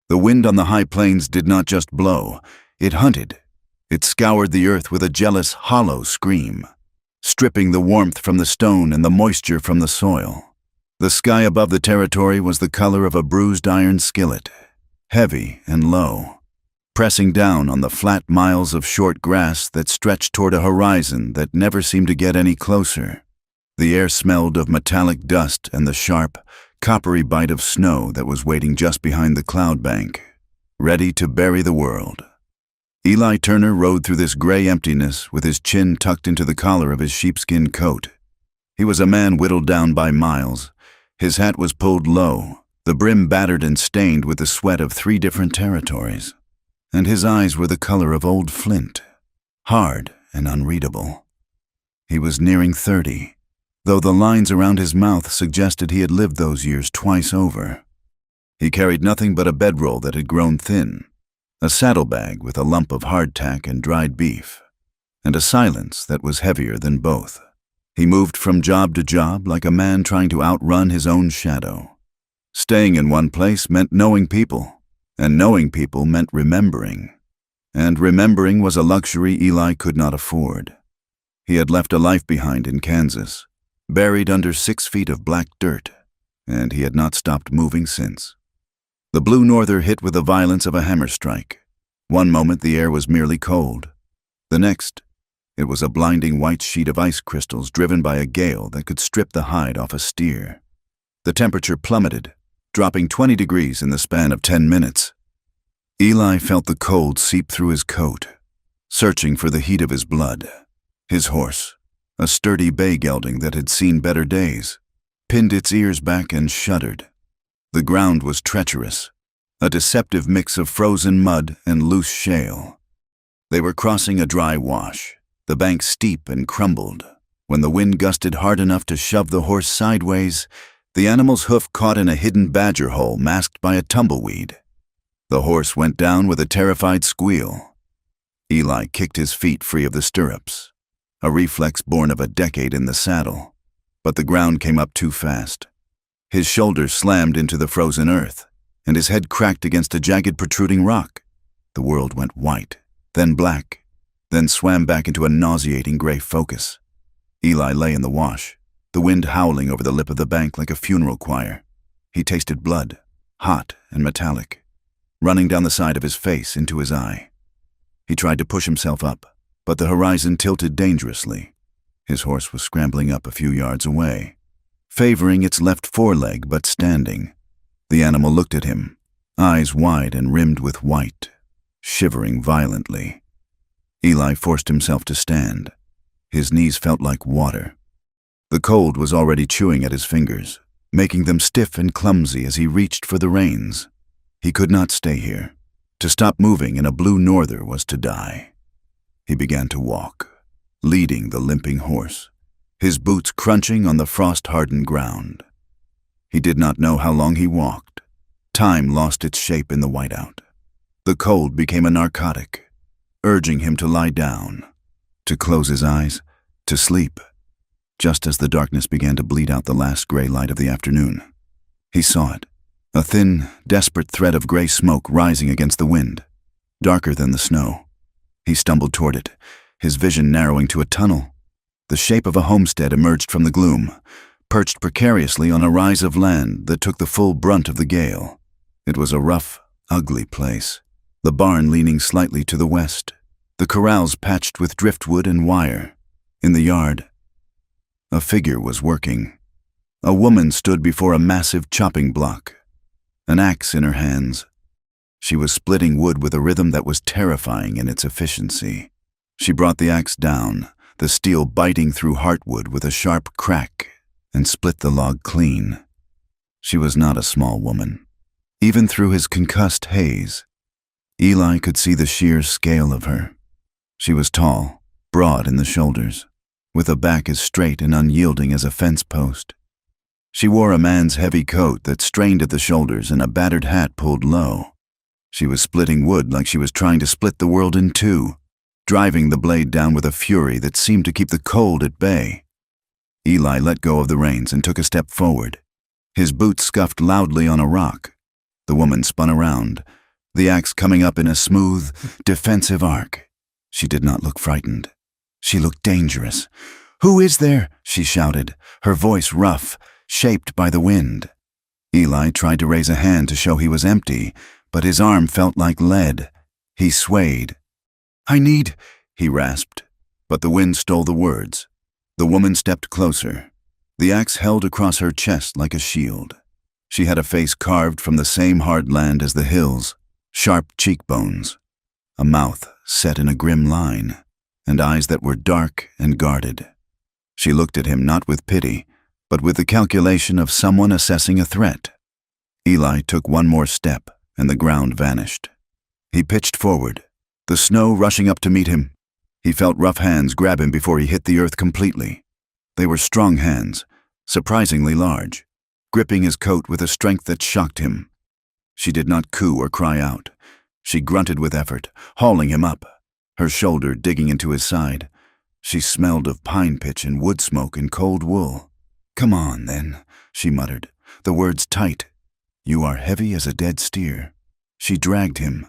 The wind on the high plains did not just blow, it hunted. It scoured the earth with a jealous, hollow scream, stripping the warmth from the stone and the moisture from the soil. The sky above the territory was the color of a bruised iron skillet, heavy and low, pressing down on the flat miles of short grass that stretched toward a horizon that never seemed to get any closer. The air smelled of metallic dust and the sharp, coppery bite of snow that was waiting just behind the cloud bank, ready to bury the world. Eli Turner rode through this gray emptiness with his chin tucked into the collar of his sheepskin coat. He was a man whittled down by miles. His hat was pulled low, the brim battered and stained with the sweat of 3 different territories, and his eyes were the color of old flint, hard and unreadable. He was nearing 30, though the lines around his mouth suggested he had lived those years twice over. He carried nothing but a bedroll that had grown thin, a saddlebag with a lump of hardtack and dried beef, and a silence that was heavier than both. He moved from job to job like a man trying to outrun his own shadow. Staying in one place meant knowing people, and knowing people meant remembering. And remembering was a luxury Eli could not afford. He had left a life behind in Kansas, buried under 6 feet of black dirt, and he had not stopped moving since. The blue norther hit with the violence of a hammer strike. One moment the air was merely cold. The next, it was a blinding white sheet of ice crystals driven by a gale that could strip the hide off a steer. The temperature plummeted, dropping 20 degrees in the span of 10 minutes. Eli felt the cold seep through his coat, searching for the heat of his blood. His horse, a sturdy bay gelding that had seen better days, pinned its ears back and shuddered. The ground was treacherous, a deceptive mix of frozen mud and loose shale. They were crossing a dry wash, the bank steep and crumbled. When the wind gusted hard enough to shove the horse sideways, the animal's hoof caught in a hidden badger hole masked by a tumbleweed. The horse went down with a terrified squeal. Eli kicked his feet free of the stirrups, a reflex born of a decade in the saddle, but the ground came up too fast. His shoulders slammed into the frozen earth, and his head cracked against a jagged protruding rock. The world went white, then black, then swam back into a nauseating gray focus. Eli lay in the wash, the wind howling over the lip of the bank like a funeral choir. He tasted blood, hot and metallic, running down the side of his face into his eye. He tried to push himself up, but the horizon tilted dangerously. His horse was scrambling up a few yards away, favoring its left foreleg but standing. The animal looked at him, eyes wide and rimmed with white, shivering violently. Eli forced himself to stand. His knees felt like water. The cold was already chewing at his fingers, making them stiff and clumsy as he reached for the reins. He could not stay here. To stop moving in a blue norther was to die. He began to walk, leading the limping horse, his boots crunching on the frost-hardened ground. He did not know how long he walked. Time lost its shape in the whiteout. The cold became a narcotic, urging him to lie down, to close his eyes, to sleep. Just as the darkness began to bleed out the last gray light of the afternoon, he saw it, a thin, desperate thread of gray smoke rising against the wind, darker than the snow. He stumbled toward it, his vision narrowing to a tunnel. The shape of a homestead emerged from the gloom, perched precariously on a rise of land that took the full brunt of the gale. It was a rough, ugly place, the barn leaning slightly to the west, the corrals patched with driftwood and wire. In the yard, a figure was working. A woman stood before a massive chopping block, an axe in her hands. She was splitting wood with a rhythm that was terrifying in its efficiency. She brought the axe down, the steel biting through heartwood with a sharp crack, and split the log clean. She was not a small woman. Even through his concussed haze, Eli could see the sheer scale of her. She was tall, broad in the shoulders, with a back as straight and unyielding as a fence post. She wore a man's heavy coat that strained at the shoulders and a battered hat pulled low. She was splitting wood like she was trying to split the world in two, driving the blade down with a fury that seemed to keep the cold at bay. Eli let go of the reins and took a step forward. His boots scuffed loudly on a rock. The woman spun around, the axe coming up in a smooth, defensive arc. She did not look frightened. She looked dangerous. "Who is there?" she shouted, her voice rough, shaped by the wind. Eli tried to raise a hand to show he was empty, but his arm felt like lead. He swayed. "I need," he rasped, but the wind stole the words. The woman stepped closer. The axe held across her chest like a shield. She had a face carved from the same hard land as the hills, sharp cheekbones, a mouth set in a grim line, and eyes that were dark and guarded. She looked at him not with pity, but with the calculation of someone assessing a threat. Eli took one more step, and the ground vanished. He pitched forward, the snow rushing up to meet him. He felt rough hands grab him before he hit the earth completely. They were strong hands, surprisingly large, gripping his coat with a strength that shocked him. She did not coo or cry out. She grunted with effort, hauling him up, her shoulder digging into his side. She smelled of pine pitch and wood smoke and cold wool. "Come on, then," she muttered, the words tight. "You are heavy as a dead steer." She dragged him.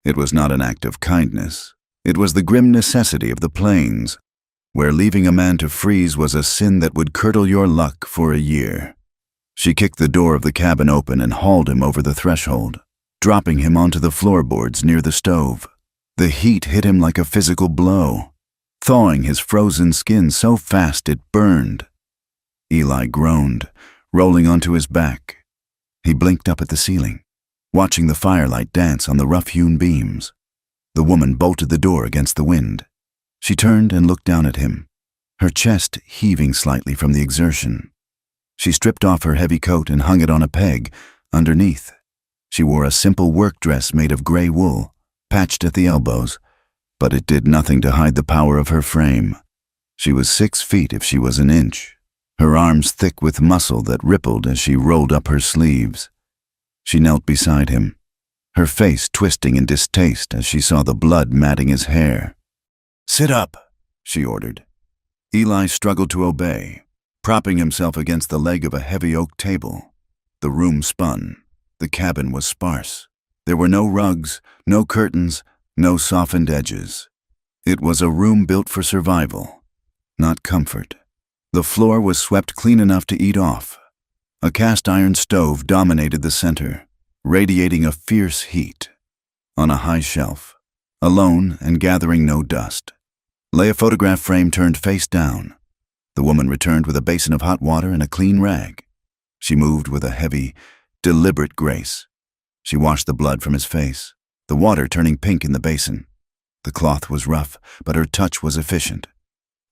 It was not an act of kindness. It was the grim necessity of the plains, where leaving a man to freeze was a sin that would curdle your luck for a year. She kicked the door of the cabin open and hauled him over the threshold, dropping him onto the floorboards near the stove. The heat hit him like a physical blow, thawing his frozen skin so fast it burned. Eli groaned, rolling onto his back. He blinked up at the ceiling, watching the firelight dance on the rough-hewn beams. The woman bolted the door against the wind. She turned and looked down at him, her chest heaving slightly from the exertion. She stripped off her heavy coat and hung it on a peg underneath. She wore a simple work dress made of gray wool, patched at the elbows, but it did nothing to hide the power of her frame. She was 6 feet if she was an inch, her arms thick with muscle that rippled as she rolled up her sleeves. She knelt beside him, her face twisting in distaste as she saw the blood matting his hair. "Sit up," she ordered. Eli struggled to obey, propping himself against the leg of a heavy oak table. The room spun. The cabin was sparse. There were no rugs, no curtains, no softened edges. It was a room built for survival, not comfort. The floor was swept clean enough to eat off. A cast-iron stove dominated the center, radiating a fierce heat. On a high shelf, alone and gathering no dust, lay a photograph frame turned face down. The woman returned with a basin of hot water and a clean rag. She moved with a heavy, deliberate grace. She washed the blood from his face, the water turning pink in the basin. The cloth was rough, but her touch was efficient.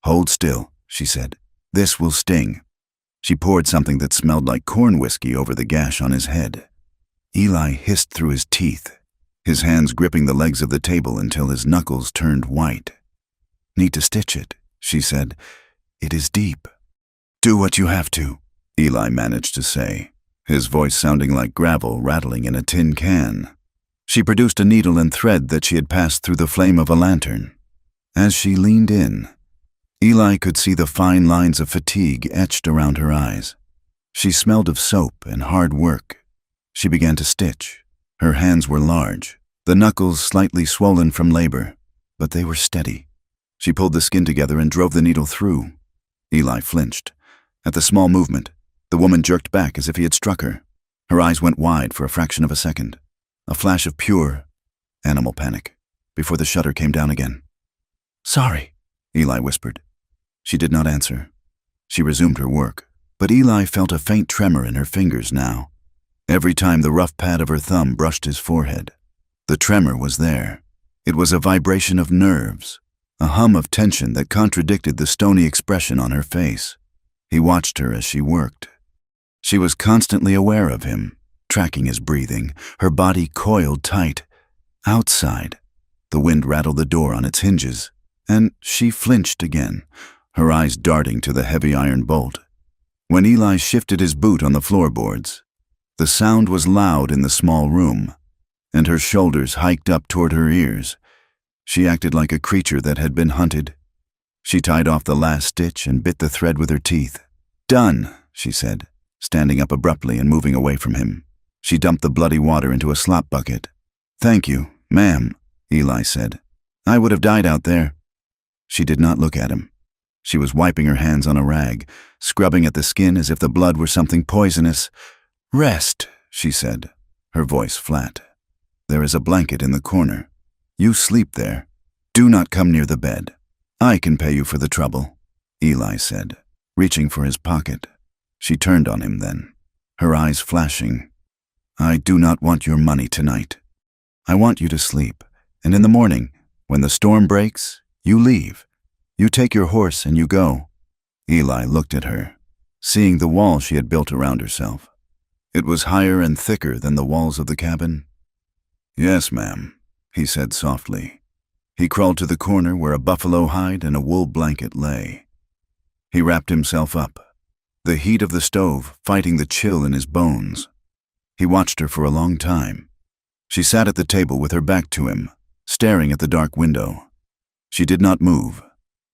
"Hold still," she said. "This will sting." She poured something that smelled like corn whiskey over the gash on his head. Eli hissed through his teeth, his hands gripping the legs of the table until his knuckles turned white. "Need to stitch it," she said. "It is deep." "Do what you have to," Eli managed to say, his voice sounding like gravel rattling in a tin can. She produced a needle and thread that she had passed through the flame of a lantern. As she leaned in, Eli could see the fine lines of fatigue etched around her eyes. She smelled of soap and hard work. She began to stitch. Her hands were large, the knuckles slightly swollen from labor, but they were steady. She pulled the skin together and drove the needle through. Eli flinched. At the small movement, the woman jerked back as if he had struck her. Her eyes went wide for a fraction of a second, a flash of pure animal panic, before the shutter came down again. "Sorry," Eli whispered. She did not answer. She resumed her work, but Eli felt a faint tremor in her fingers now. Every time the rough pad of her thumb brushed his forehead, the tremor was there. It was a vibration of nerves, a hum of tension that contradicted the stony expression on her face. He watched her as she worked. She was constantly aware of him, tracking his breathing, her body coiled tight. Outside, the wind rattled the door on its hinges, and she flinched again, her eyes darting to the heavy iron bolt. When Eli shifted his boot on the floorboards, the sound was loud in the small room, and her shoulders hiked up toward her ears. She acted like a creature that had been hunted. She tied off the last stitch and bit the thread with her teeth. "Done," she said, standing up abruptly and moving away from him. She dumped the bloody water into a slop bucket. "Thank you, ma'am," Eli said. "I would have died out there." She did not look at him. She was wiping her hands on a rag, scrubbing at the skin as if the blood were something poisonous. "Rest," she said, her voice flat. "There is a blanket in the corner. You sleep there. Do not come near the bed. I can pay you for the trouble," Eli said, reaching for his pocket. She turned on him then, her eyes flashing. "I do not want your money tonight. I want you to sleep, and in the morning, when the storm breaks, you leave. You take your horse and you go." Eli looked at her, seeing the wall she had built around herself. It was higher and thicker than the walls of the cabin. "Yes, ma'am," he said softly. He crawled to the corner where a buffalo hide and a wool blanket lay. He wrapped himself up, the heat of the stove fighting the chill in his bones. He watched her for a long time. She sat at the table with her back to him, staring at the dark window. She did not move.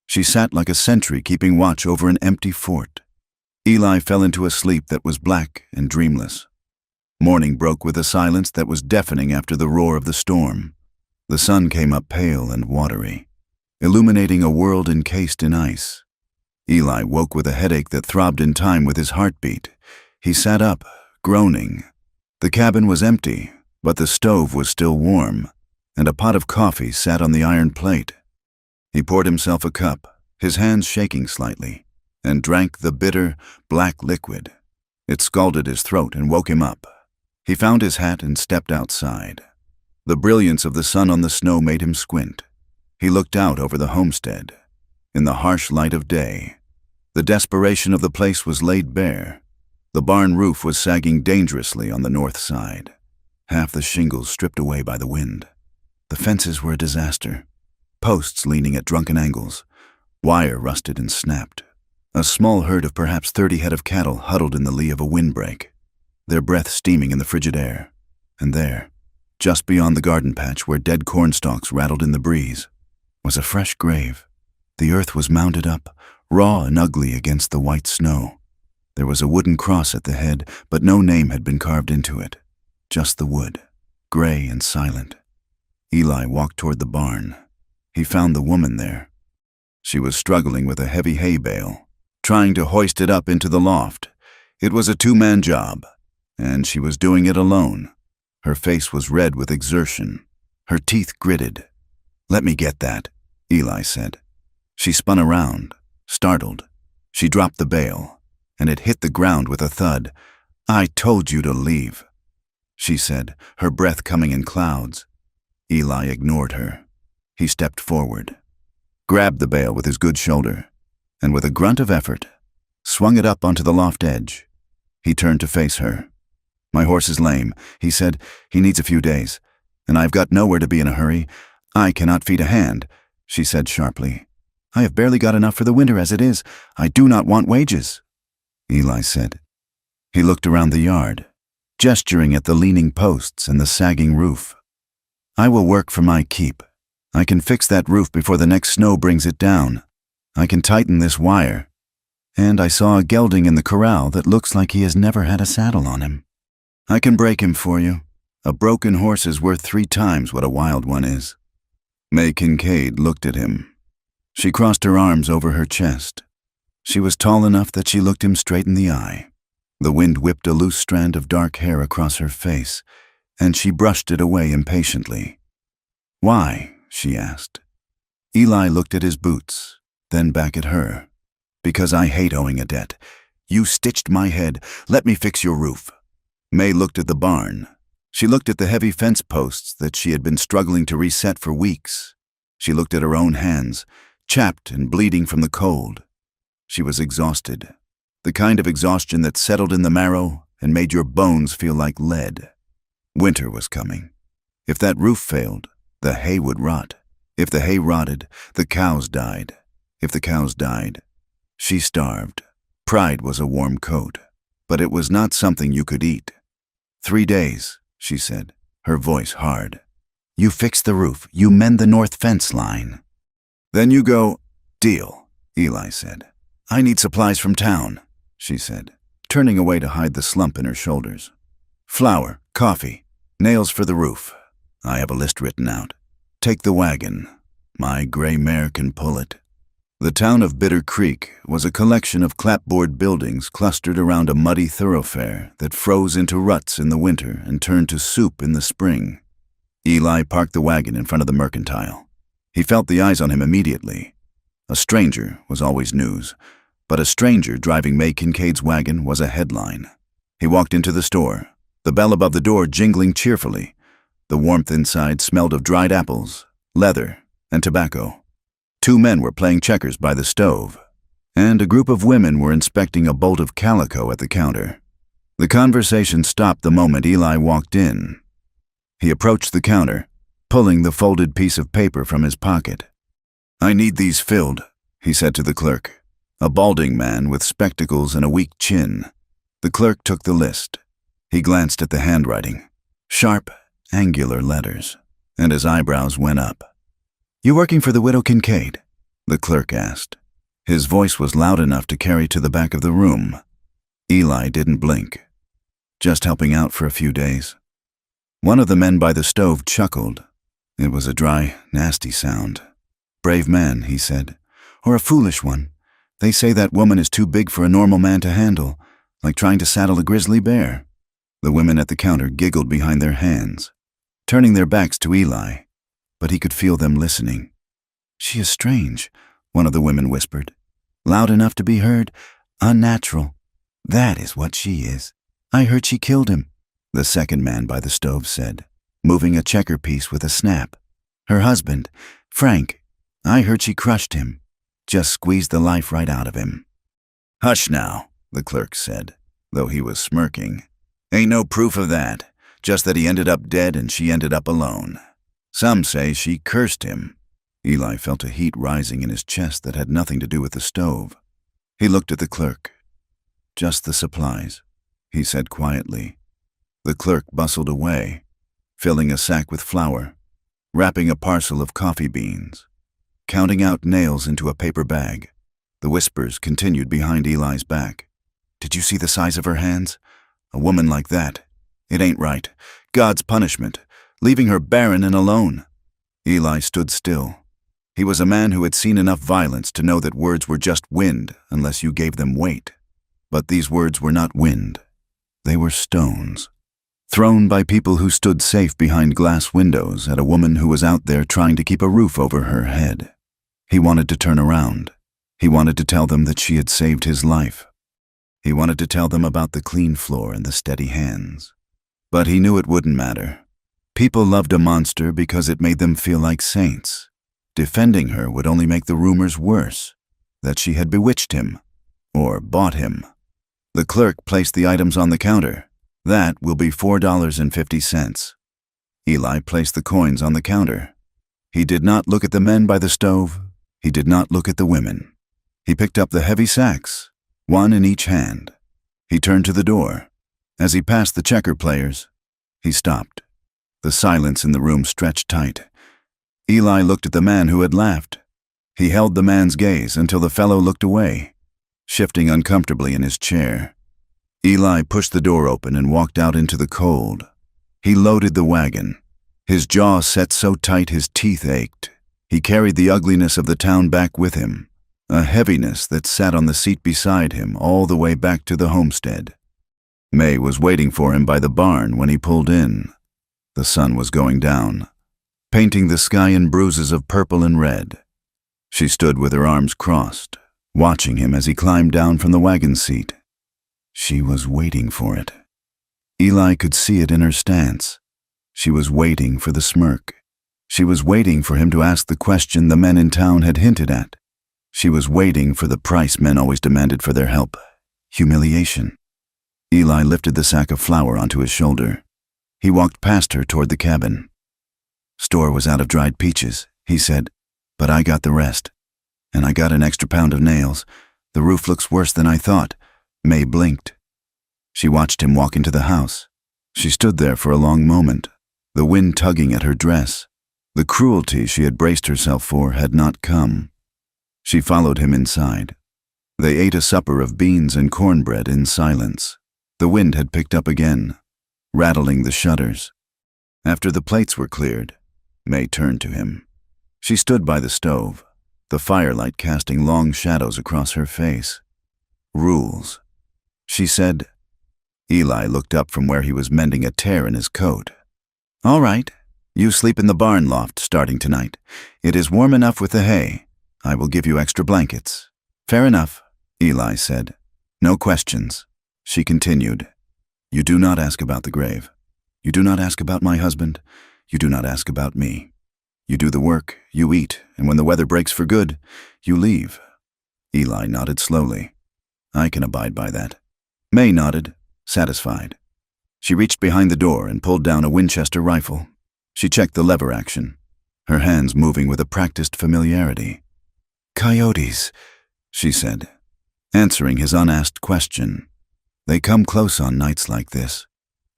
She sat like a sentry keeping watch over an empty fort. Eli fell into a sleep that was black and dreamless. Morning broke with a silence that was deafening after the roar of the storm. The sun came up pale and watery, illuminating a world encased in ice. Eli woke with a headache that throbbed in time with his heartbeat. He sat up, groaning. The cabin was empty, but the stove was still warm, and a pot of coffee sat on the iron plate. He poured himself a cup, his hands shaking slightly, and drank the bitter, black liquid. It scalded his throat and woke him up. He found his hat and stepped outside. The brilliance of the sun on the snow made him squint. He looked out over the homestead. In the harsh light of day, the desperation of the place was laid bare. The barn roof was sagging dangerously on the north side, half the shingles stripped away by the wind. The fences were a disaster, posts leaning at drunken angles, wire rusted and snapped. A small herd of perhaps 30 head of cattle huddled in the lee of a windbreak, their breath steaming in the frigid air. And there, just beyond the garden patch where dead corn stalks rattled in the breeze, was a fresh grave. The earth was mounded up, raw and ugly against the white snow. There was a wooden cross at the head, but no name had been carved into it. Just the wood, gray and silent. Eli walked toward the barn. He found the woman there. She was struggling with a heavy hay bale, trying to hoist it up into the loft. It was a two-man job, and she was doing it alone. Her face was red with exertion, her teeth gritted. "Let me get that," Eli said. She spun around, startled. She dropped the bale, and it hit the ground with a thud. "I told you to leave," she said, her breath coming in clouds. Eli ignored her. He stepped forward, grabbed the bale with his good shoulder, and with a grunt of effort, swung it up onto the loft edge. He turned to face her. "My horse is lame," he said. "He needs a few days, and I've got nowhere to be in a hurry. I cannot feed a hand," she said sharply. "I have barely got enough for the winter as it is. I do not want wages," Eli said. He looked around the yard, gesturing at the leaning posts and the sagging roof. "I will work for my keep. I can fix that roof before the next snow brings it down. I can tighten this wire. And I saw a gelding in the corral that looks like he has never had a saddle on him. I can break him for you. A broken horse is worth 3 times what a wild one is." May Kincaid looked at him. She crossed her arms over her chest. She was tall enough that she looked him straight in the eye. The wind whipped a loose strand of dark hair across her face, and she brushed it away impatiently. "Why?" she asked. Eli looked at his boots, then back at her. "Because I hate owing a debt. You stitched my head. Let me fix your roof." May looked at the barn. She looked at the heavy fence posts that she had been struggling to reset for weeks. She looked at her own hands, chapped and bleeding from the cold. She was exhausted, the kind of exhaustion that settled in the marrow and made your bones feel like lead. Winter was coming. If that roof failed, the hay would rot. If the hay rotted, the cows died. If the cows died, she starved. Pride was a warm coat, but it was not something you could eat. 3 days, she said, her voice hard. You fix the roof, you mend the north fence line. Then you go, deal, Eli said. I need supplies from town, she said, turning away to hide the slump in her shoulders. Flour, coffee, nails for the roof. I have a list written out. Take the wagon. My gray mare can pull it. The town of Bitter Creek was a collection of clapboard buildings clustered around a muddy thoroughfare that froze into ruts in the winter and turned to soup in the spring. Eli parked the wagon in front of the mercantile. He felt the eyes on him immediately. A stranger was always news, but a stranger driving May Kincaid's wagon was a headline. He walked into the store, the bell above the door jingling cheerfully. The warmth inside smelled of dried apples, leather, and tobacco. 2 men were playing checkers by the stove, and a group of women were inspecting a bolt of calico at the counter. The conversation stopped the moment Eli walked in. He approached the counter, pulling the folded piece of paper from his pocket. "I need these filled," he said to the clerk, a balding man with spectacles and a weak chin. The clerk took the list. He glanced at the handwriting, sharp, angular letters, and his eyebrows went up. "You working for the widow Kincaid?" the clerk asked. His voice was loud enough to carry to the back of the room. Eli didn't blink. "Just helping out for a few days." One of the men by the stove chuckled. It was a dry, nasty sound. "Brave man," he said. "Or a foolish one. They say that woman is too big for a normal man to handle, like trying to saddle a grizzly bear." The women at the counter giggled behind their hands, turning their backs to Eli, but he could feel them listening. "She is strange," one of the women whispered. "Loud enough to be heard, unnatural. That is what she is. I heard she killed him," the second man by the stove said, moving a checker piece with a snap. "Her husband, Frank, I heard she crushed him, just squeezed the life right out of him." "Hush now," the clerk said, though he was smirking. "Ain't no proof of that, just that he ended up dead and she ended up alone. Some say she cursed him." Eli felt a heat rising in his chest that had nothing to do with the stove. He looked at the clerk. "Just the supplies," he said quietly. The clerk bustled away, filling a sack with flour, wrapping a parcel of coffee beans, counting out nails into a paper bag. The whispers continued behind Eli's back. "Did you see the size of her hands? A woman like that. It ain't right. God's punishment, leaving her barren and alone." Eli stood still. He was a man who had seen enough violence to know that words were just wind unless you gave them weight. But these words were not wind. They were stones, thrown by people who stood safe behind glass windows at a woman who was out there trying to keep a roof over her head. He wanted to turn around. He wanted to tell them that she had saved his life. He wanted to tell them about the clean floor and the steady hands. But he knew it wouldn't matter. People loved a monster because it made them feel like saints. Defending her would only make the rumors worse, that she had bewitched him, or bought him. The clerk placed the items on the counter. "That will be $4.50. Eli placed the coins on the counter. He did not look at the men by the stove. He did not look at the women. He picked up the heavy sacks, one in each hand. He turned to the door. As he passed the checker players, he stopped. The silence in the room stretched tight. Eli looked at the man who had laughed. He held the man's gaze until the fellow looked away, shifting uncomfortably in his chair. Eli pushed the door open and walked out into the cold. He loaded the wagon. His jaw set so tight his teeth ached. He carried the ugliness of the town back with him, a heaviness that sat on the seat beside him all the way back to the homestead. May was waiting for him by the barn when he pulled in. The sun was going down, painting the sky in bruises of purple and red. She stood with her arms crossed, watching him as he climbed down from the wagon seat. She was waiting for it. Eli could see it in her stance. She was waiting for the smirk. She was waiting for him to ask the question the men in town had hinted at. She was waiting for the price men always demanded for their help: humiliation. Eli lifted the sack of flour onto his shoulder. He walked past her toward the cabin. "Store was out of dried peaches," he said, "but I got the rest. And I got an extra pound of nails. The roof looks worse than I thought." May blinked. She watched him walk into the house. She stood there for a long moment, the wind tugging at her dress. The cruelty she had braced herself for had not come. She followed him inside. They ate a supper of beans and cornbread in silence. The wind had picked up again, rattling the shutters. After the plates were cleared, May turned to him. She stood by the stove, the firelight casting long shadows across her face. "Rules," she said. Eli looked up from where he was mending a tear in his coat. "All right. You sleep in the barn loft starting tonight. It is warm enough with the hay. I will give you extra blankets." "Fair enough," Eli said. "No questions." She continued. "You do not ask about the grave. You do not ask about my husband. You do not ask about me. You do the work, you eat, and when the weather breaks for good, you leave." Eli nodded slowly. "I can abide by that." May nodded, satisfied. She reached behind the door and pulled down a Winchester rifle. She checked the lever action, her hands moving with a practiced familiarity. "Coyotes," she said, answering his unasked question. "They come close on nights like this."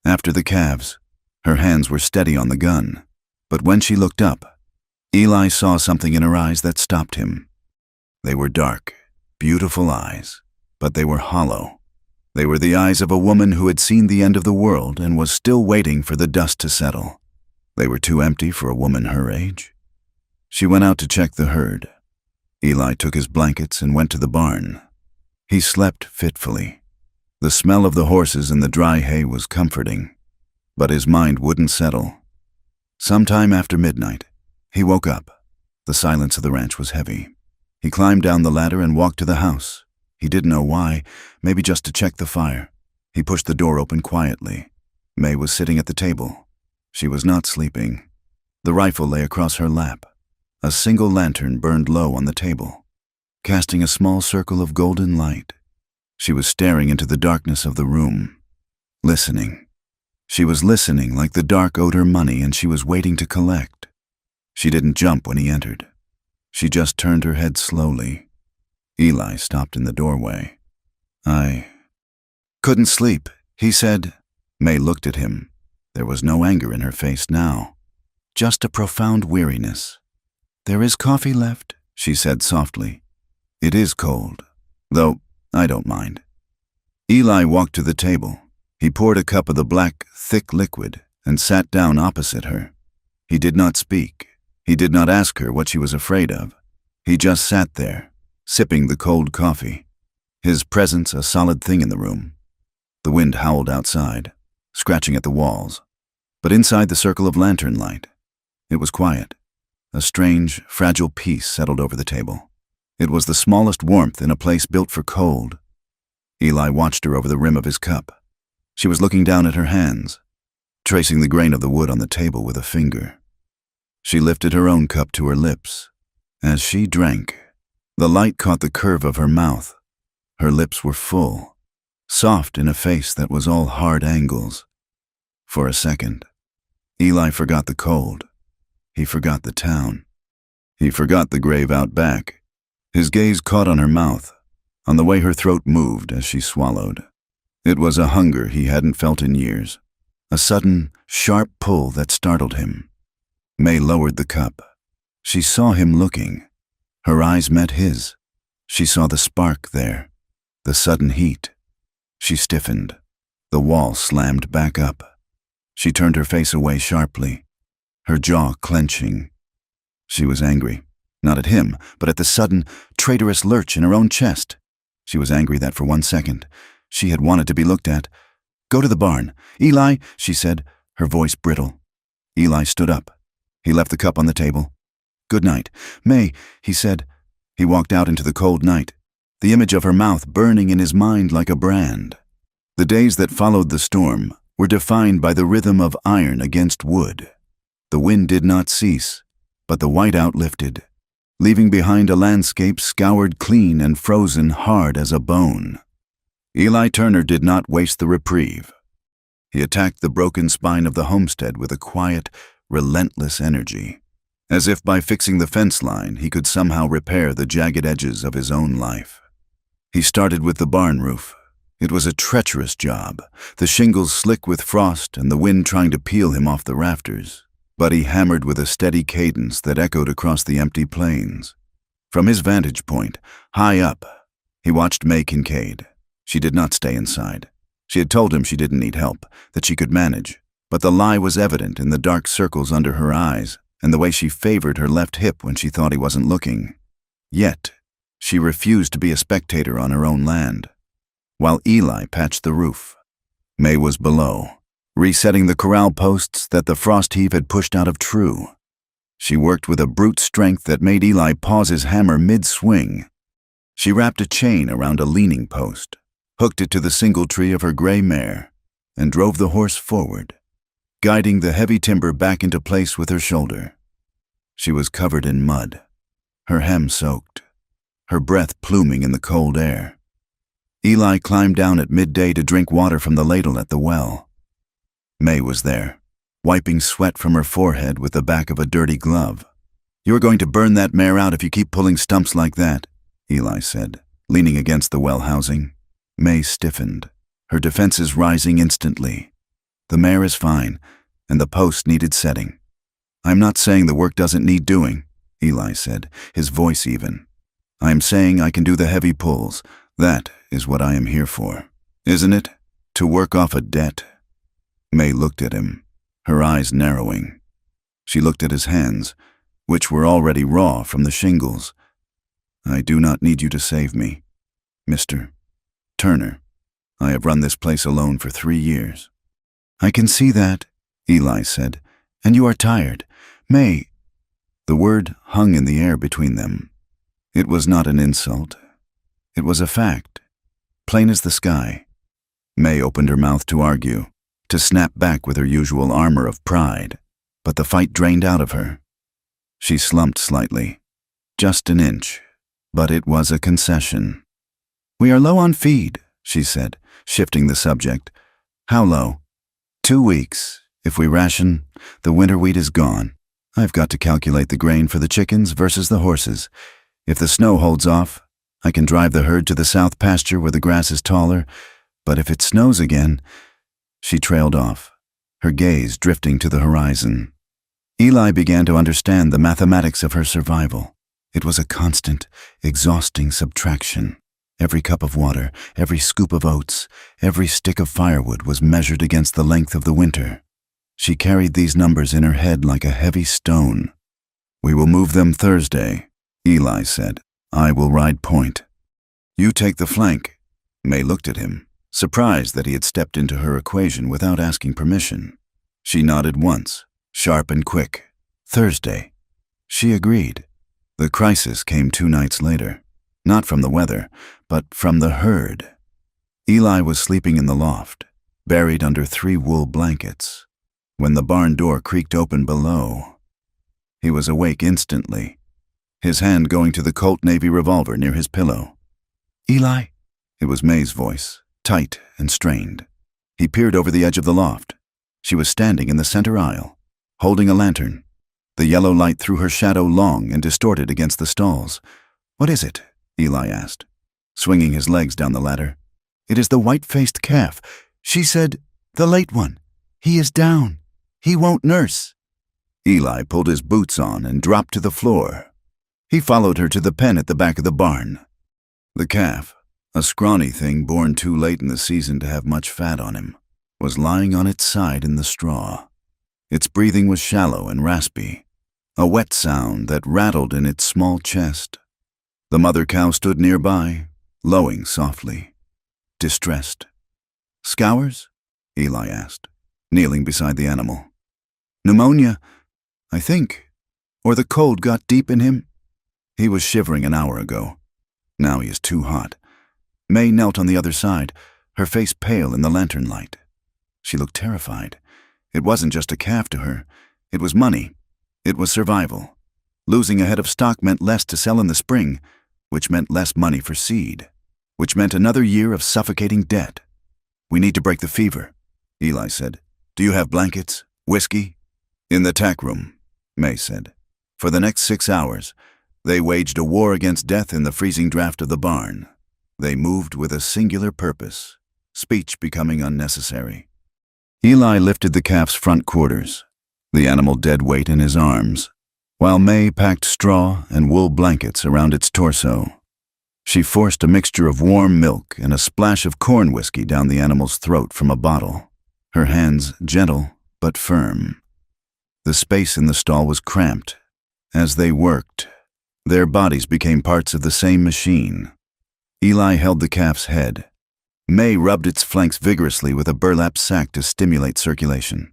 After the calves, her hands were steady on the gun, but when she looked up, Eli saw something in her eyes that stopped him. They were dark, beautiful eyes, but they were hollow. They were the eyes of a woman who had seen the end of the world and was still waiting for the dust to settle. They were too empty for a woman her age. She went out to check the herd. Eli took his blankets and went to the barn. He slept fitfully. The smell of the horses and the dry hay was comforting, but his mind wouldn't settle. Sometime after midnight, he woke up. The silence of the ranch was heavy. He climbed down the ladder and walked to the house. He didn't know why, maybe just to check the fire. He pushed the door open quietly. May was sitting at the table. She was not sleeping. The rifle lay across her lap. A single lantern burned low on the table, casting a small circle of golden light. She was staring into the darkness of the room, listening. She was listening like the dark owed her money and she was waiting to collect. She didn't jump when he entered. She just turned her head slowly. Eli stopped in the doorway. "I couldn't sleep," he said. May looked at him. There was no anger in her face now, just a profound weariness. "There is coffee left," she said softly. "It is cold, though I don't mind." Eli walked to the table. He poured a cup of the black, thick liquid and sat down opposite her. He did not speak. He did not ask her what she was afraid of. He just sat there, sipping the cold coffee, his presence a solid thing in the room. The wind howled outside, scratching at the walls, but inside the circle of lantern light, it was quiet. A strange, fragile peace settled over the table. It was the smallest warmth in a place built for cold. Eli watched her over the rim of his cup. She was looking down at her hands, tracing the grain of the wood on the table with a finger. She lifted her own cup to her lips. As she drank, the light caught the curve of her mouth. Her lips were full, soft in a face that was all hard angles. For a second, Eli forgot the cold. He forgot the town. He forgot the grave out back. His gaze caught on her mouth, on the way her throat moved as she swallowed. It was a hunger he hadn't felt in years, a sudden, sharp pull that startled him. May lowered the cup. She saw him looking. Her eyes met his. She saw the spark there, the sudden heat. She stiffened. The wall slammed back up. She turned her face away sharply, her jaw clenching. She was angry, not at him, but at the sudden, traitorous lurch in her own chest. She was angry that for 1 second, she had wanted to be looked at. "Go to the barn. Eli," she said, her voice brittle. Eli stood up. He left the cup on the table. "Good night. May," he said. He walked out into the cold night, the image of her mouth burning in his mind like a brand. The days that followed the storm were defined by the rhythm of iron against wood. The wind did not cease, but the whiteout lifted, leaving behind a landscape scoured clean and frozen hard as a bone. Eli Turner did not waste the reprieve. He attacked the broken spine of the homestead with a quiet, relentless energy, as if by fixing the fence line he could somehow repair the jagged edges of his own life. He started with the barn roof. It was a treacherous job, the shingles slick with frost and the wind trying to peel him off the rafters. But he hammered with a steady cadence that echoed across the empty plains. From his vantage point, high up, he watched May Kincaid. She did not stay inside. She had told him she didn't need help, that she could manage, But the lie was evident in the dark circles under her eyes and the way she favored her left hip when she thought he wasn't looking. Yet, she refused to be a spectator on her own land. While Eli patched the roof, May was below, resetting the corral posts that the frost heave had pushed out of true. She worked with a brute strength that made Eli pause his hammer mid-swing. She wrapped a chain around a leaning post, hooked it to the single tree of her gray mare, and drove the horse forward, guiding the heavy timber back into place with her shoulder. She was covered in mud, her hem soaked, her breath pluming in the cold air. Eli climbed down at midday to drink water from the ladle at the well. May was there, wiping sweat from her forehead with the back of a dirty glove. "You're going to burn that mare out if you keep pulling stumps like that," Eli said, leaning against the well housing. May stiffened, her defenses rising instantly. "The mare is fine, and the post needed setting." "I'm not saying the work doesn't need doing," Eli said, his voice even. "I am saying I can do the heavy pulls. That is what I am here for. Isn't it? To work off a debt?" May looked at him, her eyes narrowing. She looked at his hands, which were already raw from the shingles. "I do not need you to save me, Mr. Turner. I have run this place alone for 3 years." "I can see that," Eli said, "and you are tired. May—" The word hung in the air between them. It was not an insult. It was a fact, plain as the sky. May opened her mouth to argue, to snap back with her usual armor of pride, but the fight drained out of her. She slumped slightly, just an inch, but it was a concession. "We are low on feed," she said, shifting the subject. "How low?" 2 weeks. If we ration, the winter wheat is gone. I've got to calculate the grain for the chickens versus the horses. If the snow holds off, I can drive the herd to the south pasture where the grass is taller, but if it snows again— She trailed off, her gaze drifting to the horizon. Eli began to understand the mathematics of her survival. It was a constant, exhausting subtraction. Every cup of water, every scoop of oats, every stick of firewood was measured against the length of the winter. She carried these numbers in her head like a heavy stone. "We will move them Thursday," Eli said. "I will ride point. You take the flank." May looked at him, surprised that he had stepped into her equation without asking permission. She nodded once, sharp and quick. "Thursday." She agreed. The crisis came 2 nights later, not from the weather, but from the herd. Eli was sleeping in the loft, buried under 3 wool blankets. When the barn door creaked open below, he was awake instantly, his hand going to the Colt Navy revolver near his pillow. "Eli?" It was May's voice, tight and strained. He peered over the edge of the loft. She was standing in the center aisle, holding a lantern. The yellow light threw her shadow long and distorted against the stalls. "What is it?" Eli asked, swinging his legs down the ladder. "It is the white-faced calf. She said, the late one. He is down. He won't nurse." Eli pulled his boots on and dropped to the floor. He followed her to the pen at the back of the barn. The calf, a scrawny thing born too late in the season to have much fat on him, was lying on its side in the straw. Its breathing was shallow and raspy, a wet sound that rattled in its small chest. The mother cow stood nearby, lowing softly, distressed. "Scours?" Eli asked, kneeling beside the animal. "Pneumonia, I think. Or the cold got deep in him. He was shivering an hour ago. Now he is too hot." May knelt on the other side, her face pale in the lantern light. She looked terrified. It wasn't just a calf to her. It was money. It was survival. Losing a head of stock meant less to sell in the spring, which meant less money for seed, which meant another year of suffocating debt. "We need to break the fever," Eli said. "Do you have blankets? Whiskey?" "In the tack room," May said. For the next 6 hours, they waged a war against death in the freezing draft of the barn. They moved with a singular purpose, speech becoming unnecessary. Eli lifted the calf's front quarters, the animal dead weight in his arms, while May packed straw and wool blankets around its torso. She forced a mixture of warm milk and a splash of corn whiskey down the animal's throat from a bottle, her hands gentle but firm. The space in the stall was cramped. As they worked, their bodies became parts of the same machine. Eli held the calf's head. May rubbed its flanks vigorously with a burlap sack to stimulate circulation.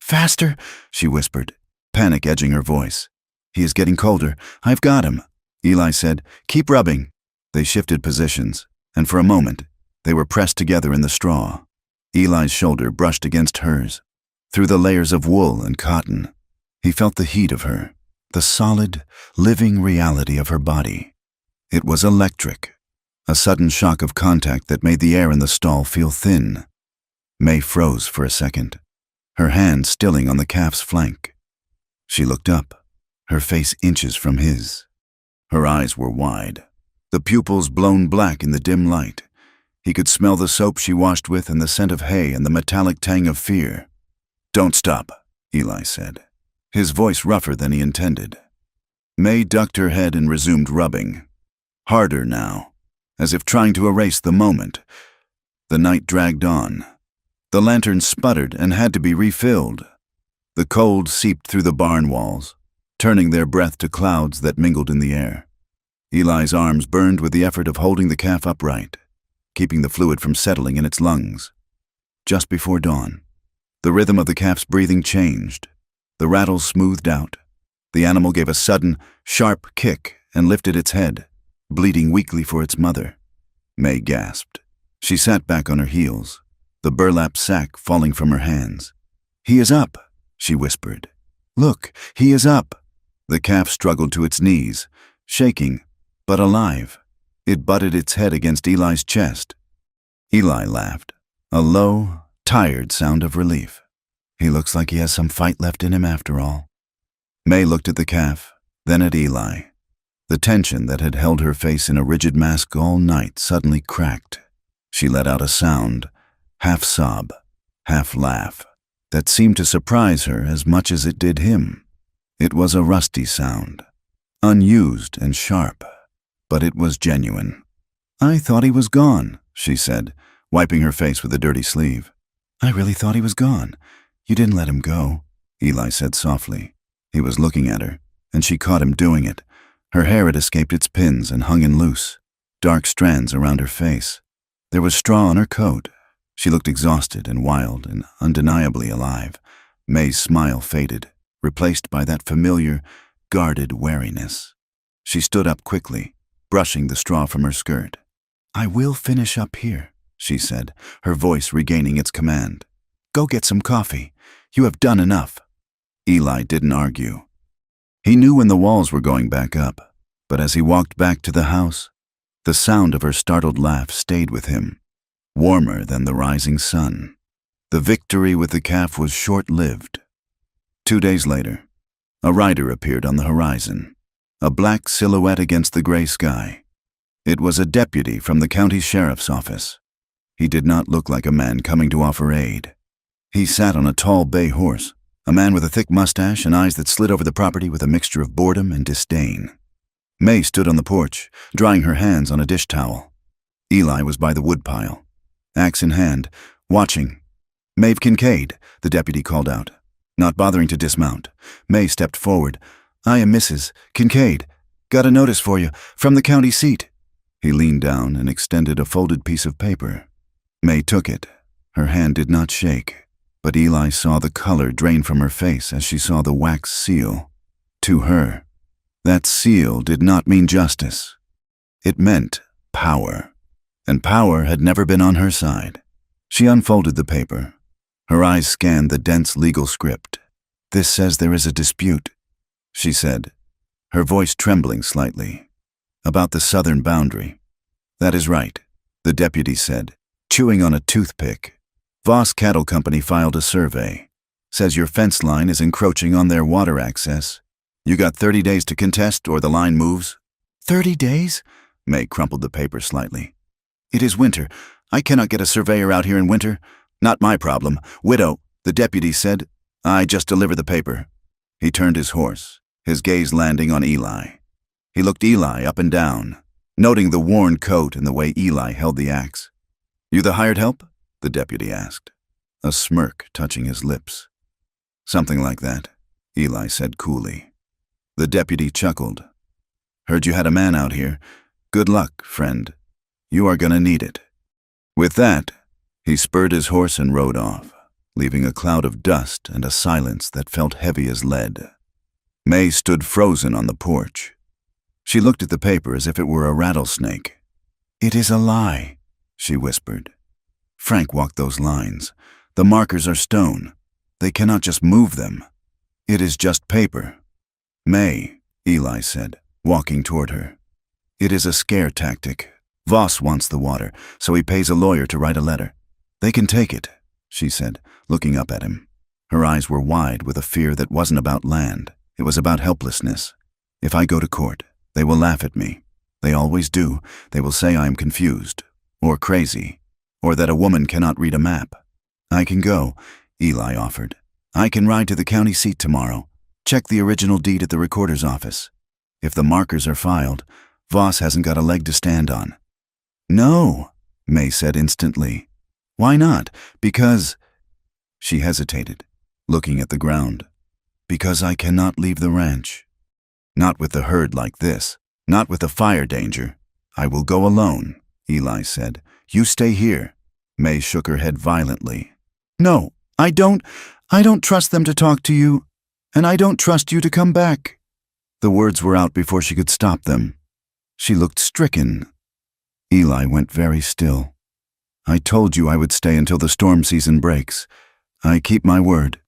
"Faster," she whispered, panic edging her voice. "He is getting colder. I've got him," Eli said. "Keep rubbing." They shifted positions, and for a moment, they were pressed together in the straw. Eli's shoulder brushed against hers. Through the layers of wool and cotton, he felt the heat of her, the solid, living reality of her body. It was electric, a sudden shock of contact that made the air in the stall feel thin. May froze for a second, her hand stilling on the calf's flank. She looked up, her face inches from his. Her eyes were wide, the pupils blown black in the dim light. He could smell the soap she washed with and the scent of hay and the metallic tang of fear. "Don't stop," Eli said, his voice rougher than he intended. May ducked her head and resumed rubbing. Harder now, as if trying to erase the moment. The night dragged on. The lantern sputtered and had to be refilled. The cold seeped through the barn walls, turning their breath to clouds that mingled in the air. Eli's arms burned with the effort of holding the calf upright, keeping the fluid from settling in its lungs. Just before dawn, the rhythm of the calf's breathing changed. The rattle smoothed out. The animal gave a sudden, sharp kick and lifted its head, bleating weakly for its mother. May gasped. She sat back on her heels, the burlap sack falling from her hands. "He is up," she whispered. "Look, he is up." The calf struggled to its knees, shaking, but alive. It butted its head against Eli's chest. Eli laughed, a low, tired sound of relief. "He looks like he has some fight left in him after all." May looked at the calf, then at Eli. The tension that had held her face in a rigid mask all night suddenly cracked. She let out a sound, half sob, half laugh, that seemed to surprise her as much as it did him. It was a rusty sound, unused and sharp, but it was genuine. "I thought he was gone," she said, wiping her face with a dirty sleeve. "I really thought he was gone. You didn't let him go," Eli said softly. He was looking at her, and she caught him doing it. Her hair had escaped its pins and hung in loose, dark strands around her face. There was straw on her coat. She looked exhausted and wild and undeniably alive. May's smile faded, replaced by that familiar, guarded wariness. She stood up quickly, brushing the straw from her skirt. "I will finish up here," she said, her voice regaining its command. "Go get some coffee. You have done enough." Eli didn't argue. He knew when the walls were going back up, but as he walked back to the house, the sound of her startled laugh stayed with him, warmer than the rising sun. The victory with the calf was short-lived. 2 days later, a rider appeared on the horizon, a black silhouette against the gray sky. It was a deputy from the county sheriff's office. He did not look like a man coming to offer aid. He sat on a tall bay horse, a man with a thick mustache and eyes that slid over the property with a mixture of boredom and disdain. May stood on the porch, drying her hands on a dish towel. Eli was by the woodpile, axe in hand, watching. "Maeve Kincaid," the deputy called out. Not bothering to dismount, May stepped forward. "I am Mrs. Kincaid. Got a notice for you, from the county seat." He leaned down and extended a folded piece of paper. May took it. Her hand did not shake, but Eli saw the color drain from her face as she saw the wax seal. To her, that seal did not mean justice. It meant power, and power had never been on her side. She unfolded the paper. Her eyes scanned the dense legal script. "This says there is a dispute," she said, her voice trembling slightly. "About the southern boundary." "That is right," the deputy said, chewing on a toothpick. "Voss Cattle Company filed a survey. Says your fence line is encroaching on their water access. You got 30 days to contest or the line moves." 30 days? May crumpled the paper slightly. "It is winter. I cannot get a surveyor out here in winter. Not my problem. Widow," the deputy said. "I just deliver the paper." He turned his horse, his gaze landing on Eli. He looked Eli up and down, noting the worn coat and the way Eli held the axe. "You the hired help?" the deputy asked, a smirk touching his lips. Something like that, Eli said coolly. The deputy chuckled. Heard you had a man out here. Good luck, friend. You are gonna need it. With that, he spurred his horse and rode off, leaving a cloud of dust and a silence that felt heavy as lead. May stood frozen on the porch. She looked at the paper as if it were a rattlesnake. It is a lie, she whispered. Frank walked those lines. The markers are stone. They cannot just move them. It is just paper. May, Eli said, walking toward her. It is a scare tactic. Voss wants the water, so he pays a lawyer to write a letter. They can take it, she said, looking up at him. Her eyes were wide with a fear that wasn't about land. It was about helplessness. If I go to court, they will laugh at me. They always do. They will say I am confused, or crazy, or that a woman cannot read a map. I can go, Eli offered. I can ride to the county seat tomorrow. Check the original deed at the recorder's office. If the markers are filed, Voss hasn't got a leg to stand on. No, May said instantly. Why not? Because... She hesitated, looking at the ground. Because I cannot leave the ranch. Not with the herd like this. Not with the fire danger. I will go alone, Eli said. You stay here. May shook her head violently. No, I don't trust them to talk to you, and I don't trust you to come back. The words were out before she could stop them. She looked stricken. Eli went very still. I told you I would stay until the storm season breaks. I keep my word.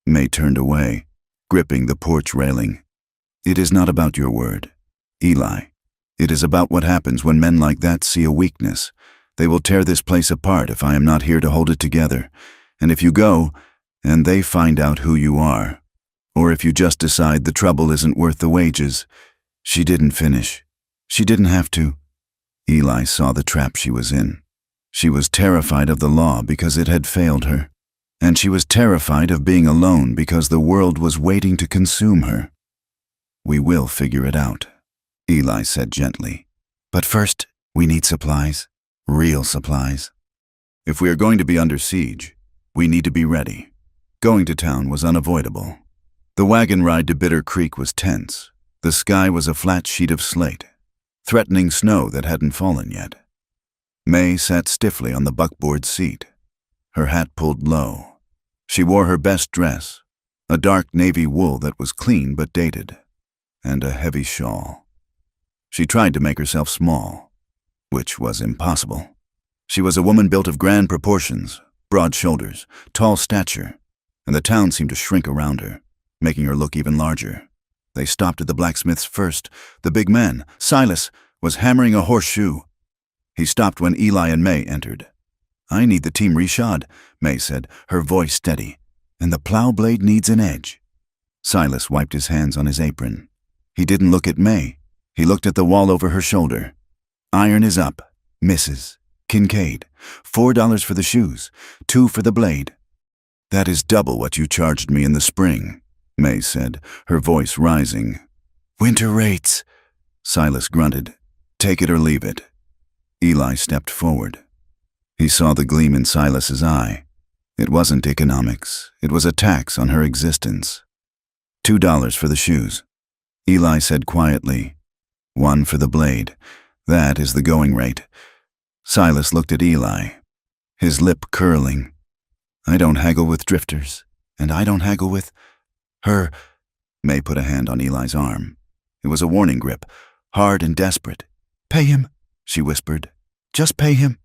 May turned away, gripping the porch railing. It is not about your word, Eli. It is about what happens when men like that see a weakness. They will tear this place apart if I am not here to hold it together. And if you go, and they find out who you are, or if you just decide the trouble isn't worth the wages. She didn't finish. She didn't have to. Eli saw the trap she was in. She was terrified of the law because it had failed her. And she was terrified of being alone because the world was waiting to consume her. We will figure it out, Eli said gently. But first, we need supplies. Real supplies. If we are going to be under siege, we need to be ready. Going to town was unavoidable. The wagon ride to Bitter Creek was tense. The sky was a flat sheet of slate, threatening snow that hadn't fallen yet. May sat stiffly on the buckboard seat, her hat pulled low. She wore her best dress, a dark navy wool that was clean but dated, and a heavy shawl. She tried to make herself small, which was impossible. She was a woman built of grand proportions, broad shoulders, tall stature, and the town seemed to shrink around her, making her look even larger. They stopped at the blacksmith's first. The big man, Silas, was hammering a horseshoe. He stopped when Eli and May entered. I need the team reshod, May said, her voice steady, and the plow blade needs an edge. Silas wiped his hands on his apron. He didn't look at May. He looked at the wall over her shoulder. Iron is up. Mrs. Kincaid. $4 for the shoes, $2 for the blade. That is double what you charged me in the spring, May said, her voice rising. Winter rates, Silas grunted. Take it or leave it. Eli stepped forward. He saw the gleam in Silas's eye. It wasn't economics. It was a tax on her existence. $2 for the shoes. Eli said quietly. $1 for the blade. That is the going rate. Silas looked at Eli, his lip curling. I don't haggle with drifters, and I don't haggle with her. May put a hand on Eli's arm. It was a warning grip, hard and desperate. Pay him, she whispered. Just pay him.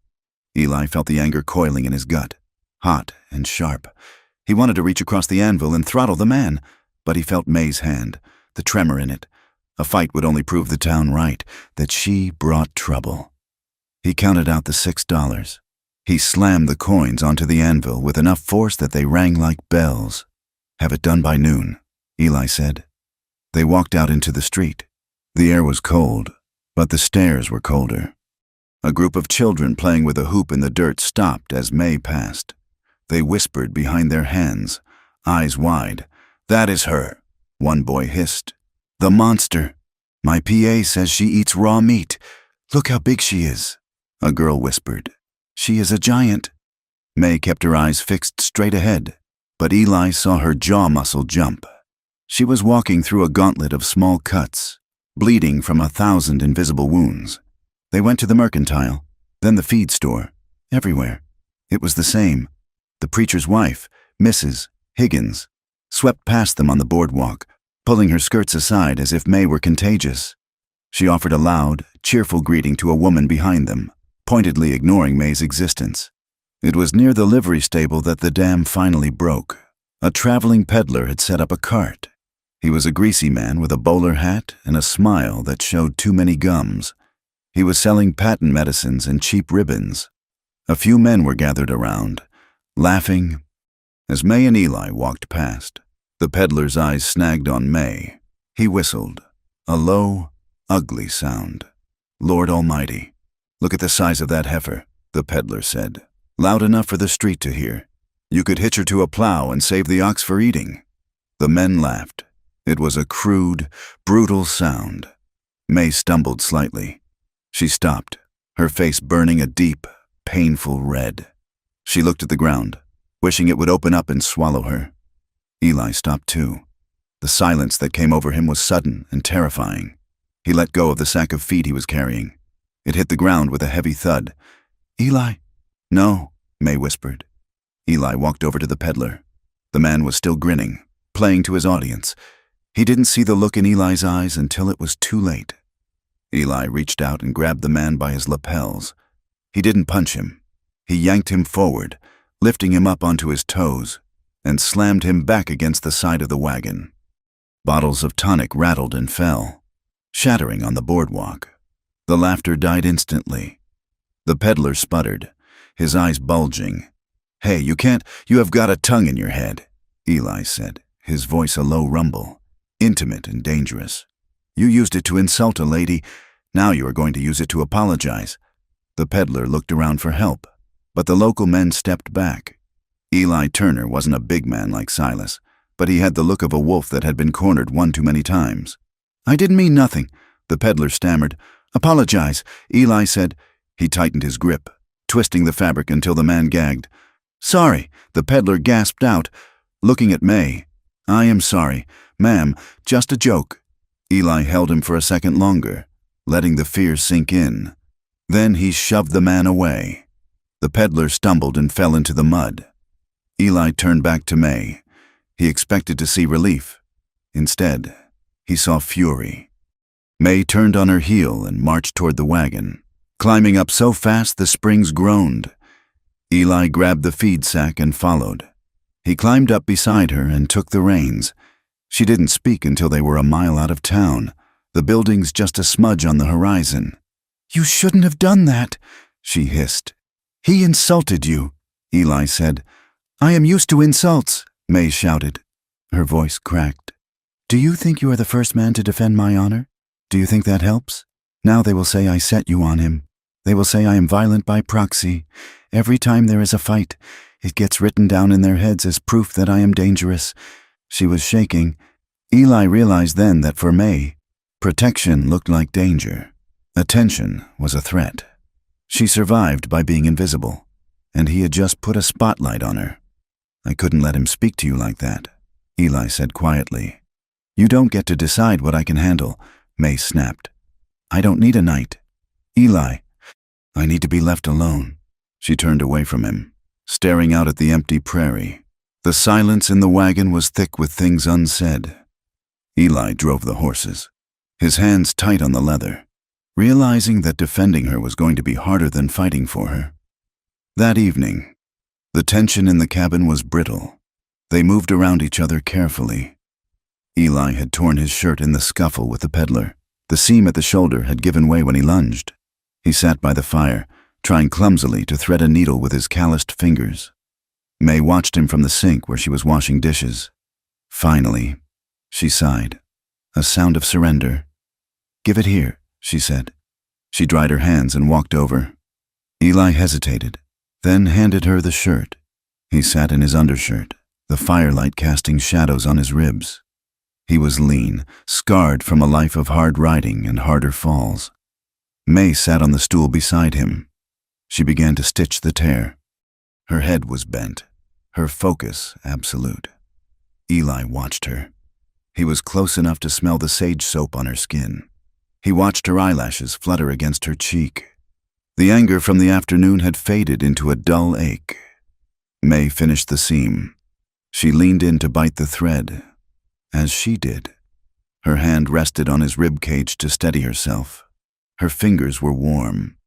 Eli felt the anger coiling in his gut, hot and sharp. He wanted to reach across the anvil and throttle the man, but he felt May's hand, the tremor in it. A fight would only prove the town right, that she brought trouble. He counted out the $6. He slammed the coins onto the anvil with enough force that they rang like bells. Have it done by noon, Eli said. They walked out into the street. The air was cold, but the stairs were colder. A group of children playing with a hoop in the dirt stopped as May passed. They whispered behind their hands, eyes wide. That is her, one boy hissed. The monster. My PA says she eats raw meat. Look how big she is, a girl whispered. She is a giant. May kept her eyes fixed straight ahead. but Eli saw her jaw muscle jump. She was walking through a gauntlet of small cuts, bleeding from 1,000 invisible wounds. They went to the mercantile, then the feed store, everywhere. It was the same. The preacher's wife, Mrs. Higgins, swept past them on the boardwalk, pulling her skirts aside as if May were contagious. She offered a loud, cheerful greeting to a woman behind them, pointedly ignoring May's existence. It was near the livery stable that the dam finally broke. A traveling peddler had set up a cart. He was a greasy man with a bowler hat and a smile that showed too many gums. He was selling patent medicines and cheap ribbons. A few men were gathered around, laughing. As May and Eli walked past, the peddler's eyes snagged on May. He whistled, a low, ugly sound. "Lord Almighty, look at the size of that heifer," the peddler said, loud enough for the street to hear. "You could hitch her to a plow and save the ox for eating." The men laughed. It was a crude, brutal sound. May stumbled slightly. She stopped, her face burning a deep, painful red. She looked at the ground, wishing it would open up and swallow her. Eli stopped too. The silence that came over him was sudden and terrifying. He let go of the sack of feed he was carrying. It hit the ground with a heavy thud. "Eli?" "No," May whispered. Eli walked over to the peddler. The man was still grinning, playing to his audience. He didn't see the look in Eli's eyes until it was too late. Eli reached out and grabbed the man by his lapels. He didn't punch him. He yanked him forward, lifting him up onto his toes, and slammed him back against the side of the wagon. Bottles of tonic rattled and fell, shattering on the boardwalk. The laughter died instantly. The peddler sputtered, his eyes bulging. "Hey, you have got a tongue in your head," Eli said, his voice a low rumble, intimate and dangerous. "You used it to insult a lady. Now you are going to use it to apologize." The peddler looked around for help, but the local men stepped back. Eli Turner wasn't a big man like Silas, but he had the look of a wolf that had been cornered one too many times. "I didn't mean nothing," the peddler stammered. "Apologize," Eli said. He tightened his grip, twisting the fabric until the man gagged. "Sorry," the peddler gasped out, looking at May. "I am sorry, ma'am, just a joke." Eli held him for a second longer, letting the fear sink in. Then he shoved the man away. The peddler stumbled and fell into the mud. Eli turned back to May. He expected to see relief. Instead, he saw fury. May turned on her heel and marched toward the wagon, climbing up so fast the springs groaned. Eli grabbed the feed sack and followed. He climbed up beside her and took the reins. She didn't speak until they were a mile out of town, the buildings just a smudge on the horizon. "You shouldn't have done that," she hissed. "He insulted you," Eli said. "I am used to insults," May shouted. Her voice cracked. "Do you think you are the first man to defend my honor? Do you think that helps? Now they will say I set you on him. They will say I am violent by proxy. Every time there is a fight, it gets written down in their heads as proof that I am dangerous." She was shaking. Eli realized then that for May, protection looked like danger. Attention was a threat. She survived by being invisible, and he had just put a spotlight on her. "I couldn't let him speak to you like that," Eli said quietly. "You don't get to decide what I can handle," May snapped. "I don't need a knight. Eli, I need to be left alone." She turned away from him, staring out at the empty prairie. The silence in the wagon was thick with things unsaid. Eli drove the horses, his hands tight on the leather, realizing that defending her was going to be harder than fighting for her. That evening, the tension in the cabin was brittle. They moved around each other carefully. Eli had torn his shirt in the scuffle with the peddler. The seam at the shoulder had given way when he lunged. He sat by the fire, trying clumsily to thread a needle with his calloused fingers. May watched him from the sink where she was washing dishes. Finally, she sighed, a sound of surrender. "Give it here," she said. She dried her hands and walked over. Eli hesitated, then handed her the shirt. He sat in his undershirt, the firelight casting shadows on his ribs. He was lean, scarred from a life of hard riding and harder falls. May sat on the stool beside him. She began to stitch the tear. Her head was bent, her focus absolute. Eli watched her. He was close enough to smell the sage soap on her skin. He watched her eyelashes flutter against her cheek. The anger from the afternoon had faded into a dull ache. May finished the seam. She leaned in to bite the thread. As she did, her hand rested on his rib cage to steady herself. Her fingers were warm.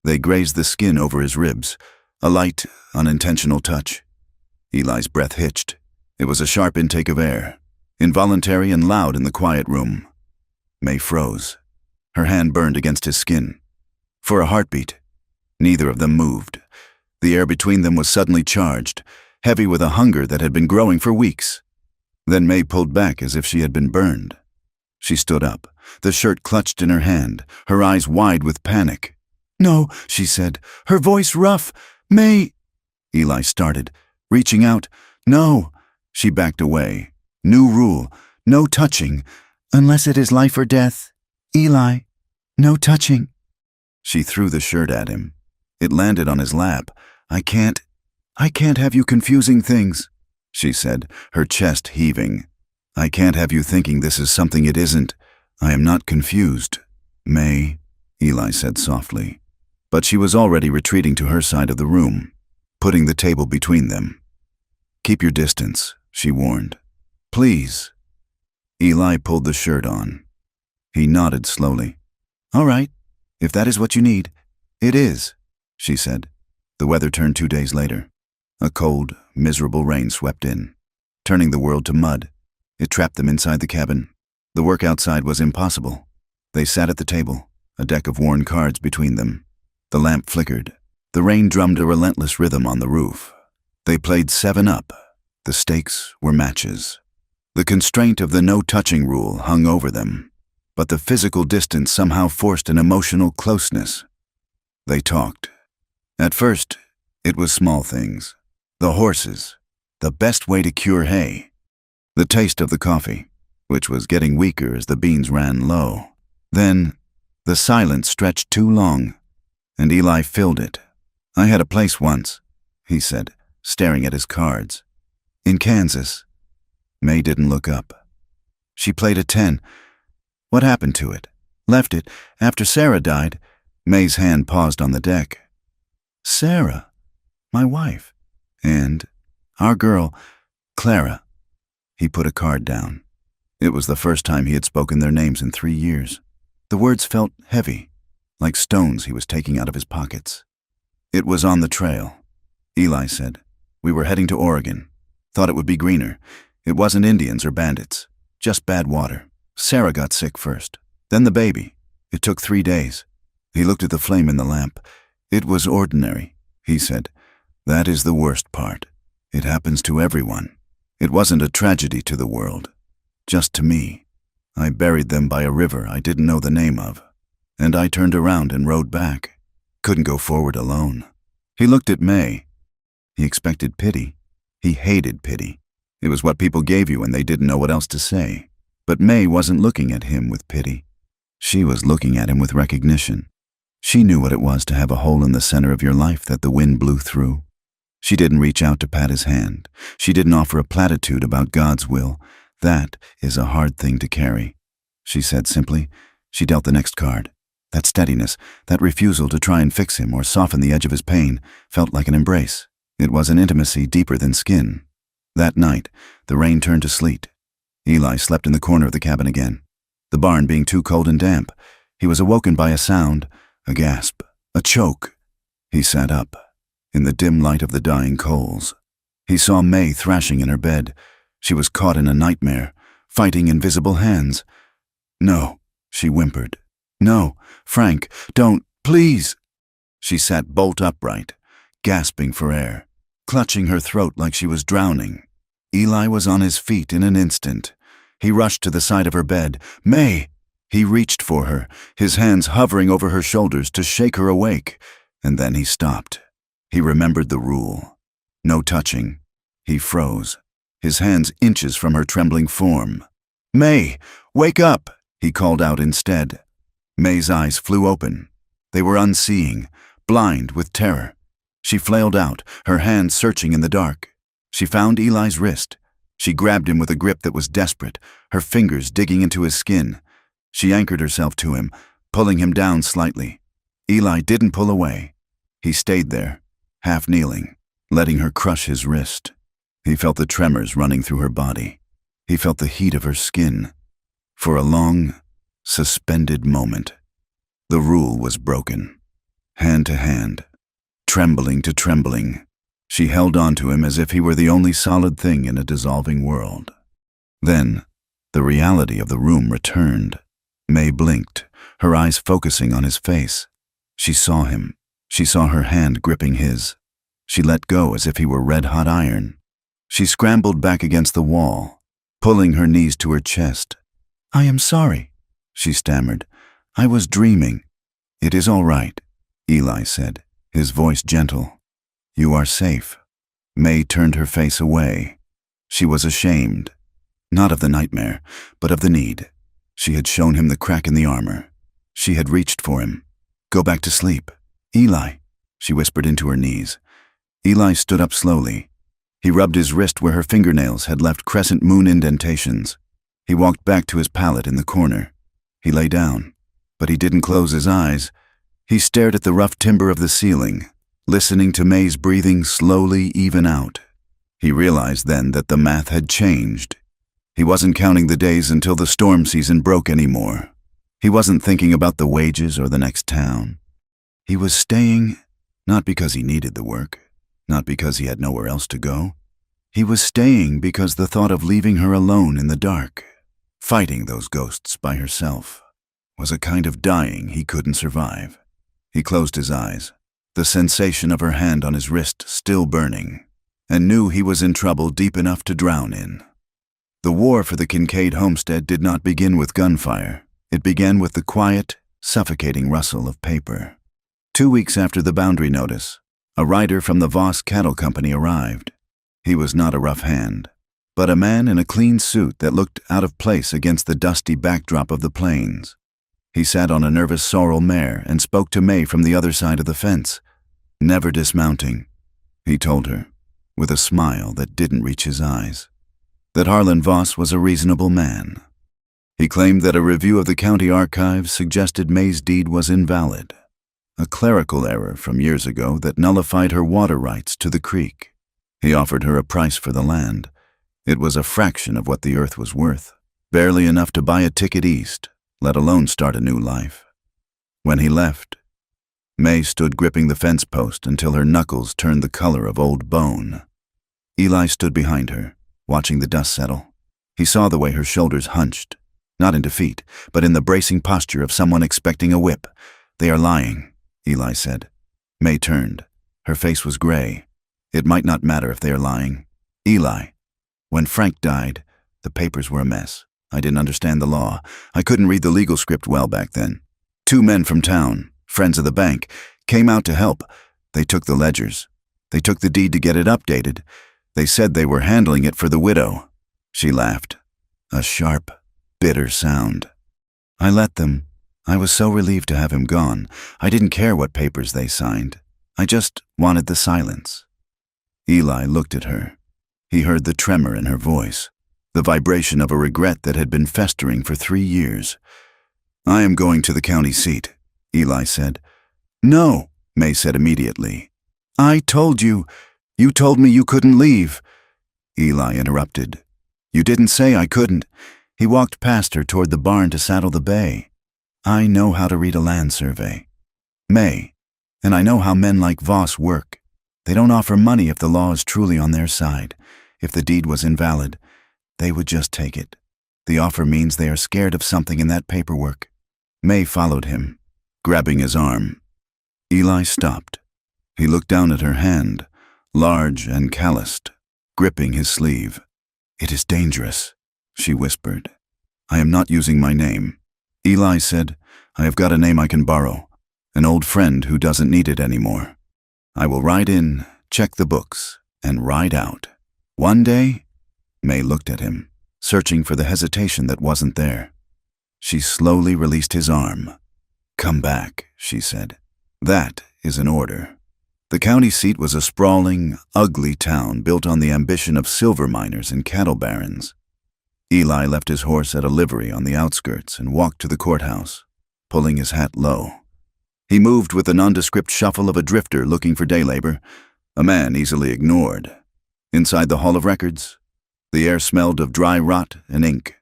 They grazed the skin over his ribs, a light, unintentional touch. Eli's breath hitched. It was a sharp intake of air, involuntary and loud in the quiet room. May froze. Her hand burned against his skin. For a heartbeat, neither of them moved. The air between them was suddenly charged, heavy with a hunger that had been growing for weeks. Then May pulled back as if she had been burned. She stood up, the shirt clutched in her hand, her eyes wide with panic. "No," she said, her voice rough. "May—" Eli started, reaching out. "No." She backed away. "New rule, no touching, unless it is life or death. Eli, no touching." She threw the shirt at him. It landed on his lap. I can't have you confusing things," she said, her chest heaving. "I can't have you thinking this is something it isn't. I am not confused, May," Eli said softly. But she was already retreating to her side of the room, putting the table between them. "Keep your distance," she warned. "Please." Eli pulled the shirt on. He nodded slowly. "All right, if that is what you need." "It is," she said. The weather turned 2 days later. A cold, miserable rain swept in, turning the world to mud. It trapped them inside the cabin. The work outside was impossible. They sat at the table, a deck of worn cards between them. The lamp flickered. The rain drummed a relentless rhythm on the roof. They played 7-Up. The stakes were matches. The constraint of the no-touching rule hung over them, but the physical distance somehow forced an emotional closeness. They talked. At first, it was small things. The horses, the best way to cure hay. The taste of the coffee, which was getting weaker as the beans ran low. Then, the silence stretched too long, and Eli filled it. "I had a place once," he said, staring at his cards. "In Kansas." May didn't look up. "She played a 10. What happened to it?" "Left it after Sarah died." May's hand paused on the deck. "Sarah, my wife, and our girl, Clara." He put a card down. It was the first time he had spoken their names in 3 years. The words felt heavy, like stones he was taking out of his pockets. "It was on the trail," Eli said. "We were heading to Oregon. Thought it would be greener. It wasn't Indians or bandits, just bad water. Sarah got sick first, then the baby. It took 3 days." He looked at the flame in the lamp. "It was ordinary," he said. "That is the worst part. It happens to everyone. It wasn't a tragedy to the world, just to me. I buried them by a river I didn't know the name of, and I turned around and rode back. Couldn't go forward alone." He looked at May. He expected pity. He hated pity. It was what people gave you when they didn't know what else to say. But May wasn't looking at him with pity. She was looking at him with recognition. She knew what it was to have a hole in the center of your life that the wind blew through. She didn't reach out to pat his hand. She didn't offer a platitude about God's will. "That is a hard thing to carry," she said simply. She dealt the next card. That steadiness, that refusal to try and fix him or soften the edge of his pain, felt like an embrace. It was an intimacy deeper than skin. That night, the rain turned to sleet. Eli slept in the corner of the cabin again. The barn being too cold and damp, he was awoken by a sound, a gasp, a choke. He sat up. In the dim light of the dying coals, he saw May thrashing in her bed. She was caught in a nightmare, fighting invisible hands. "No," she whimpered. "No, Frank, don't, please." She sat bolt upright, gasping for air, clutching her throat like she was drowning. Eli was on his feet in an instant. He rushed to the side of her bed. "May!" He reached for her, his hands hovering over her shoulders to shake her awake, and then he stopped. He remembered the rule. No touching. He froze, his hands inches from her trembling form. "May, wake up!" he called out instead. May's eyes flew open. They were unseeing, blind with terror. She flailed out, her hands searching in the dark. She found Eli's wrist. She grabbed him with a grip that was desperate, her fingers digging into his skin. She anchored herself to him, pulling him down slightly. Eli didn't pull away. He stayed there, half kneeling, letting her crush his wrist. He felt the tremors running through her body. He felt the heat of her skin. For a long, suspended moment, the rule was broken. Hand to hand, trembling to trembling, she held on to him as if he were the only solid thing in a dissolving world. Then, the reality of the room returned. May blinked, her eyes focusing on his face. She saw him. She saw her hand gripping his. She let go as if he were red-hot iron. She scrambled back against the wall, pulling her knees to her chest. "I am sorry," she stammered. "I was dreaming." "It is all right," Eli said, his voice gentle. "You are safe." May turned her face away. She was ashamed, not of the nightmare, but of the need. She had shown him the crack in the armor. She had reached for him. "Go back to sleep." "Eli," she whispered into her knees. Eli stood up slowly. He rubbed his wrist where her fingernails had left crescent moon indentations. He walked back to his pallet in the corner. He lay down, but he didn't close his eyes. He stared at the rough timber of the ceiling, listening to May's breathing slowly even out. He realized then that the math had changed. He wasn't counting the days until the storm season broke anymore. He wasn't thinking about the wages or the next town. He was staying, not because he needed the work, not because he had nowhere else to go. He was staying because the thought of leaving her alone in the dark, fighting those ghosts by herself, was a kind of dying he couldn't survive. He closed his eyes, the sensation of her hand on his wrist still burning, and knew he was in trouble deep enough to drown in. The war for the Kincaid homestead did not begin with gunfire. It began with the quiet, suffocating rustle of paper. 2 weeks after the boundary notice, a rider from the Voss Cattle Company arrived. He was not a rough hand, but a man in a clean suit that looked out of place against the dusty backdrop of the plains. He sat on a nervous sorrel mare and spoke to May from the other side of the fence. "Never dismounting," he told her, with a smile that didn't reach his eyes. That Harlan Voss was a reasonable man. He claimed that a review of the county archives suggested May's deed was invalid, a clerical error from years ago that nullified her water rights to the creek. He offered her a price for the land. It was a fraction of what the earth was worth, barely enough to buy a ticket east, let alone start a new life. When he left, May stood gripping the fence post until her knuckles turned the color of old bone. Eli stood behind her, watching the dust settle. He saw the way her shoulders hunched, not in defeat, but in the bracing posture of someone expecting a whip. "They are lying," Eli said. May turned. Her face was gray. "It might not matter if they are lying. Eli, when Frank died, the papers were a mess. I didn't understand the law. I couldn't read the legal script well back then. 2 men from town, friends of the bank, came out to help. They took the ledgers. They took the deed to get it updated. They said they were handling it for the widow." She laughed, a sharp, bitter sound. "I let them. I was so relieved to have him gone. I didn't care what papers they signed. I just wanted the silence." Eli looked at her. He heard the tremor in her voice, the vibration of a regret that had been festering for 3 years. "I am going to the county seat," Eli said. "No," May said immediately. "I told you. You told me you couldn't leave." Eli interrupted. "You didn't say I couldn't." He walked past her toward the barn to saddle the bay. "I know how to read a land survey, May, and I know how men like Voss work. They don't offer money if the law is truly on their side. If the deed was invalid, they would just take it. The offer means they are scared of something in that paperwork." May followed him, grabbing his arm. Eli stopped. He looked down at her hand, large and calloused, gripping his sleeve. "It is dangerous," she whispered. "I am not using my name." Eli said, "I have got a name I can borrow, an old friend who doesn't need it anymore. I will ride in, check the books, and ride out. One day." May looked at him, searching for the hesitation that wasn't there. She slowly released his arm. "Come back," she said. "That is an order." The county seat was a sprawling, ugly town built on the ambition of silver miners and cattle barons. Eli left his horse at a livery on the outskirts and walked to the courthouse, pulling his hat low. He moved with the nondescript shuffle of a drifter looking for day labor, a man easily ignored. Inside the Hall of Records, the air smelled of dry rot and ink.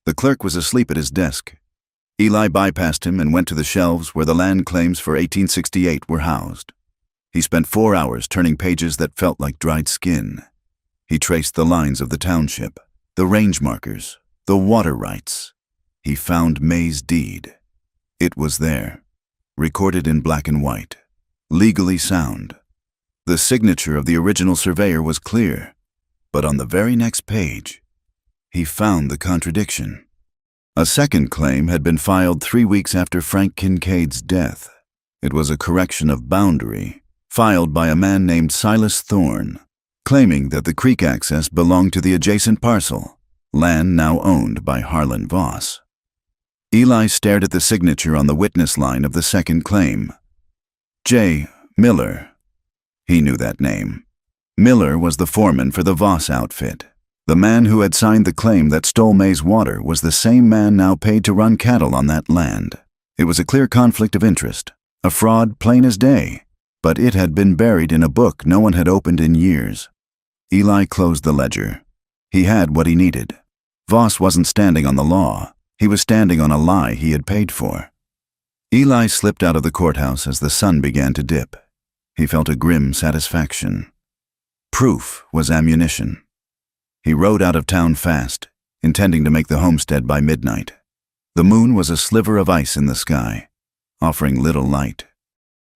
The clerk was asleep at his desk. Eli bypassed him and went to the shelves where the land claims for 1868 were housed. He spent 4 hours turning pages that felt like dried skin. He traced the lines of the township, the range markers, the water rights. He found May's deed. It was there, recorded in black and white, legally sound. The signature of the original surveyor was clear, but on the very next page, he found the contradiction. A second claim had been filed 3 weeks after Frank Kincaid's death. It was a correction of boundary, filed by a man named Silas Thorne, claiming that the creek access belonged to the adjacent parcel, land now owned by Harlan Voss. Eli stared at the signature on the witness line of the second claim. J. Miller. He knew that name. Miller was the foreman for the Voss outfit. The man who had signed the claim that stole May's water was the same man now paid to run cattle on that land. It was a clear conflict of interest, a fraud plain as day, but it had been buried in a book no one had opened in years. Eli closed the ledger. He had what he needed. Voss wasn't standing on the law. He was standing on a lie he had paid for. Eli slipped out of the courthouse as the sun began to dip. He felt a grim satisfaction. Proof was ammunition. He rode out of town fast, intending to make the homestead by midnight. The moon was a sliver of ice in the sky, offering little light.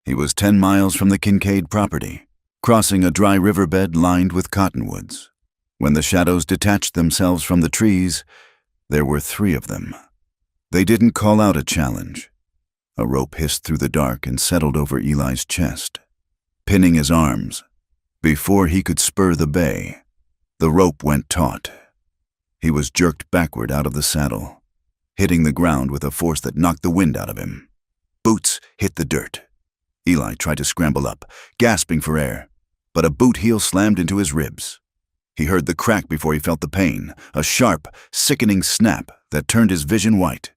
He was 10 miles from the Kincaid property, crossing a dry riverbed lined with cottonwoods. When the shadows detached themselves from the trees, there were 3 of them. They didn't call out a challenge. A rope hissed through the dark and settled over Eli's chest, pinning his arms. Before he could spur the bay, the rope went taut. He was jerked backward out of the saddle, hitting the ground with a force that knocked the wind out of him. Boots hit the dirt. Eli tried to scramble up, gasping for air, but a boot heel slammed into his ribs. He heard the crack before he felt the pain, a sharp, sickening snap that turned his vision white.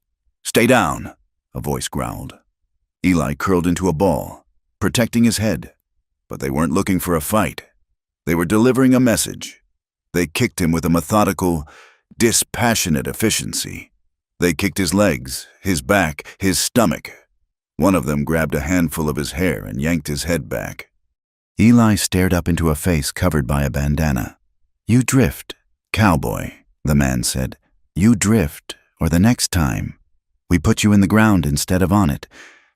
"Stay down," a voice growled. Eli curled into a ball, protecting his head. But they weren't looking for a fight. They were delivering a message. They kicked him with a methodical, dispassionate efficiency. They kicked his legs, his back, his stomach. One of them grabbed a handful of his hair and yanked his head back. Eli stared up into a face covered by a bandana. "You drift, cowboy," the man said. "You drift, or the next time. We put you in the ground instead of on it."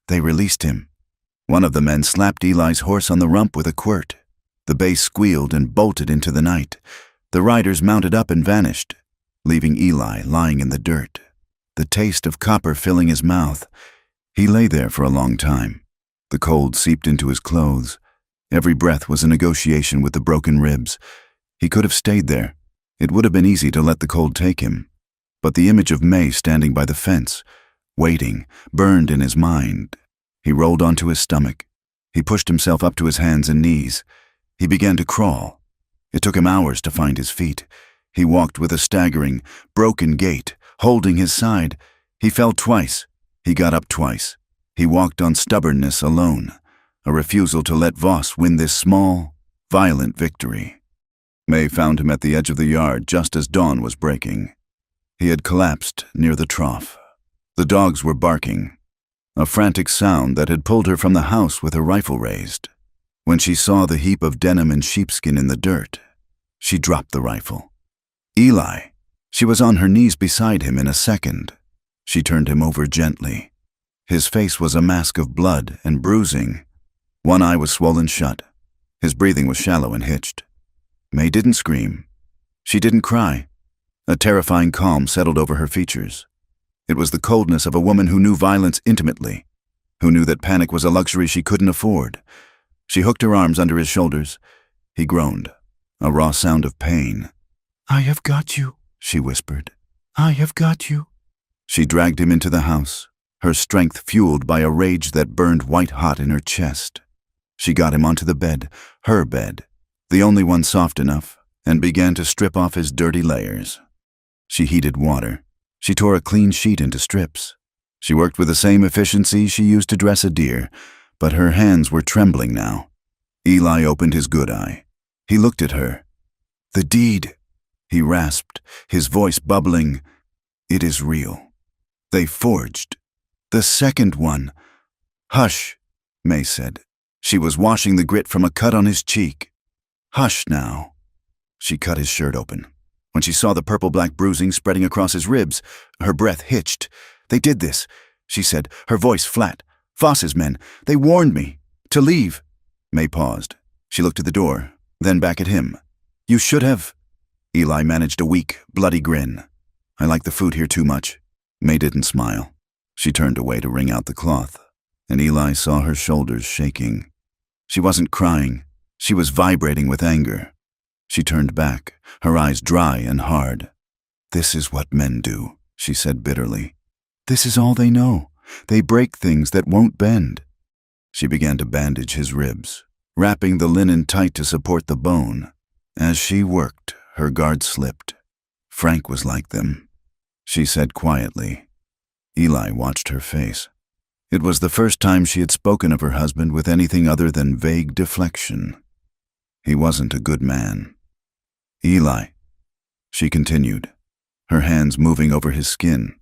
They released him. One of the men slapped Eli's horse on the rump with a quirt. The bay squealed and bolted into the night. The riders mounted up and vanished, leaving Eli lying in the dirt, the taste of copper filling his mouth. He lay there for a long time. The cold seeped into his clothes. Every breath was a negotiation with the broken ribs. He could have stayed there. It would have been easy to let the cold take him. But the image of May standing by the fence, waiting, burned in his mind. He rolled onto his stomach. He pushed himself up to his hands and knees. He began to crawl. It took him hours to find his feet. He walked with a staggering, broken gait, holding his side. He fell twice. He got up twice. He walked on stubbornness alone, a refusal to let Voss win this small, violent victory. May found him at the edge of the yard just as dawn was breaking. He had collapsed near the trough. The dogs were barking, a frantic sound that had pulled her from the house with her rifle raised. When she saw the heap of denim and sheepskin in the dirt, she dropped the rifle. Eli! She was on her knees beside him in a second. She turned him over gently. His face was a mask of blood and bruising. One eye was swollen shut. His breathing was shallow and hitched. May didn't scream. She didn't cry. A terrifying calm settled over her features. It was the coldness of a woman who knew violence intimately, who knew that panic was a luxury she couldn't afford. She hooked her arms under his shoulders. He groaned, a raw sound of pain. "I have got you," she whispered. "I have got you." She dragged him into the house, her strength fueled by a rage that burned white-hot in her chest. She got him onto the bed, her bed, the only one soft enough, and began to strip off his dirty layers. She heated water. She tore a clean sheet into strips. She worked with the same efficiency she used to dress a deer, but her hands were trembling now. Eli opened his good eye. He looked at her. "The deed," he rasped, his voice bubbling. "It is real. They forged. The second one." "Hush," May said. She was washing the grit from a cut on his cheek. "Hush now." She cut his shirt open. When she saw the purple-black bruising spreading across his ribs, her breath hitched. "They did this," she said, her voice flat. "Voss's men. They warned me. To leave." May paused. She looked at the door, then back at him. "You should have." Eli managed a weak, bloody grin. "I like the food here too much." May didn't smile. She turned away to wring out the cloth, and Eli saw her shoulders shaking. She wasn't crying. She was vibrating with anger. She turned back, her eyes dry and hard. "This is what men do," she said bitterly. "This is all they know. They break things that won't bend." She began to bandage his ribs, wrapping the linen tight to support the bone. As she worked, her guard slipped. Frank was like them, she said quietly. Eli watched her face. It was the first time she had spoken of her husband with anything other than vague deflection. He wasn't a good man. "Eli," she continued, her hands moving over his skin.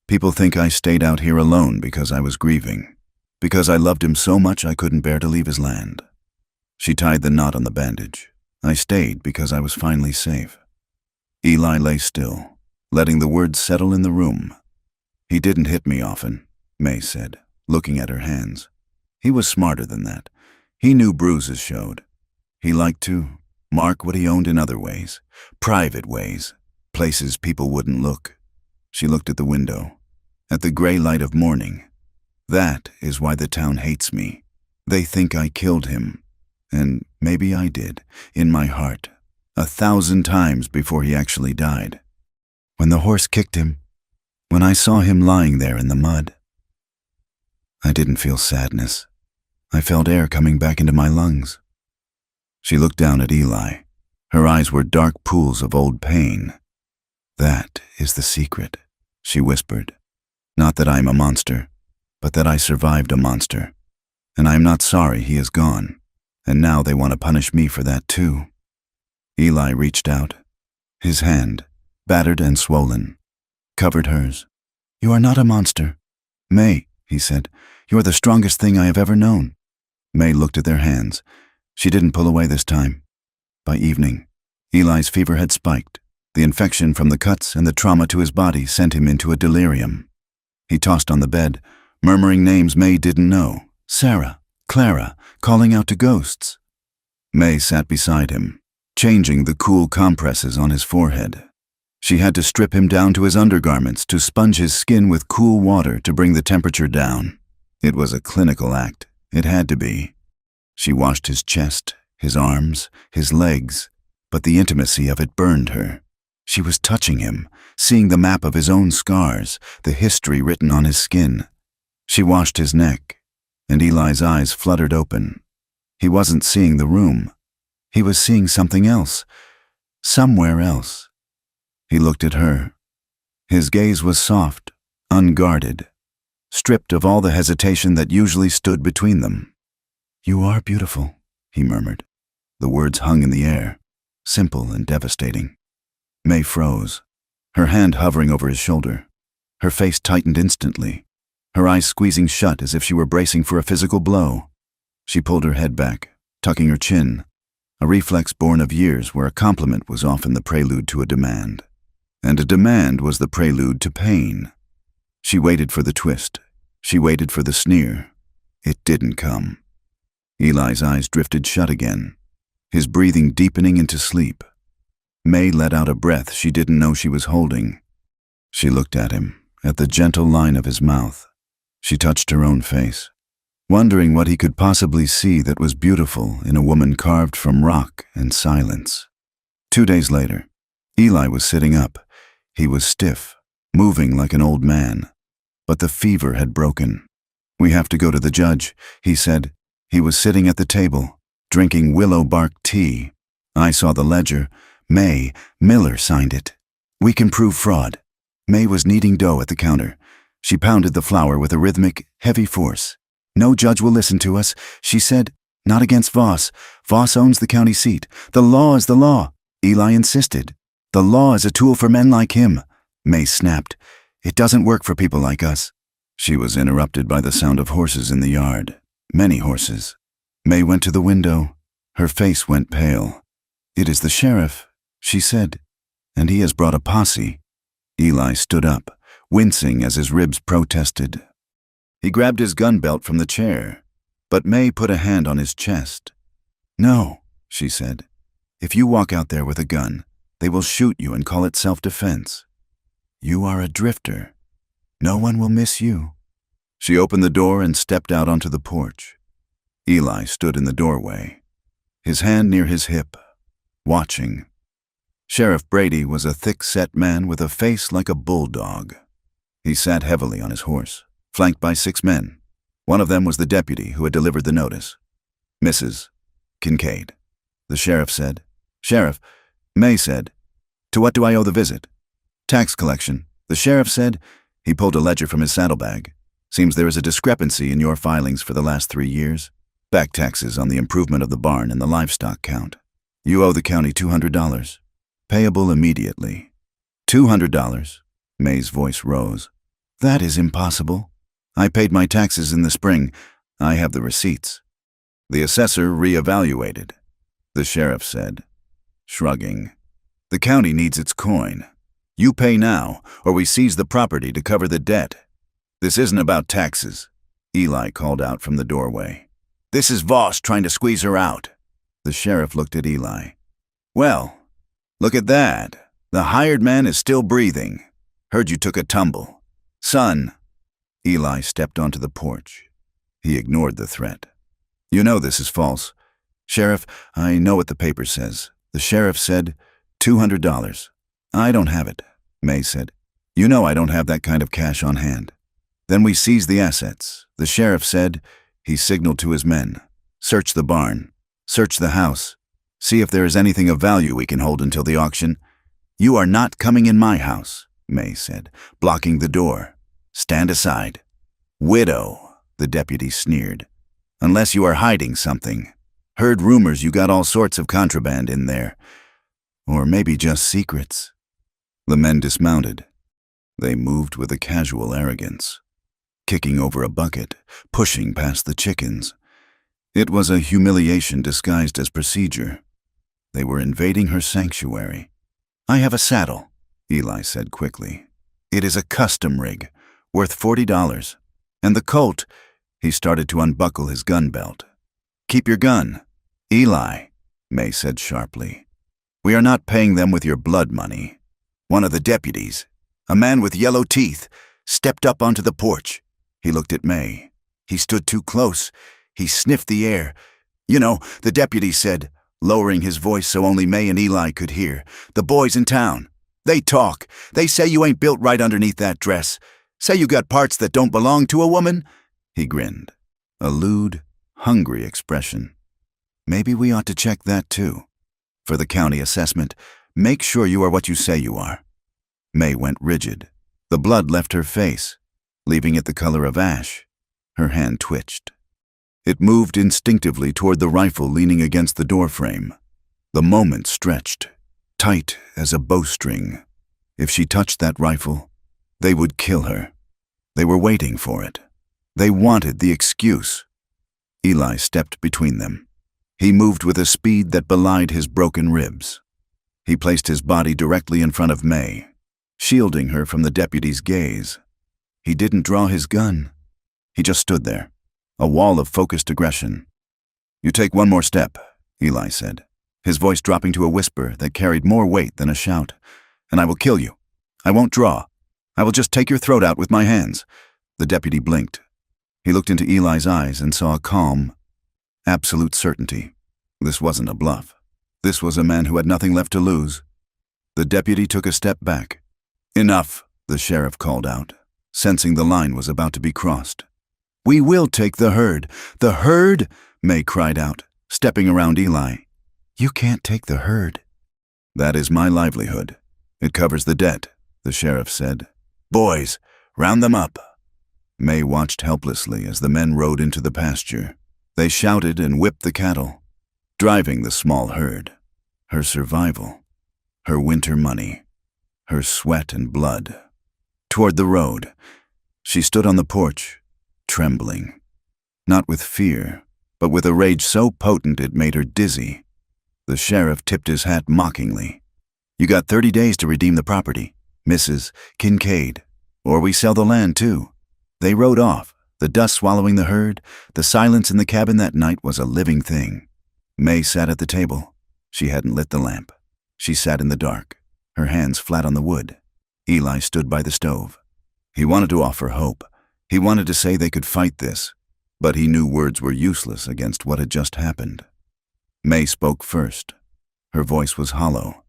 "People think I stayed out here alone because I was grieving, because I loved him so much I couldn't bear to leave his land." She tied the knot on the bandage. "I stayed because I was finally safe." Eli lay still, letting the words settle in the room. "He didn't hit me often," May said, looking at her hands. "He was smarter than that. He knew bruises showed. He liked to mark what he owned in other ways, private ways, places people wouldn't look." She looked at the window, at the gray light of morning. "That is why the town hates me. They think I killed him. And maybe I did, in my heart, 1,000 times before he actually died. When the horse kicked him, when I saw him lying there in the mud, I didn't feel sadness. I felt air coming back into my lungs." She looked down at Eli. Her eyes were dark pools of old pain. "That is the secret," she whispered. "Not that I am a monster, but that I survived a monster. And I am not sorry he is gone. And now they want to punish me for that too." Eli reached out. His hand, battered and swollen, covered hers. "You are not a monster. May," he said, "you are the strongest thing I have ever known." May looked at their hands. She didn't pull away this time. By evening, Eli's fever had spiked. The infection from the cuts and the trauma to his body sent him into a delirium. He tossed on the bed, murmuring names May didn't know. Sarah, Clara, calling out to ghosts. May sat beside him, changing the cool compresses on his forehead. She had to strip him down to his undergarments to sponge his skin with cool water to bring the temperature down. It was a clinical act. It had to be. She washed his chest, his arms, his legs, but the intimacy of it burned her. She was touching him, seeing the map of his own scars, the history written on his skin. She washed his neck, and Eli's eyes fluttered open. He wasn't seeing the room. He was seeing something else, somewhere else. He looked at her. His gaze was soft, unguarded, stripped of all the hesitation that usually stood between them. "You are beautiful," he murmured. The words hung in the air, simple and devastating. May froze, her hand hovering over his shoulder. Her face tightened instantly, her eyes squeezing shut as if she were bracing for a physical blow. She pulled her head back, tucking her chin, a reflex born of years where a compliment was often the prelude to a demand. And a demand was the prelude to pain. She waited for the twist. She waited for the sneer. It didn't come. Eli's eyes drifted shut again, his breathing deepening into sleep. May let out a breath she didn't know she was holding. She looked at him, at the gentle line of his mouth. She touched her own face, wondering what he could possibly see that was beautiful in a woman carved from rock and silence. 2 days later, Eli was sitting up. He was stiff, moving like an old man. But the fever had broken. "We have to go to the judge," he said. He was sitting at the table, drinking willow bark tea. I saw the ledger. May Miller signed it. We can prove fraud. May was kneading dough at the counter. She pounded the flour with a rhythmic, heavy force. No judge will listen to us, she said. Not against Voss. Voss owns the county seat. The law is the law. Eli insisted. The law is a tool for men like him. May snapped. It doesn't work for people like us. She was interrupted by the sound of horses in the yard. Many horses. May went to the window. Her face went pale. It is the sheriff, she said, and he has brought a posse. Eli stood up, wincing as his ribs protested. He grabbed his gun belt from the chair, but May put a hand on his chest. No, she said. If you walk out there with a gun, they will shoot you and call it self-defense. You are a drifter. No one will miss you. She opened the door and stepped out onto the porch. Eli stood in the doorway, his hand near his hip, watching. Sheriff Brady was a thick-set man with a face like a bulldog. He sat heavily on his horse, flanked by 6 men. One of them was the deputy who had delivered the notice. Mrs. Kincaid. The sheriff said. Sheriff, May said. To what do I owe the visit? Tax collection. The sheriff said. He pulled a ledger from his saddlebag. Seems there is a discrepancy in your filings for the last 3 years. Back taxes on the improvement of the barn and the livestock count. You owe the county $200. Payable immediately. $200. May's voice rose. That is impossible. I paid my taxes in the spring. I have the receipts. The assessor reevaluated. The sheriff said, shrugging. The county needs its coin. You pay now, or we seize the property to cover the debt. This isn't about taxes, Eli called out from the doorway. This is Voss trying to squeeze her out. The sheriff looked at Eli. Well, look at that. The hired man is still breathing. Heard you took a tumble. Son. Eli stepped onto the porch. He ignored the threat. You know this is false. Sheriff, I know what the paper says. The sheriff said $200. I don't have it, May said. You know I don't have that kind of cash on hand. Then we seized the assets. The sheriff said. He signaled to his men. Search the barn. Search the house. See if there is anything of value we can hold until the auction. You are not coming in my house, May said, blocking the door. Stand aside. Widow, the deputy sneered. Unless you are hiding something. Heard rumors you got all sorts of contraband in there. Or maybe just secrets. The men dismounted. They moved with a casual arrogance, kicking over a bucket, pushing past the chickens. It was a humiliation disguised as procedure. They were invading her sanctuary. I have a saddle, Eli said quickly. It is a custom rig, worth $40. And the colt, he started to unbuckle his gun belt. Keep your gun. Eli, May said sharply. We are not paying them with your blood money. One of the deputies, a man with yellow teeth, stepped up onto the porch. He looked at May. He stood too close. He sniffed the air. You know, the deputy said, lowering his voice so only May and Eli could hear. The boys in town. They talk. They say you ain't built right underneath that dress. Say you got parts that don't belong to a woman. He grinned. A lewd, hungry expression. Maybe we ought to check that too. For the county assessment, make sure you are what you say you are. May went rigid. The blood left her face, leaving it the color of ash. Her hand twitched. It moved instinctively toward the rifle leaning against the doorframe. The moment stretched, tight as a bowstring. If she touched that rifle, they would kill her. They were waiting for it. They wanted the excuse. Eli stepped between them. He moved with a speed that belied his broken ribs. He placed his body directly in front of May, shielding her from the deputy's gaze. He didn't draw his gun. He just stood there, a wall of focused aggression. You take one more step, Eli said, his voice dropping to a whisper that carried more weight than a shout, and I will kill you. I won't draw. I will just take your throat out with my hands. The deputy blinked. He looked into Eli's eyes and saw a calm, absolute certainty. This wasn't a bluff. This was a man who had nothing left to lose. The deputy took a step back. Enough, the sheriff called out, sensing the line was about to be crossed. We will take the herd. The herd? May cried out, stepping around Eli. "You can't take the herd." "That is my livelihood. It covers the debt," the sheriff said. "Boys, round them up." May watched helplessly as the men rode into the pasture. They shouted and whipped the cattle, driving the small herd. Her survival, her winter money, her sweat and blood. Toward the road, she stood on the porch, trembling. Not with fear, but with a rage so potent it made her dizzy. The sheriff tipped his hat mockingly. "You got 30 days to redeem the property, Mrs. Kincaid, or we sell the land too." They rode off, the dust swallowing the herd. The silence in the cabin that night was a living thing. May sat at the table. She hadn't lit the lamp. She sat in the dark, her hands flat on the wood. Eli stood by the stove. He wanted to offer hope. He wanted to say they could fight this, but he knew words were useless against what had just happened. May spoke first. Her voice was hollow.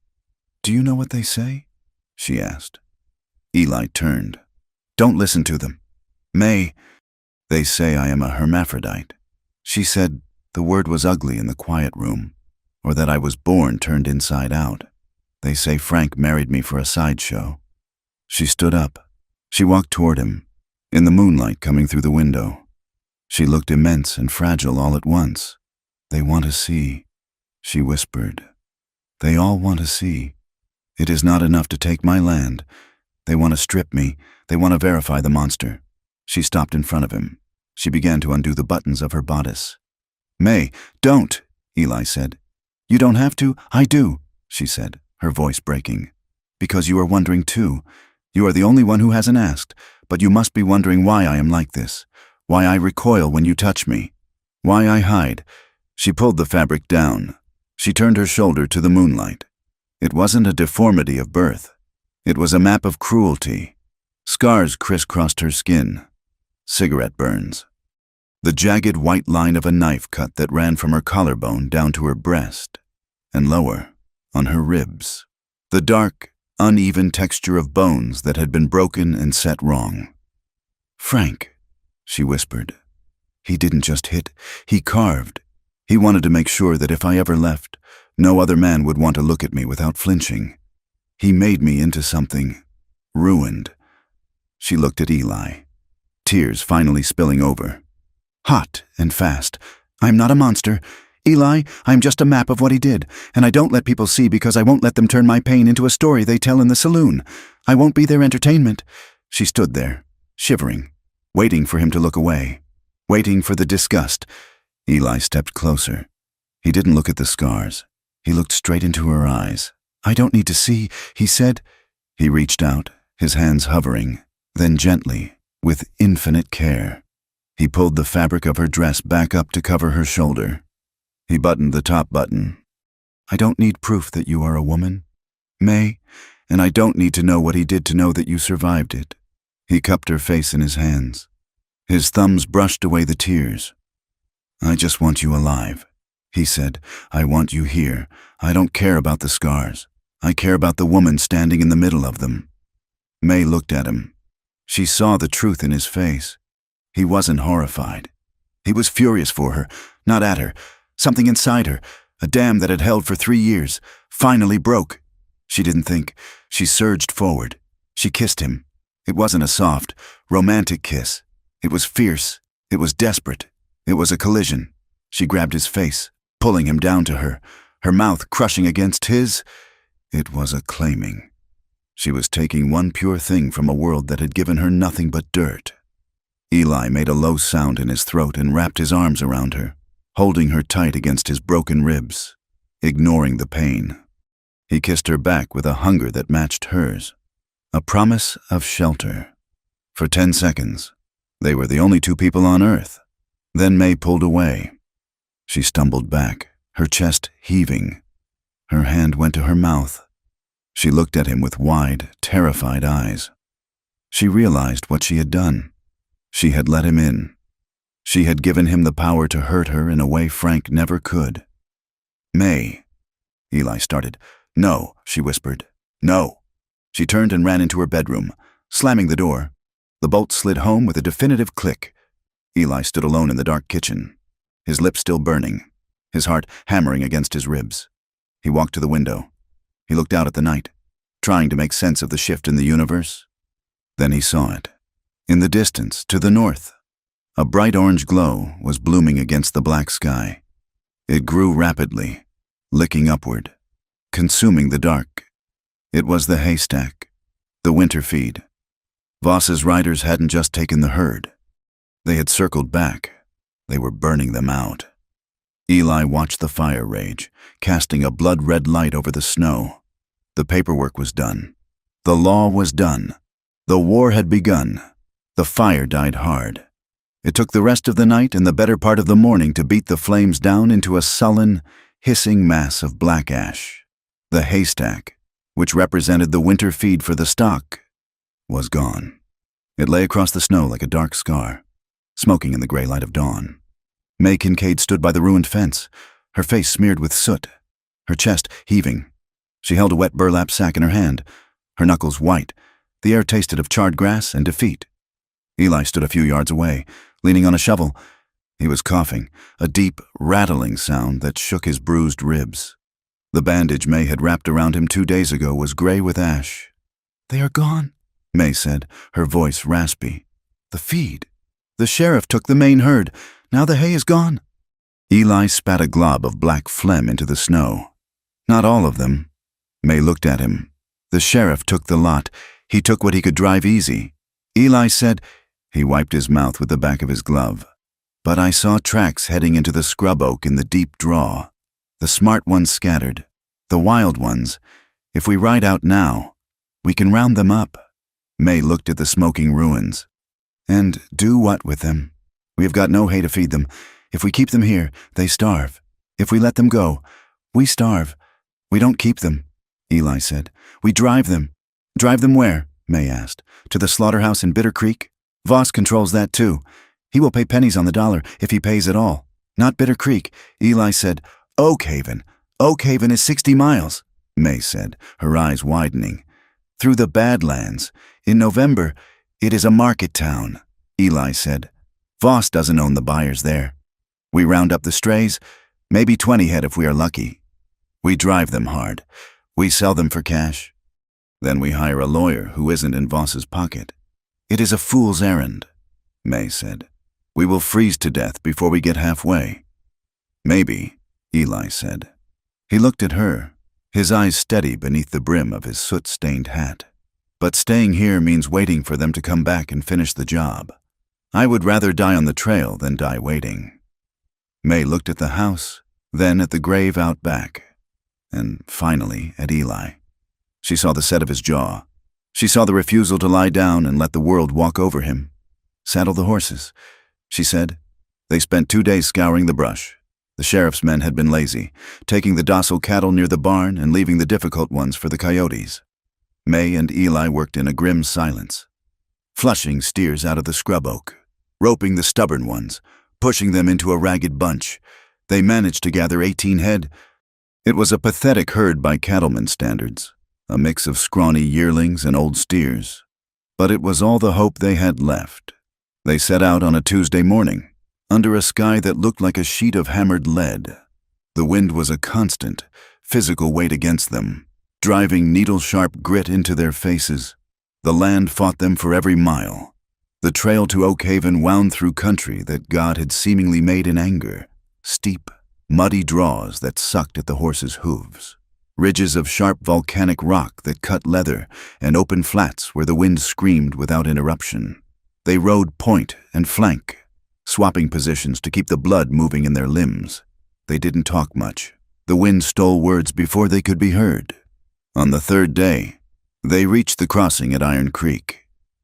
"Do you know what they say?" she asked. Eli turned. "Don't listen to them. May, they say I am a hermaphrodite." She said the word was ugly in the quiet room, or that I was born turned inside out. "They say Frank married me for a sideshow." She stood up. She walked toward him, in the moonlight coming through the window. She looked immense and fragile all at once. "They want to see," she whispered. "They all want to see. It is not enough to take my land. They want to strip me. They want to verify the monster." She stopped in front of him. She began to undo the buttons of her bodice. "May, don't," Eli said. "You don't have to." "I do," she said, her voice breaking. "Because you are wondering too. You are the only one who hasn't asked, but you must be wondering why I am like this, why I recoil when you touch me, why I hide." She pulled the fabric down. She turned her shoulder to the moonlight. It wasn't a deformity of birth. It was a map of cruelty. Scars crisscrossed her skin. Cigarette burns. The jagged white line of a knife cut that ran from her collarbone down to her breast, and lower, on her ribs. The dark, uneven texture of bones that had been broken and set wrong. "Frank," she whispered. "He didn't just hit, he carved. He wanted to make sure that if I ever left, no other man would want to look at me without flinching. He made me into something, ruined." She looked at Eli, tears finally spilling over. "Hot and fast. I'm not a monster. Eli, I'm just a map of what he did, and I don't let people see because I won't let them turn my pain into a story they tell in the saloon. I won't be their entertainment." She stood there, shivering, waiting for him to look away, waiting for the disgust. Eli stepped closer. He didn't look at the scars. He looked straight into her eyes. "I don't need to see," he said. He reached out, his hands hovering, then gently, with infinite care, he pulled the fabric of her dress back up to cover her shoulder. He buttoned the top button. "I don't need proof that you are a woman, May, and I don't need to know what he did to know that you survived it." He cupped her face in his hands. His thumbs brushed away the tears. "I just want you alive," he said. "I want you here. I don't care about the scars. I care about the woman standing in the middle of them." May looked at him. She saw the truth in his face. He wasn't horrified. He was furious for her, not at her. Something inside her, a dam that had held for 3 years, finally broke. She didn't think. She surged forward. She kissed him. It wasn't a soft, romantic kiss. It was fierce. It was desperate. It was a collision. She grabbed his face, pulling him down to her, her mouth crushing against his. It was a claiming. She was taking one pure thing from a world that had given her nothing but dirt. Eli made a low sound in his throat and wrapped his arms around her, holding her tight against his broken ribs, ignoring the pain. He kissed her back with a hunger that matched hers, a promise of shelter. For 10 seconds, they were the only two people on earth. Then May pulled away. She stumbled back, her chest heaving. Her hand went to her mouth. She looked at him with wide, terrified eyes. She realized what she had done. She had let him in. She had given him the power to hurt her in a way Frank never could. "May," Eli started. "No," she whispered. "No." She turned and ran into her bedroom, slamming the door. The bolt slid home with a definitive click. Eli stood alone in the dark kitchen. his lips still burning, his heart hammering against his ribs. He walked to the window. He looked out at the night, trying to make sense of the shift in the universe. Then he saw it. In the distance, to the north, a bright orange glow was blooming against the black sky. It grew rapidly, licking upward, consuming the dark. It was the haystack, the winter feed. Voss's riders hadn't just taken the herd. They had circled back. They were burning them out. Eli watched the fire rage, casting a blood-red light over the snow. The paperwork was done. The law was done. The war had begun. The fire died hard. It took the rest of the night and the better part of the morning to beat the flames down into a sullen, hissing mass of black ash. The haystack, which represented the winter feed for the stock, was gone. It lay across the snow like a dark scar, smoking in the gray light of dawn. May Kincaid stood by the ruined fence, her face smeared with soot, her chest heaving. She held a wet burlap sack in her hand, her knuckles white. The air tasted of charred grass and defeat. Eli stood a few yards away, leaning on a shovel. He was coughing, a deep, rattling sound that shook his bruised ribs. The bandage May had wrapped around him 2 days ago was gray with ash. "They are gone," May said, her voice raspy. "The feed. The sheriff took the main herd. Now the hay is gone." Eli spat a glob of black phlegm into the snow. "Not all of them." May looked at him. "The sheriff took the lot. He took what he could drive easy." Eli said, he wiped his mouth with the back of his glove. "But I saw tracks heading into the scrub oak in the deep draw. The smart ones scattered. The wild ones. If we ride out now, we can round them up." May looked at the smoking ruins. "And do what with them? We have got no hay to feed them. If we keep them here, they starve. If we let them go, we starve. We don't keep them," Eli said. "We drive them." "Drive them where?" May asked. "To the slaughterhouse in Bitter Creek? Voss controls that too. He will pay pennies on the dollar, if he pays at all." "Not Bitter Creek," Eli said. "Oak Haven. Oak Haven is 60 miles, May said, her eyes widening. "Through the Badlands. In November, it is a market town," Eli said. "Voss doesn't own the buyers there. We round up the strays, maybe 20 head if we are lucky. We drive them hard. We sell them for cash. Then we hire a lawyer who isn't in Voss's pocket. It is a fool's errand," May said. "We will freeze to death before we get halfway." "Maybe," Eli said. He looked at her, his eyes steady beneath the brim of his soot-stained hat. "But staying here means waiting for them to come back and finish the job. I would rather die on the trail than die waiting." May looked at the house, then at the grave out back, and finally at Eli. She saw the set of his jaw. She saw the refusal to lie down and let the world walk over him. "Saddle the horses," she said. They spent 2 days scouring the brush. The sheriff's men had been lazy, taking the docile cattle near the barn and leaving the difficult ones for the coyotes. May and Eli worked in a grim silence, flushing steers out of the scrub oak, roping the stubborn ones, pushing them into a ragged bunch. They managed to gather 18 head. It was a pathetic herd by cattleman standards, a mix of scrawny yearlings and old steers. But it was all the hope they had left. They set out on a Tuesday morning, under a sky that looked like a sheet of hammered lead. The wind was a constant, physical weight against them, driving needle-sharp grit into their faces. The land fought them for every mile. The trail to Oak Haven wound through country that God had seemingly made in anger, steep, muddy draws that sucked at the horses' hooves, ridges of sharp volcanic rock that cut leather, and open flats where the wind screamed without interruption. They rode point and flank, swapping positions to keep the blood moving in their limbs. They didn't talk much. The wind stole words before they could be heard. On the 3rd day, they reached the crossing at Iron Creek.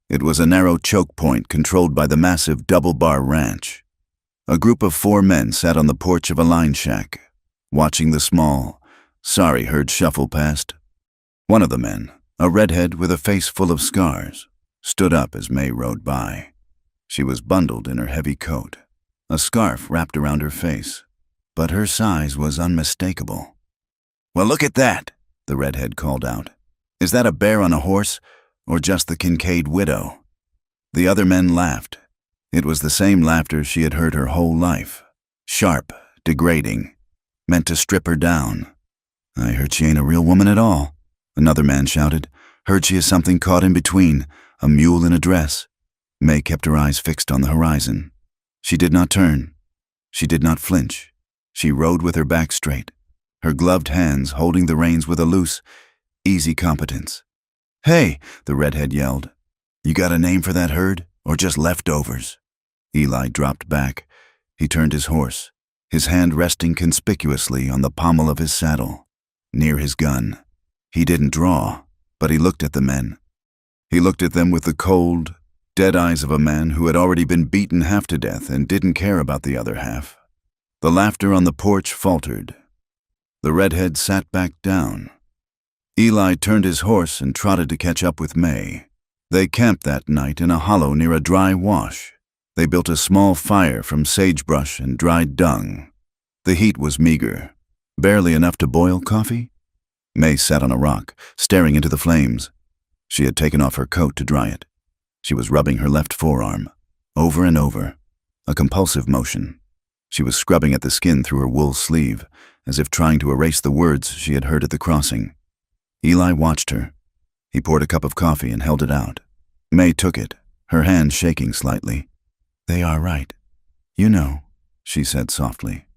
It was a narrow choke point controlled by the massive double-bar ranch. A group of 4 men sat on the porch of a line shack, watching the small, sorry herd shuffle past. One of the men, a redhead with a face full of scars, stood up as May rode by. She was bundled in her heavy coat, a scarf wrapped around her face, but her size was unmistakable. "Well, look at that," the redhead called out. "Is that a bear on a horse, or just the Kincaid widow?" The other men laughed. It was the same laughter she had heard her whole life. Sharp, degrading, meant to strip her down. "I heard she ain't a real woman at all," another man shouted. "Heard she is something caught in between, a mule in a dress." May kept her eyes fixed on the horizon. She did not turn. She did not flinch. She rode with her back straight, her gloved hands holding the reins with a loose, easy competence. "Hey," the redhead yelled. "You got a name for that herd, or just leftovers?" Eli dropped back. He turned his horse, his hand resting conspicuously on the pommel of his saddle, near his gun. He didn't draw, but he looked at the men. He looked at them with the cold, dead eyes of a man who had already been beaten half to death and didn't care about the other half. The laughter on the porch faltered. The redhead sat back down. Eli turned his horse and trotted to catch up with May. They camped that night in a hollow near a dry wash. They built a small fire from sagebrush and dried dung. The heat was meager, barely enough to boil coffee. May sat on a rock, staring into the flames. She had taken off her coat to dry it. She was rubbing her left forearm, over and over, a compulsive motion. She was scrubbing at the skin through her wool sleeve, as if trying to erase the words she had heard at the crossing. Eli watched her. He poured a cup of coffee and held it out. May took it, her hand shaking slightly. "They are right. You know," she said softly.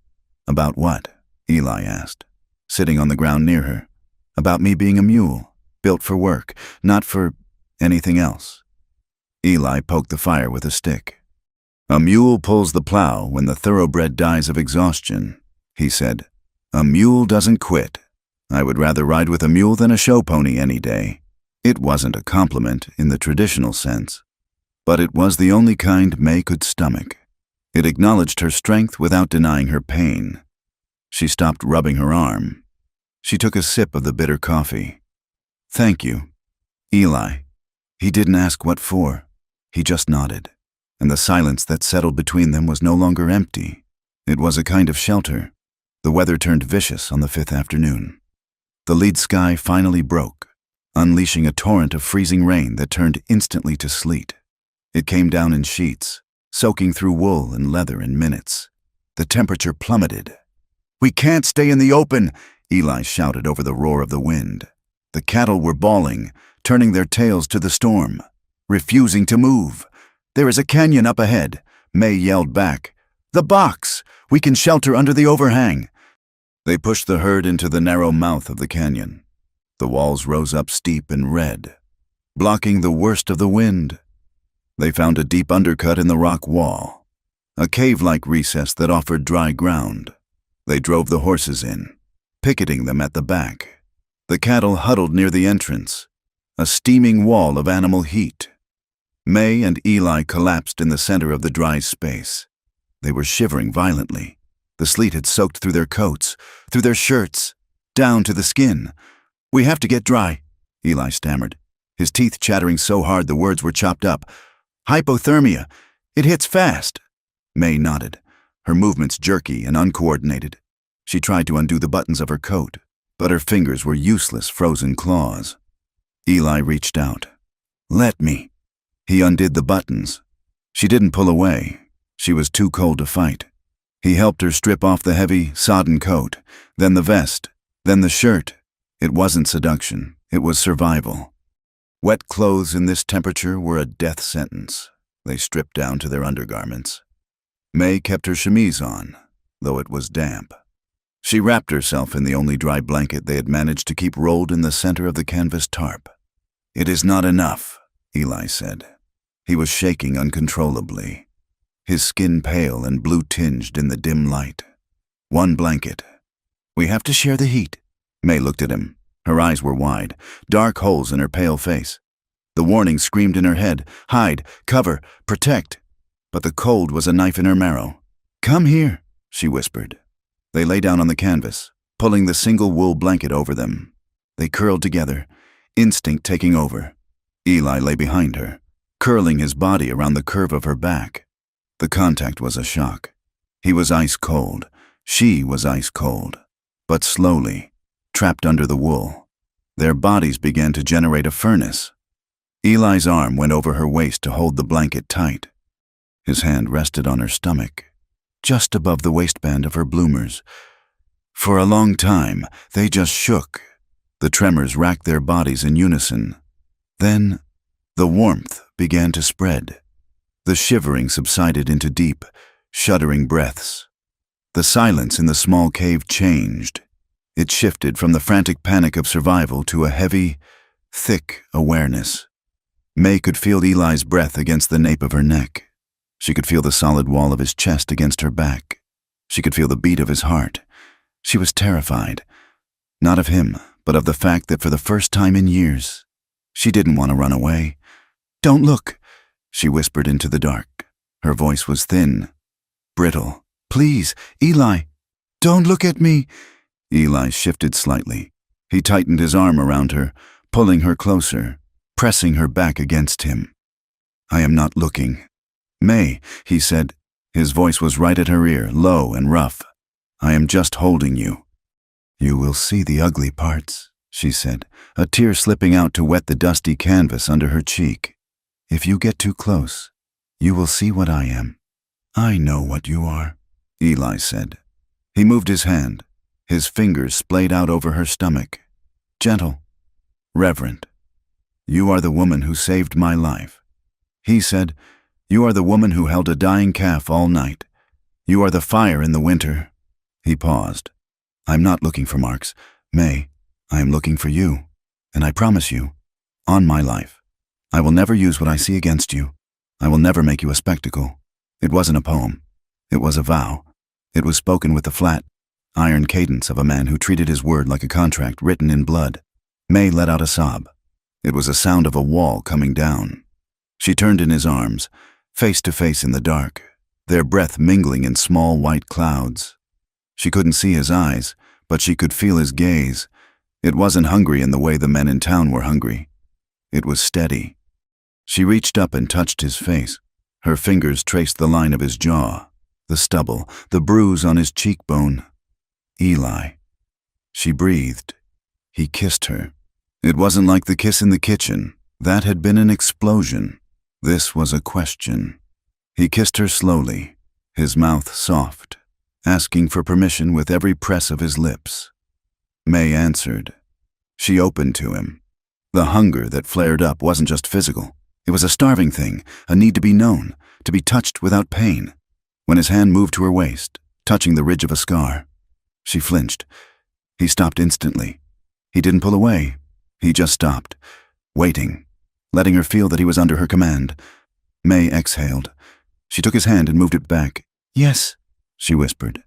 "About what?" Eli asked, sitting on the ground near her. "About me being a mule, built for work, not for anything else." Eli poked the fire with a stick. "A mule pulls the plow when the thoroughbred dies of exhaustion," he said. "A mule doesn't quit. I would rather ride with a mule than a show pony any day." It wasn't a compliment in the traditional sense, but it was the only kind May could stomach. It acknowledged her strength without denying her pain. She stopped rubbing her arm. She took a sip of the bitter coffee. "Thank you, Eli." He didn't ask what for. He just nodded, and the silence that settled between them was no longer empty. It was a kind of shelter. The weather turned vicious on the fifth afternoon. The lead sky finally broke, unleashing a torrent of freezing rain that turned instantly to sleet. It came down in sheets, soaking through wool and leather in minutes. The temperature plummeted. "We can't stay in the open," Eli shouted over the roar of the wind. The cattle were bawling, turning their tails to the storm, refusing to move. "There is a canyon up ahead," May yelled back. "The box! We can shelter under the overhang." They pushed the herd into the narrow mouth of the canyon. The walls rose up steep and red, blocking the worst of the wind. They found a deep undercut in the rock wall, a cave-like recess that offered dry ground. They drove the horses in, picketing them at the back. The cattle huddled near the entrance, a steaming wall of animal heat. May and Eli collapsed in the center of the dry space. They were shivering violently. The sleet had soaked through their coats, through their shirts, down to the skin. "We have to get dry," Eli stammered, his teeth chattering so hard the words were chopped up. "Hypothermia. It hits fast." May nodded, her movements jerky and uncoordinated. She tried to undo the buttons of her coat, but her fingers were useless frozen claws. Eli reached out. "Let me." He undid the buttons. She didn't pull away. She was too cold to fight. He helped her strip off the heavy, sodden coat, then the vest, then the shirt. It wasn't seduction. It was survival. Wet clothes in this temperature were a death sentence. They stripped down to their undergarments. May kept her chemise on, though it was damp. She wrapped herself in the only dry blanket they had managed to keep rolled in the center of the canvas tarp. "It is not enough," Eli said. He was shaking uncontrollably, his skin pale and blue-tinged in the dim light. "One blanket. We have to share the heat." May looked at him. Her eyes were wide, dark holes in her pale face. The warning screamed in her head, "Hide, cover, protect." But the cold was a knife in her marrow. "Come here," she whispered. They lay down on the canvas, pulling the single wool blanket over them. They curled together, instinct taking over. Eli lay behind her, curling his body around the curve of her back. The contact was a shock. He was ice cold. She was ice cold. But slowly, trapped under the wool, their bodies began to generate a furnace. Eli's arm went over her waist to hold the blanket tight. His hand rested on her stomach. just above the waistband of her bloomers. For a long time, they just shook. The tremors racked their bodies in unison. Then, the warmth began to spread. The shivering subsided into deep, shuddering breaths. The silence in the small cave changed. It shifted from the frantic panic of survival to a heavy, thick awareness. May could feel Eli's breath against the nape of her neck. She could feel the solid wall of his chest against her back. She could feel the beat of his heart. She was terrified, not of him, but of the fact that for the first time in years, she didn't want to run away. "Don't look," she whispered into the dark. Her voice was thin, brittle. "Please, Eli, don't look at me." Eli shifted slightly. He tightened his arm around her, pulling her closer, pressing her back against him. "I am not looking." "May," he said. His voice was right at her ear, low and rough. "I am just holding you." "You will see the ugly parts," she said, a tear slipping out to wet the dusty canvas under her cheek. "If you get too close, you will see what I am." "I know what you are," Eli said. He moved his hand. His fingers splayed out over her stomach. "Gentle, reverent. You are the woman who saved my life." He said, "You are the woman who held a dying calf all night. You are the fire in the winter." He paused. "I'm not looking for marks, May. I am looking for you. And I promise you, on my life, I will never use what I see against you. I will never make you a spectacle." It wasn't a poem. It was a vow. It was spoken with the flat, iron cadence of a man who treated his word like a contract written in blood. May let out a sob. It was a sound of a wall coming down. She turned in his arms, face to face in the dark, their breath mingling in small white clouds. She couldn't see his eyes, but she could feel his gaze. It wasn't hungry in the way the men in town were hungry. It was steady. She reached up and touched his face. Her fingers traced the line of his jaw, the stubble, the bruise on his cheekbone. "Eli." She breathed. He kissed her. It wasn't like the kiss in the kitchen. That had been an explosion. This was a question. He kissed her slowly, his mouth soft, asking for permission with every press of his lips. May answered. She opened to him. The hunger that flared up wasn't just physical. It was a starving thing, a need to be known, to be touched without pain. When his hand moved to her waist, touching the ridge of a scar, she flinched. He stopped instantly. He didn't pull away. He just stopped, waiting, letting her feel that he was under her command. May exhaled. She took his hand and moved it back. "Yes," she whispered.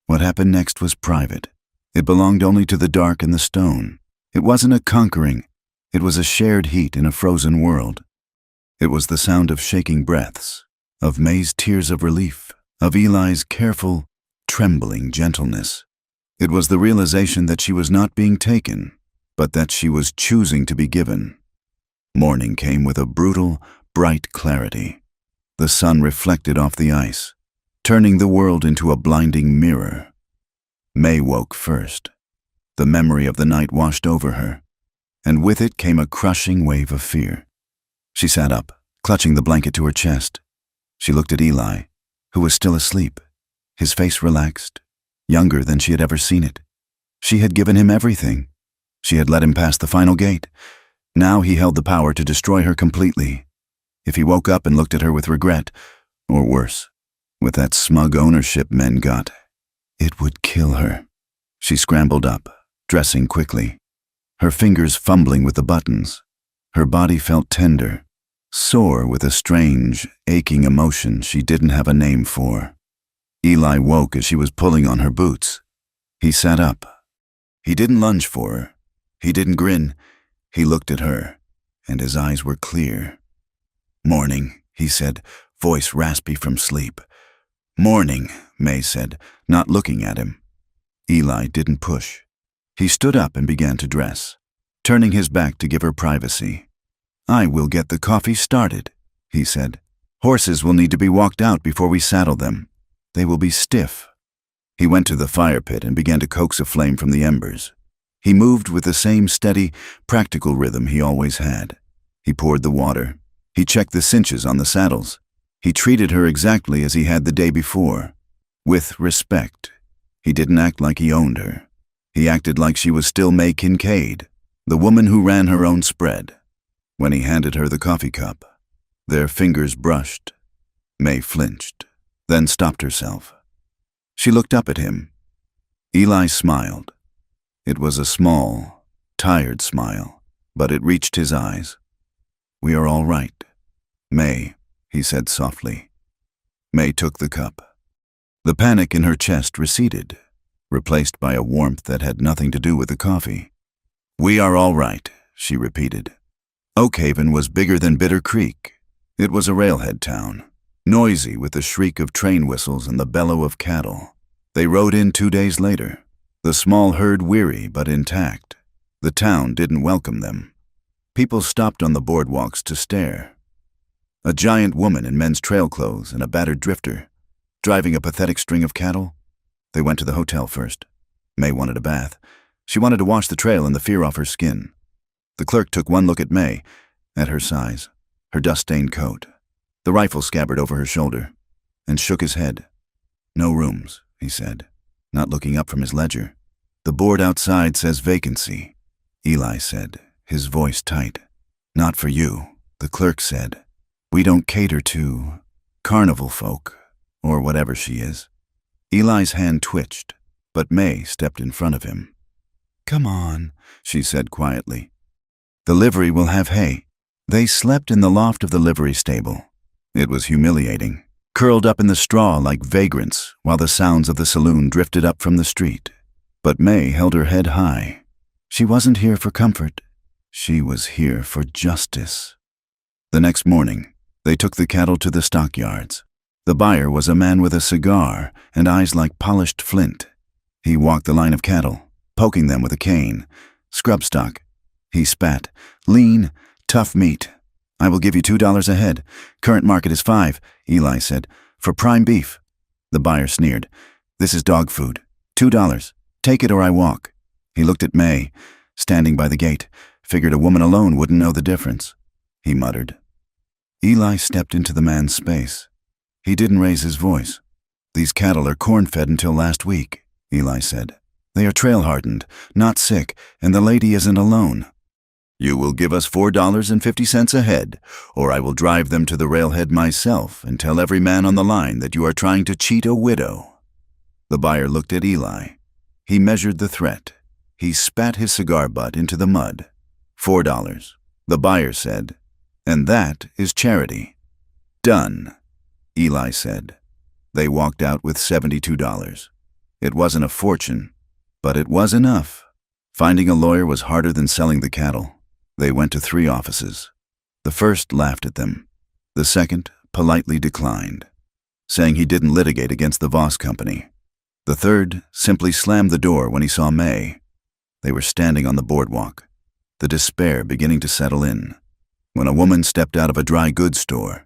What happened next was private. It belonged only to the dark and the stone. It wasn't a conquering. It was a shared heat in a frozen world. It was the sound of shaking breaths, of May's tears of relief, of Eli's careful, trembling gentleness. It was the realization that she was not being taken, but that she was choosing to be given. Morning came with a brutal, bright clarity. The sun reflected off the ice, turning the world into a blinding mirror. May woke first. The memory of the night washed over her, and with it came a crushing wave of fear. She sat up, clutching the blanket to her chest. She looked at Eli, who was still asleep, his face relaxed, younger than she had ever seen it. She had given him everything. She had let him pass the final gate. Now he held the power to destroy her completely. If he woke up and looked at her with regret, or worse, with that smug ownership men got, it would kill her. She scrambled up, dressing quickly, her fingers fumbling with the buttons. Her body felt tender, sore with a strange, aching emotion she didn't have a name for. Eli woke as she was pulling on her boots. He sat up. He didn't lunge for her. He didn't grin. He looked at her, and his eyes were clear. "Morning," he said, voice raspy from sleep. "Morning," May said, not looking at him. Eli didn't push. He stood up and began to dress, turning his back to give her privacy. "I will get the coffee started," he said. "Horses will need to be walked out before we saddle them. They will be stiff." He went to the fire pit and began to coax a flame from the embers. He moved with the same steady, practical rhythm he always had. He poured the water. He checked the cinches on the saddles. He treated her exactly as he had the day before. With respect. He didn't act like he owned her. He acted like she was still May Kincaid, the woman who ran her own spread. When he handed her the coffee cup, their fingers brushed. May flinched, then stopped herself. She looked up at him. Eli smiled. It was a small, tired smile, but it reached his eyes. "We are all right, May," he said softly. May took the cup. The panic in her chest receded, replaced by a warmth that had nothing to do with the coffee. "We are all right," she repeated. Oakhaven was bigger than Bitter Creek. It was a railhead town, noisy with the shriek of train whistles and the bellow of cattle. They rode in 2 days later, the small herd weary but intact. The town didn't welcome them. People stopped on the boardwalks to stare. A giant woman in men's trail clothes and a battered drifter, driving a pathetic string of cattle. They went to the hotel first. May wanted a bath. She wanted to wash the trail and the fear off her skin. The clerk took one look at May, at her size, her dust-stained coat, the rifle scabbard over her shoulder, and shook his head. "No rooms," he said, not looking up from his ledger. "The board outside says vacancy," Eli said, his voice tight. "Not for you," the clerk said. "We don't cater to carnival folk, or whatever she is." Eli's hand twitched, but May stepped in front of him. "Come on," she said quietly. "The livery will have hay." They slept in the loft of the livery stable. It was humiliating, curled up in the straw like vagrants while the sounds of the saloon drifted up from the street. But May held her head high. She wasn't here for comfort. She was here for justice. The next morning, they took the cattle to the stockyards. The buyer was a man with a cigar and eyes like polished flint. He walked the line of cattle, poking them with a cane. "Scrub stock." He spat. "Lean, tough meat. I will give you $2 a head. Current market is $5, Eli said, for prime beef." The buyer sneered. "This is dog food. $2. Take it or I walk." He looked at May, standing by the gate, figured a woman alone wouldn't know the difference. He muttered. Eli stepped into the man's space. He didn't raise his voice. "These cattle are corn-fed until last week," Eli said. "They are trail-hardened, not sick, and the lady isn't alone. You will give us $4.50 a head, or I will drive them to the railhead myself and tell every man on the line that you are trying to cheat a widow." The buyer looked at Eli. He measured the threat. He spat his cigar butt into the mud. $4, the buyer said, "and that is charity." "Done," Eli said. They walked out with $72. It wasn't a fortune, but it was enough. Finding a lawyer was harder than selling the cattle. They went to 3 offices. The first laughed at them. The second politely declined, saying he didn't litigate against the Voss Company. The third simply slammed the door when he saw May. They were standing on the boardwalk, the despair beginning to settle in, when a woman stepped out of a dry goods store.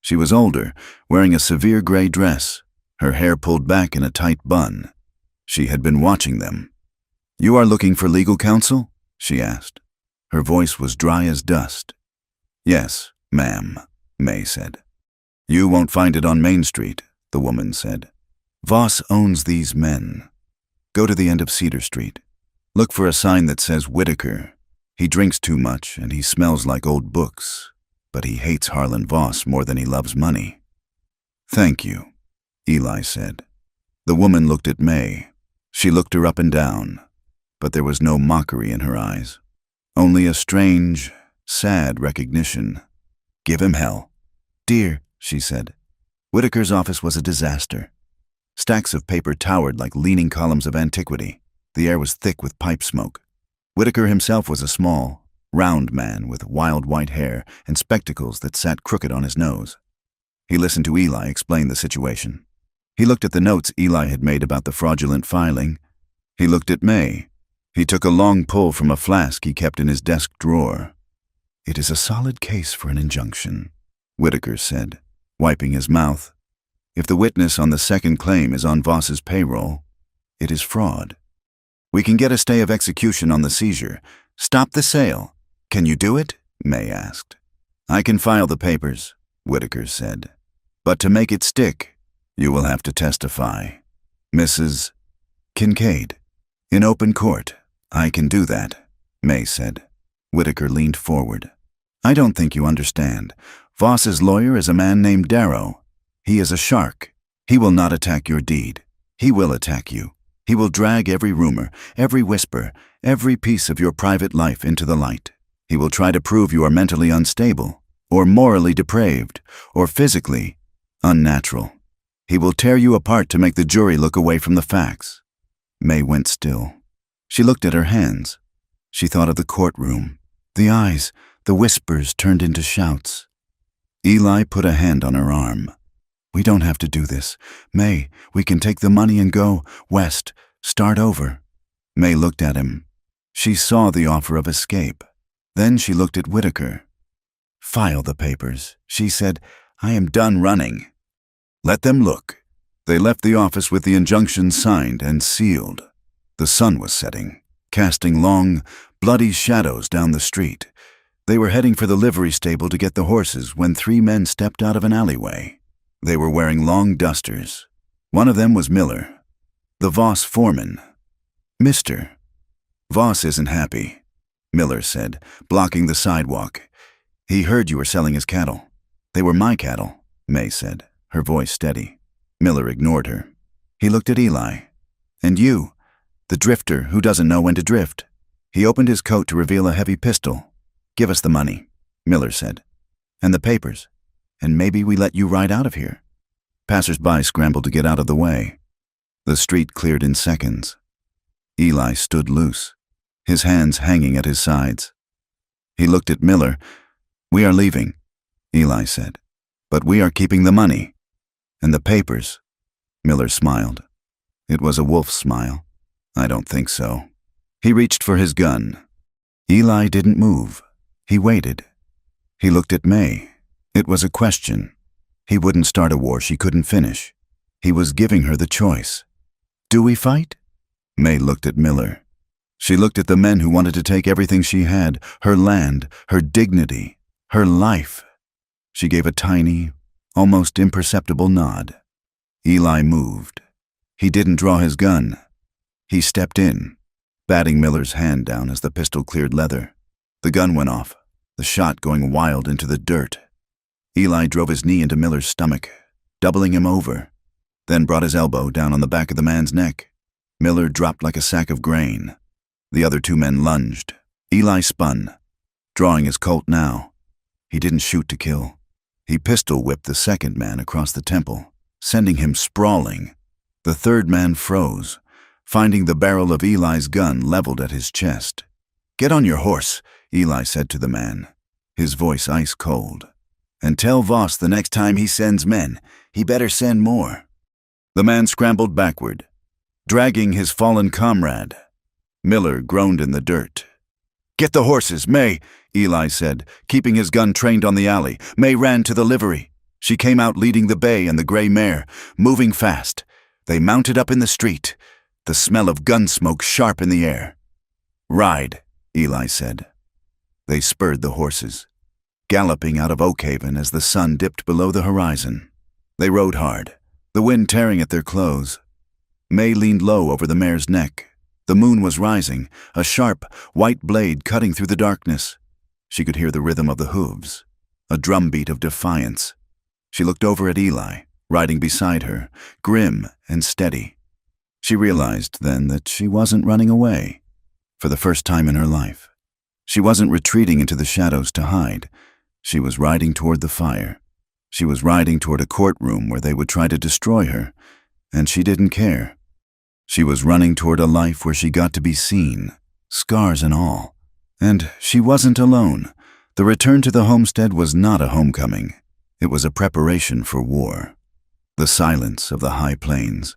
She was older, wearing a severe gray dress, her hair pulled back in a tight bun. She had been watching them. "You are looking for legal counsel?" she asked. Her voice was dry as dust. "Yes, ma'am," May said. "You won't find it on Main Street," the woman said. "Voss owns these men. Go to the end of Cedar Street. Look for a sign that says Whitaker. He drinks too much and he smells like old books, but he hates Harlan Voss more than he loves money." "Thank you," Eli said. The woman looked at May. She looked her up and down, but there was no mockery in her eyes. Only a strange, sad recognition. "Give him hell." "Dear," she said. Whitaker's office was a disaster. Stacks of paper towered like leaning columns of antiquity. The air was thick with pipe smoke. Whitaker himself was a small, round man with wild white hair and spectacles that sat crooked on his nose. He listened to Eli explain the situation. He looked at the notes Eli had made about the fraudulent filing. He looked at May. He took a long pull from a flask he kept in his desk drawer. "It is a solid case for an injunction," Whitaker said, wiping his mouth. "If the witness on the second claim is on Voss's payroll, it is fraud. We can get a stay of execution on the seizure. Stop the sale. Can you do it?" May asked. "I can file the papers," Whitaker said. "But to make it stick, you will have to testify." Mrs. Kincaid. In open court. I can do that, May said. Whitaker leaned forward. I don't think you understand. Voss's lawyer is a man named Darrow. He is a shark. He will not attack your deed. He will attack you. He will drag every rumor, every whisper, every piece of your private life into the light. He will try to prove you are mentally unstable, or morally depraved, or physically unnatural. He will tear you apart to make the jury look away from the facts. May went still. She looked at her hands. She thought of the courtroom. The eyes, the whispers turned into shouts. Eli put a hand on her arm. We don't have to do this. May, we can take the money and go west, start over. May looked at him. She saw the offer of escape. Then she looked at Whitaker. File the papers. She said, I am done running. Let them look. They left the office with the injunction signed and sealed. The sun was setting, casting long, bloody shadows down the street. They were heading for the livery stable to get the horses when 3 men stepped out of an alleyway. They were wearing long dusters. One of them was Miller, the Voss foreman. Mister, Voss isn't happy, Miller said, blocking the sidewalk. He heard you were selling his cattle. They were my cattle, May said, her voice steady. Miller ignored her. He looked at Eli. And you, the drifter who doesn't know when to drift. He opened his coat to reveal a heavy pistol. Give us the money, Miller said. And the papers. And maybe we let you ride out of here. Passers-by scrambled to get out of the way. The street cleared in seconds. Eli stood loose, his hands hanging at his sides. He looked at Miller. We are leaving, Eli said. But we are keeping the money. And the papers. Miller smiled. It was a wolf's smile. I don't think so. He reached for his gun. Eli didn't move. He waited. He looked at May. It was a question. He wouldn't start a war she couldn't finish. He was giving her the choice. Do we fight? May looked at Miller. She looked at the men who wanted to take everything she had, her land, her dignity, her life. She gave a tiny, almost imperceptible nod. Eli moved. He didn't draw his gun. He stepped in, batting Miller's hand down as the pistol cleared leather. The gun went off, the shot going wild into the dirt. Eli drove his knee into Miller's stomach, doubling him over, then brought his elbow down on the back of the man's neck. Miller dropped like a sack of grain. The other 2 men lunged. Eli spun, drawing his Colt now. He didn't shoot to kill. He pistol-whipped the second man across the temple, sending him sprawling. The third man froze, finding the barrel of Eli's gun leveled at his chest. Get on your horse, Eli said to the man, his voice ice cold. And tell Voss the next time he sends men, he better send more. The man scrambled backward, dragging his fallen comrade. Miller groaned in the dirt. Get the horses, May, Eli said, keeping his gun trained on the alley. May ran to the livery. She came out leading the bay and the gray mare, moving fast. They mounted up in the street, the smell of gun smoke sharp in the air. Ride, Eli said. They spurred the horses, galloping out of Oakhaven as the sun dipped below the horizon. They rode hard, the wind tearing at their clothes. May leaned low over the mare's neck. The moon was rising, a sharp, white blade cutting through the darkness. She could hear the rhythm of the hooves, a drumbeat of defiance. She looked over at Eli, riding beside her, grim and steady. She realized then that she wasn't running away, for the first time in her life. She wasn't retreating into the shadows to hide. She was riding toward the fire. She was riding toward a courtroom where they would try to destroy her, and she didn't care. She was running toward a life where she got to be seen, scars and all. And she wasn't alone. The return to the homestead was not a homecoming. It was a preparation for war. The silence of the high plains,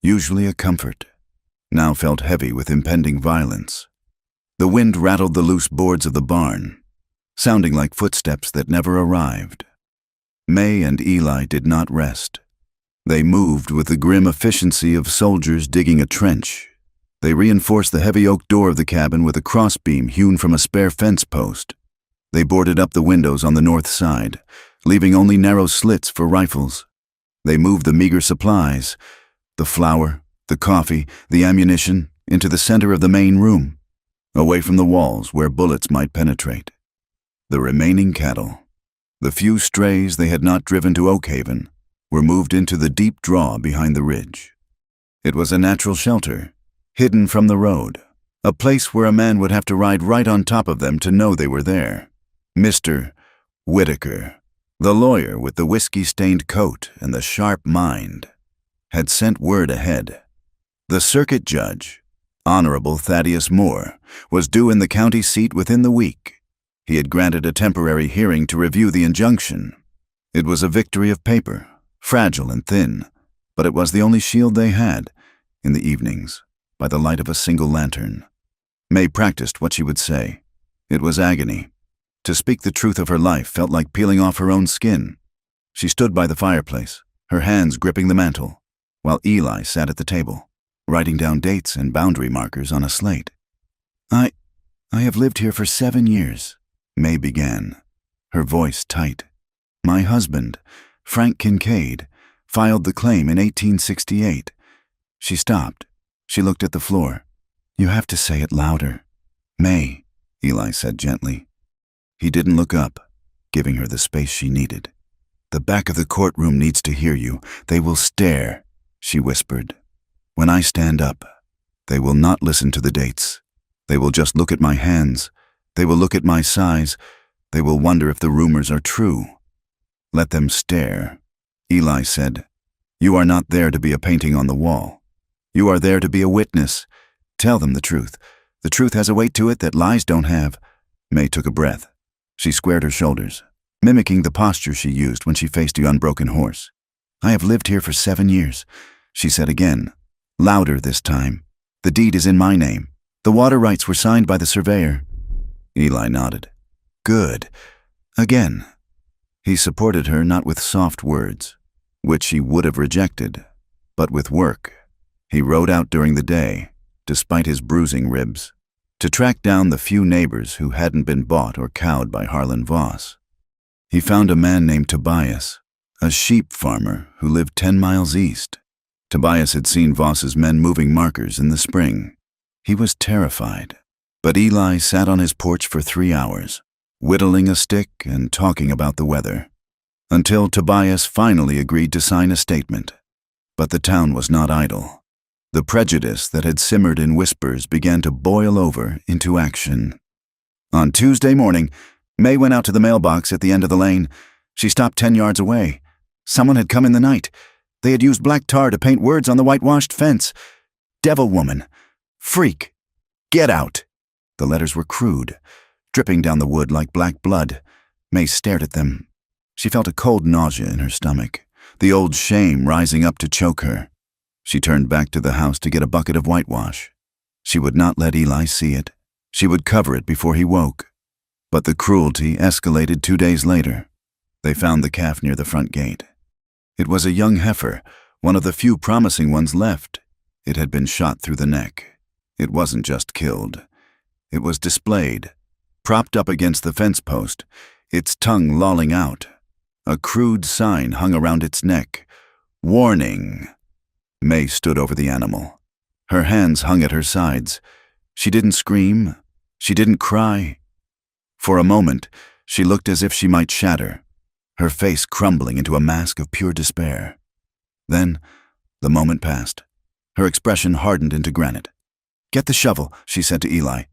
usually a comfort, now felt heavy with impending violence. The wind rattled the loose boards of the barn, sounding like footsteps that never arrived. May and Eli did not rest. They moved with the grim efficiency of soldiers digging a trench. They reinforced the heavy oak door of the cabin with a crossbeam hewn from a spare fence post. They boarded up the windows on the north side, leaving only narrow slits for rifles. They moved the meager supplies, The flour, the coffee, the ammunition, into the center of the main room, away from the walls where bullets might penetrate. The remaining cattle, the few strays they had not driven to Oakhaven, were moved into the deep draw behind the ridge. It was a natural shelter, hidden from the road, a place where a man would have to ride right on top of them to know they were there. Mr. Whitaker, the lawyer with the whiskey-stained coat and the sharp mind, had sent word ahead. The circuit judge, Honorable Thaddeus Moore, was due in the county seat within the week. He had granted a temporary hearing to review the injunction. It was a victory of paper, fragile and thin, but it was the only shield they had. In the evenings, by the light of a single lantern, May practiced what she would say. It was agony. To speak the truth of her life felt like peeling off her own skin. She stood by the fireplace, her hands gripping the mantel, while Eli sat at the table, writing down dates and boundary markers on a slate. I have lived here for 7 years, May began, her voice tight. My husband, Frank Kincaid, filed the claim in 1868. She stopped. She looked at the floor. You have to say it louder. May, Eli said gently. He didn't look up, giving her the space she needed. The back of the courtroom needs to hear you. They will stare, she whispered. When I stand up, they will not listen to the dates. They will just look at my hands. They will look at my size. They will wonder if the rumors are true. Let them stare, Eli said. You are not there to be a painting on the wall. You are there to be a witness. Tell them the truth. The truth has a weight to it that lies don't have. May took a breath. She squared her shoulders, mimicking the posture she used when she faced the unbroken horse. I have lived here for 7 years, she said again, louder this time. The deed is in my name. The water rights were signed by the surveyor. Eli nodded. Good. Again. He supported her not with soft words, which she would have rejected, but with work. He rode out during the day, despite his bruising ribs, to track down the few neighbors who hadn't been bought or cowed by Harlan Voss. He found a man named Tobias, a sheep farmer who lived 10 miles east. Tobias had seen Voss's men moving markers in the spring. He was terrified, but Eli sat on his porch for 3 hours, whittling a stick and talking about the weather, until Tobias finally agreed to sign a statement. But the town was not idle. The prejudice that had simmered in whispers began to boil over into action. On Tuesday morning, May went out to the mailbox at the end of the lane. She stopped 10 yards away. Someone had come in the night. They had used black tar to paint words on the whitewashed fence. Devil woman. Freak. Get out. The letters were crude, dripping down the wood like black blood. May stared at them. She felt a cold nausea in her stomach, the old shame rising up to choke her. She turned back to the house to get a bucket of whitewash. She would not let Eli see it. She would cover it before he woke. But the cruelty escalated 2 days later. They found the calf near the front gate. It was a young heifer, one of the few promising ones left. It had been shot through the neck. It wasn't just killed. It was displayed, propped up against the fence post, its tongue lolling out. A crude sign hung around its neck. Warning. May stood over the animal. Her hands hung at her sides. She didn't scream. She didn't cry. For a moment, she looked as if she might shatter, her face crumbling into a mask of pure despair. Then, the moment passed. Her expression hardened into granite. Get the shovel, she said to Eli.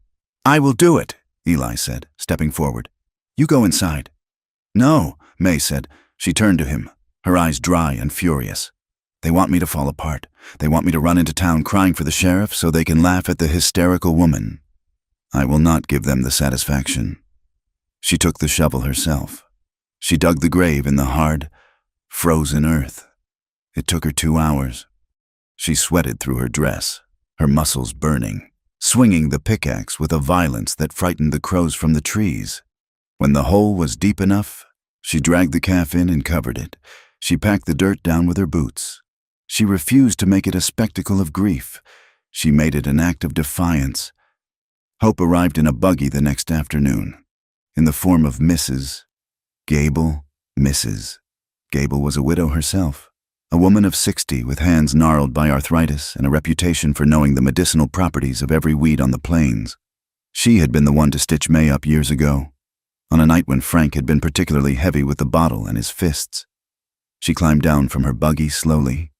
I will do it, Eli said, stepping forward. You go inside. No, May said. She turned to him, her eyes dry and furious. They want me to fall apart. They want me to run into town crying for the sheriff so they can laugh at the hysterical woman. I will not give them the satisfaction. She took the shovel herself. She dug the grave in the hard, frozen earth. It took her 2 hours. She sweated through her dress, her muscles burning, swinging the pickaxe with a violence that frightened the crows from the trees. When the hole was deep enough, she dragged the calf in and covered it. She packed the dirt down with her boots. She refused to make it a spectacle of grief. She made it an act of defiance. Hope arrived in a buggy the next afternoon, in the form of Mrs. Gable. Mrs. Gable was a widow herself. A woman of 60 with hands gnarled by arthritis and a reputation for knowing the medicinal properties of every weed on the plains. She had been the one to stitch May up years ago, on a night when Frank had been particularly heavy with the bottle and his fists. She climbed down from her buggy slowly.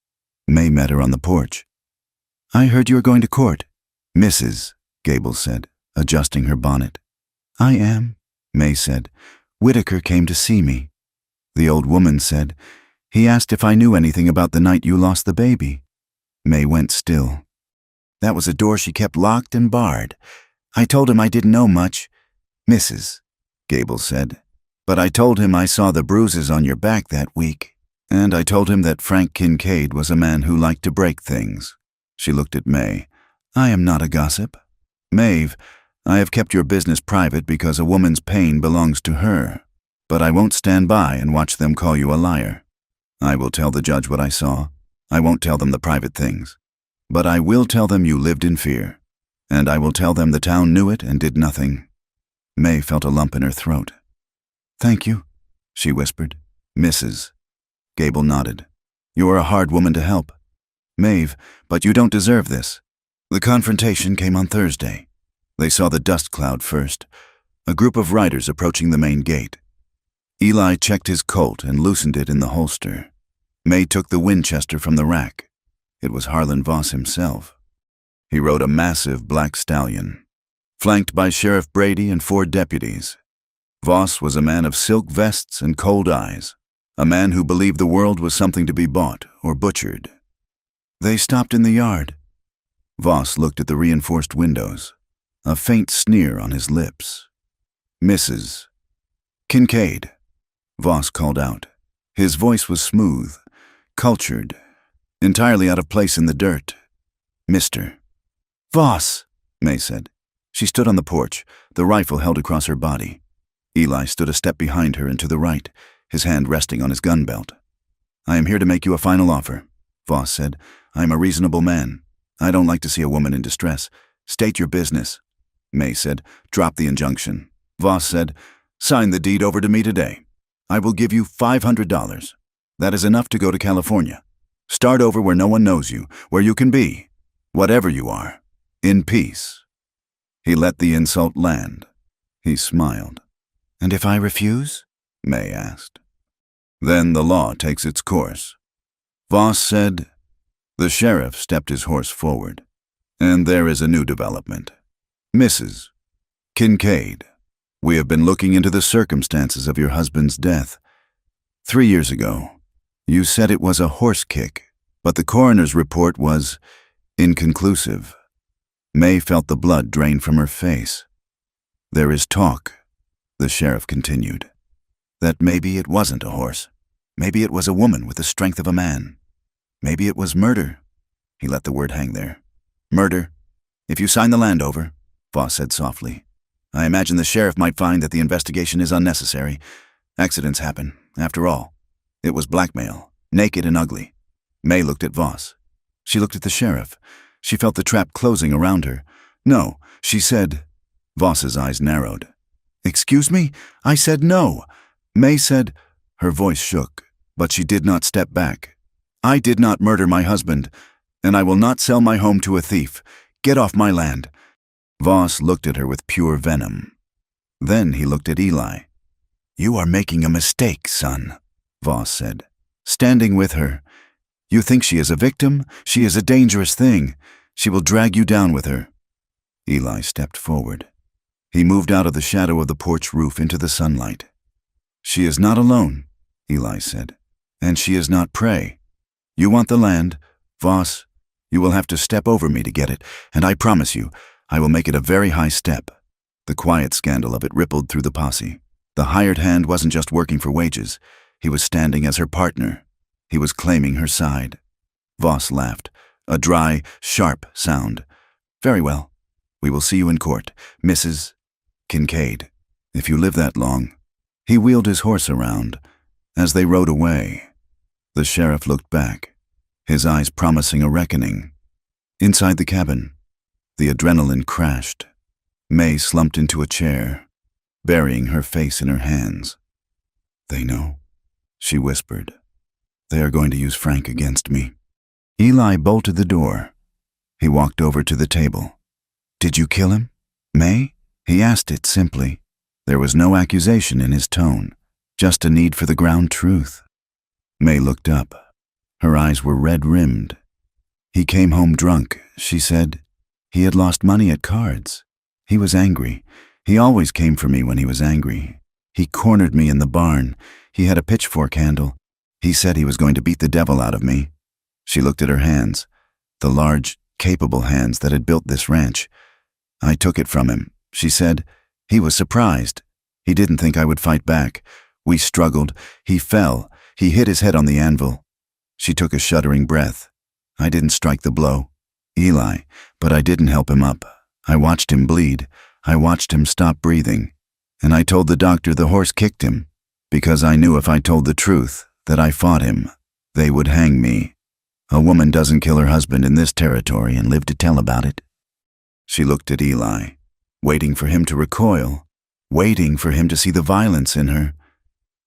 May met her on the porch. "I heard you were going to court." "Mrs.," Gable said, adjusting her bonnet. "I am," May said. "Whitaker came to see me." The old woman said, "He asked if I knew anything about the night you lost the baby." May went still. "That was a door she kept locked and barred. I told him I didn't know much." "Mrs.," Gable said, "but I told him I saw the bruises on your back that week, and I told him that Frank Kincaid was a man who liked to break things." She looked at May. "I am not a gossip. Maeve, I have kept your business private because a woman's pain belongs to her, but I won't stand by and watch them call you a liar. I will tell the judge what I saw. I won't tell them the private things, but I will tell them you lived in fear, and I will tell them the town knew it and did nothing." May felt a lump in her throat. "Thank you," she whispered. "Mrs." Gable nodded. "You are a hard woman to help. Maeve, but you don't deserve this." The confrontation came on Thursday. They saw the dust cloud first, a group of riders approaching the main gate. Eli checked his Colt and loosened it in the holster. May took the Winchester from the rack. It was Harlan Voss himself. He rode a massive black stallion, flanked by Sheriff Brady and 4 deputies. Voss was a man of silk vests and cold eyes, a man who believed the world was something to be bought or butchered. They stopped in the yard. Voss looked at the reinforced windows, a faint sneer on his lips. "Mrs. Kincaid," Voss called out. His voice was smooth, cultured, entirely out of place in the dirt. "Mr." "Voss," May said. She stood on the porch, the rifle held across her body. Eli stood a step behind her and to the right, his hand resting on his gun belt. "I am here to make you a final offer," Voss said. "I am a reasonable man. I don't like to see a woman in distress. State your business." May said, "Drop the injunction." Voss said, "Sign the deed over to me today. I will give you $500. That is enough to go to California. Start over where no one knows you, where you can be, whatever you are, in peace." He let the insult land. He smiled. "And if I refuse?" May asked. "Then the law takes its course." Voss said. The sheriff stepped his horse forward. "And there is a new development. Mrs. Kincaid, we have been looking into the circumstances of your husband's death. 3 years ago, you said it was a horse kick, but the coroner's report was inconclusive." May felt the blood drain from her face. "There is talk," the sheriff continued, "that maybe it wasn't a horse. Maybe it was a woman with the strength of a man. Maybe it was murder." He let the word hang there. "Murder. If you sign the land over," Voss said softly, "I imagine the sheriff might find that the investigation is unnecessary. Accidents happen, after all. It was blackmail, naked and ugly." May looked at Voss. She looked at the sheriff. She felt the trap closing around her. "No," she said. Voss's eyes narrowed. "Excuse me? I said no." May said. Her voice shook, but she did not step back. "I did not murder my husband, and I will not sell my home to a thief. Get off my land." Voss looked at her with pure venom. Then he looked at Eli. "You are making a mistake, son," Voss said, standing with her. "You think she is a victim? She is a dangerous thing. She will drag you down with her." Eli stepped forward. He moved out of the shadow of the porch roof into the sunlight. "She is not alone," Eli said, "and she is not prey. You want the land, Voss? You will have to step over me to get it, and I promise you, I will make it a very high step." The quiet scandal of it rippled through the posse. The hired hand wasn't just working for wages. He was standing as her partner. He was claiming her side. Voss laughed, a dry, sharp sound. "Very well. We will see you in court, Mrs. Kincaid, if you live that long." He wheeled his horse around. As they rode away, the sheriff looked back, his eyes promising a reckoning. Inside the cabin, the adrenaline crashed. May slumped into a chair, burying her face in her hands. "They know," she whispered. They are going to use Frank against me." Eli bolted the door. He walked over to the table. "Did you kill him, May?" He asked it simply. There was no accusation in his tone, just a need for the ground truth. May looked up. Her eyes were red-rimmed. "He came home drunk," she said. "He had lost money at cards. He was angry. He always came for me when he was angry. He cornered me in the barn. He had a pitchfork handle. He said he was going to beat the devil out of me." She looked at her hands, the large, capable hands that had built this ranch. "I took it from him," she said. "He was surprised. He didn't think I would fight back. We struggled. He fell. He hit his head on the anvil." She took a shuddering breath. "I didn't strike the blow, Eli, but I didn't help him up. I watched him bleed. I watched him stop breathing. And I told the doctor the horse kicked him, because I knew if I told the truth, that I fought him, they would hang me. A woman doesn't kill her husband in this territory and live to tell about it." She looked at Eli, waiting for him to recoil, waiting for him to see the violence in her.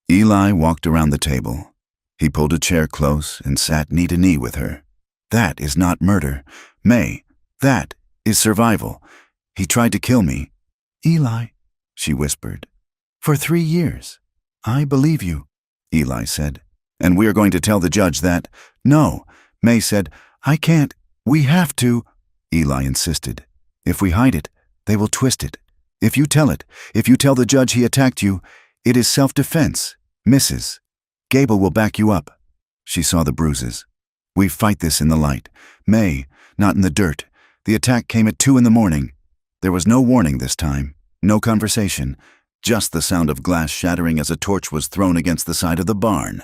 Eli walked around the table. He pulled a chair close and sat knee to knee with her. "That is not murder, May. That is survival. He tried to kill me." "Eli," she whispered. "For 3 years. I believe you," Eli said. "And we are going to tell the judge that—" "No," May said. "I can't. We have to," Eli insisted. "If we hide it, they will twist it. If you tell it, if you tell the judge he attacked you, it is self-defense, Mrs. Gable will back you up." She saw the bruises. "We fight this in the light. May, not in the dirt. The attack came at 2 in the morning. There was no warning this time, no conversation, just the sound of glass shattering as a torch was thrown against the side of the barn."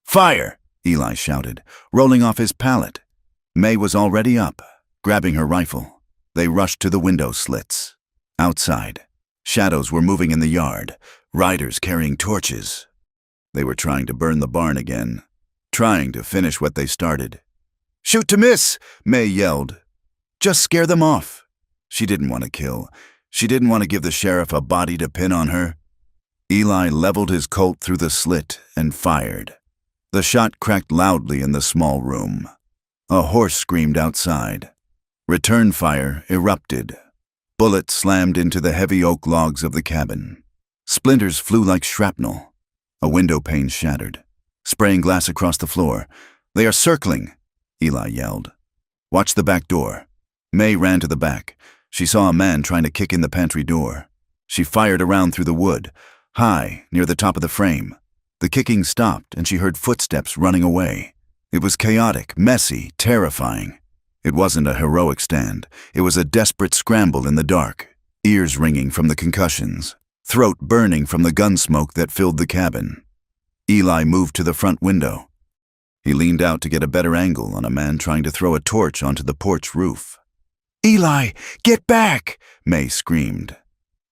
"Fire!" Eli shouted, rolling off his pallet. May was already up, grabbing her rifle. They rushed to the window slits. Outside, shadows were moving in the yard, riders carrying torches. They were trying to burn the barn again, trying to finish what they started. "Shoot to miss!" May yelled. "Just scare them off." She didn't want to kill. She didn't want to give the sheriff a body to pin on her. Eli leveled his Colt through the slit and fired. The shot cracked loudly in the small room. A horse screamed outside. Return fire erupted. Bullets slammed into the heavy oak logs of the cabin. Splinters flew like shrapnel. A window pane shattered, spraying glass across the floor. "They are circling," Eli yelled. "Watch the back door." May ran to the back. She saw a man trying to kick in the pantry door. She fired around through the wood, high, near the top of the frame. The kicking stopped, and she heard footsteps running away. It was chaotic, messy, terrifying. It wasn't a heroic stand. It was a desperate scramble in the dark, ears ringing from the concussions, throat burning from the gun smoke that filled the cabin. Eli moved to the front window. He leaned out to get a better angle on a man trying to throw a torch onto the porch roof. "Eli, get back!" May screamed.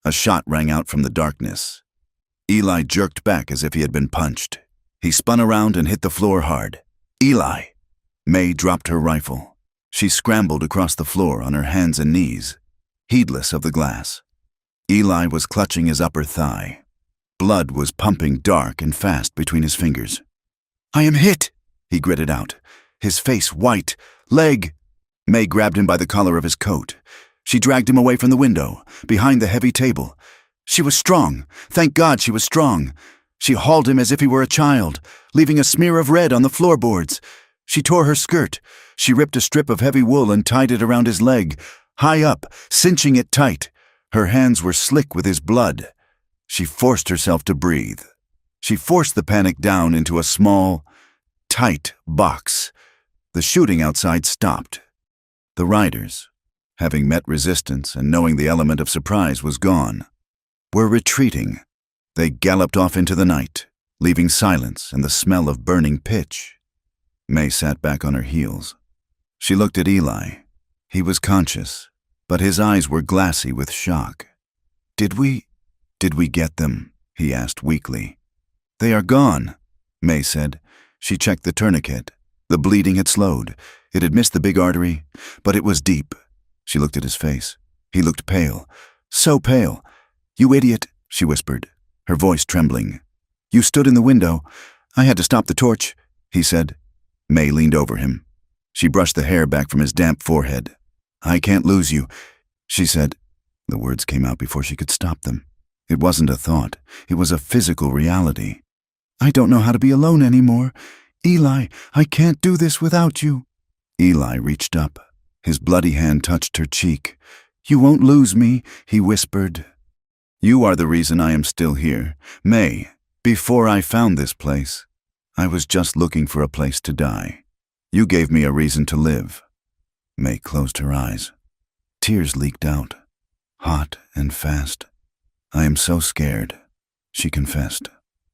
A shot rang out from the darkness. Eli jerked back as if he had been punched. He spun around and hit the floor hard. "Eli!" May dropped her rifle. She scrambled across the floor on her hands and knees, heedless of the glass. Eli was clutching his upper thigh. Blood was pumping dark and fast between his fingers. "I am hit," he gritted out, his face white. "Leg!" May grabbed him by the collar of his coat. She dragged him away from the window, behind the heavy table. She was strong. Thank God she was strong. She hauled him as if he were a child, leaving a smear of red on the floorboards. She tore her skirt. She ripped a strip of heavy wool and tied it around his leg, high up, cinching it tight. Her hands were slick with his blood. She forced herself to breathe. She forced the panic down into a small, tight box. The shooting outside stopped. The riders, having met resistance and knowing the element of surprise was gone, were retreating. They galloped off into the night, leaving silence and the smell of burning pitch. May sat back on her heels. She looked at Eli. He was conscious, but his eyes were glassy with shock. Did we get them?" he asked weakly. "They are gone," May said. She checked the tourniquet. The bleeding had slowed. It had missed the big artery, but it was deep. She looked at his face. He looked pale. So pale. "You idiot," she whispered, her voice trembling. "You stood in the window. I had to stop the torch." he said. May leaned over him. She brushed the hair back from his damp forehead. "I can't lose you," she said. The words came out before she could stop them. It wasn't a thought. It was a physical reality. "I don't know how to be alone anymore. Eli, I can't do this without you." Eli reached up. His bloody hand touched her cheek. "You won't lose me," he whispered. "You are the reason I am still here. May, before I found this place, I was just looking for a place to die. You gave me a reason to live." May closed her eyes. Tears leaked out, hot and fast. "I am so scared," she confessed.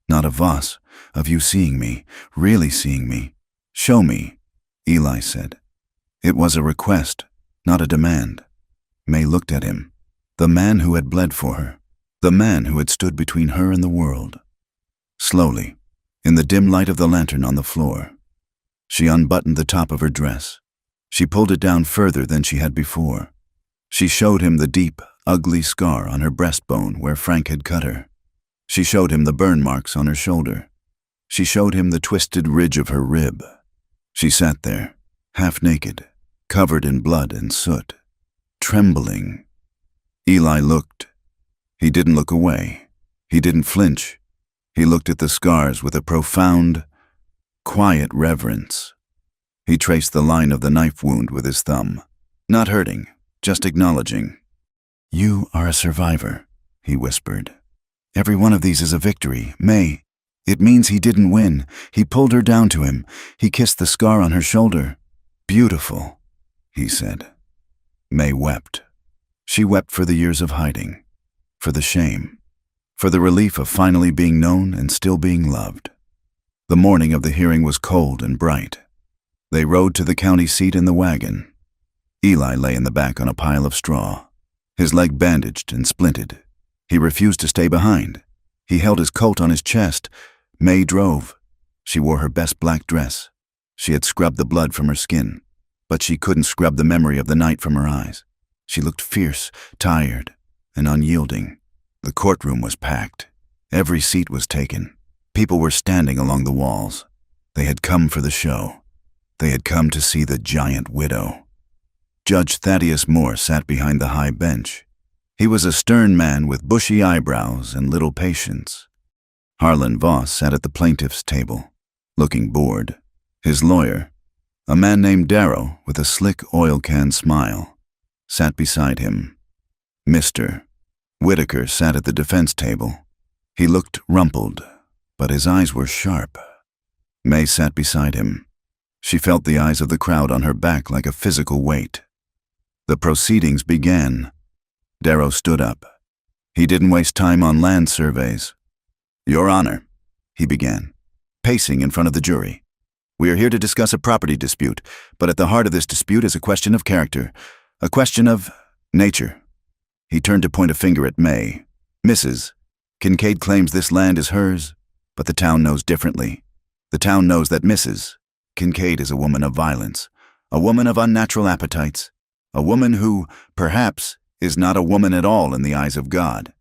"Not of us, of you seeing me, really seeing me. Show me," Eli said. It was a request, not a demand. May looked at him, the man who had bled for her, the man who had stood between her and the world. Slowly, in the dim light of the lantern on the floor, she unbuttoned the top of her dress. She pulled it down further than she had before. She showed him the deep, ugly scar on her breastbone where Frank had cut her. She showed him the burn marks on her shoulder. She showed him the twisted ridge of her rib. She sat there, half naked, covered in blood and soot, trembling. Eli looked. He didn't look away. He didn't flinch. He looked at the scars with a profound, quiet reverence. He traced the line of the knife wound with his thumb, not hurting, just acknowledging. "You are a survivor," he whispered. "Every one of these is a victory, May. It means he didn't win." He pulled her down to him. He kissed the scar on her shoulder. "Beautiful," he said. May wept. She wept for the years of hiding, for the shame, for the relief of finally being known and still being loved. The morning of the hearing was cold and bright. They rode to the county seat in the wagon. Eli lay in the back on a pile of straw, his leg bandaged and splinted. He refused to stay behind. He held his coat on his chest. May drove. She wore her best black dress. She had scrubbed the blood from her skin, but she couldn't scrub the memory of the night from her eyes. She looked fierce, tired, and unyielding. The courtroom was packed. Every seat was taken. People were standing along the walls. They had come for the show. They had come to see the giant widow. Judge Thaddeus Moore sat behind the high bench. He was a stern man with bushy eyebrows and little patience. Harlan Voss sat at the plaintiff's table, looking bored. His lawyer, a man named Darrow with a slick oil can smile, sat beside him. Mr. Whitaker sat at the defense table. He looked rumpled, but his eyes were sharp. May sat beside him. She felt the eyes of the crowd on her back like a physical weight. The proceedings began. Darrow stood up. He didn't waste time on land surveys. "Your Honor," he began, pacing in front of the jury. "We are here to discuss a property dispute, but at the heart of this dispute is a question of character, a question of nature." He turned to point a finger at May. "Mrs. Kincaid claims this land is hers, but the town knows differently. The town knows that Mrs. Kincaid is a woman of violence, a woman of unnatural appetites, a woman who, perhaps, is not a woman at all in the eyes of God."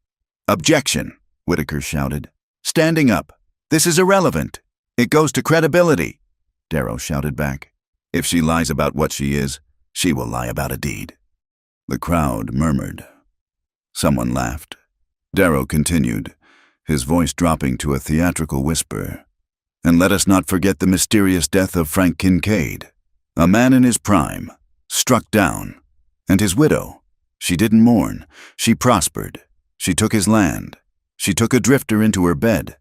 "Objection!" Whitaker shouted. "Standing up. This is irrelevant. It goes to credibility," Darrow shouted back. "If she lies about what she is, she will lie about a deed." The crowd murmured. Someone laughed. Darrow continued, his voice dropping to a theatrical whisper. "And let us not forget the mysterious death of Frank Kincaid, a man in his prime, struck down. And his widow, she didn't mourn. She prospered. She took his land. She took a drifter into her bed.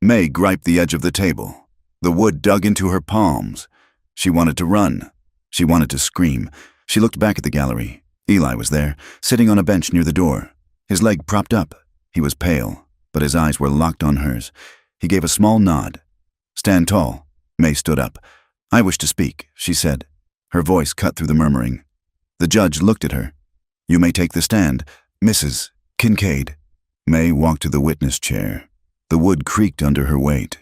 May griped the edge of the table. The wood dug into her palms. She wanted to run. She wanted to scream. She looked back at the gallery. Eli was there, sitting on a bench near the door, his leg propped up. He was pale, but his eyes were locked on hers. He gave a small nod. "Stand tall." May stood up. "I wish to speak," she said. Her voice cut through the murmuring. The judge looked at her. "You may take the stand, Mrs. Kincaid." May walked to the witness chair. The wood creaked under her weight.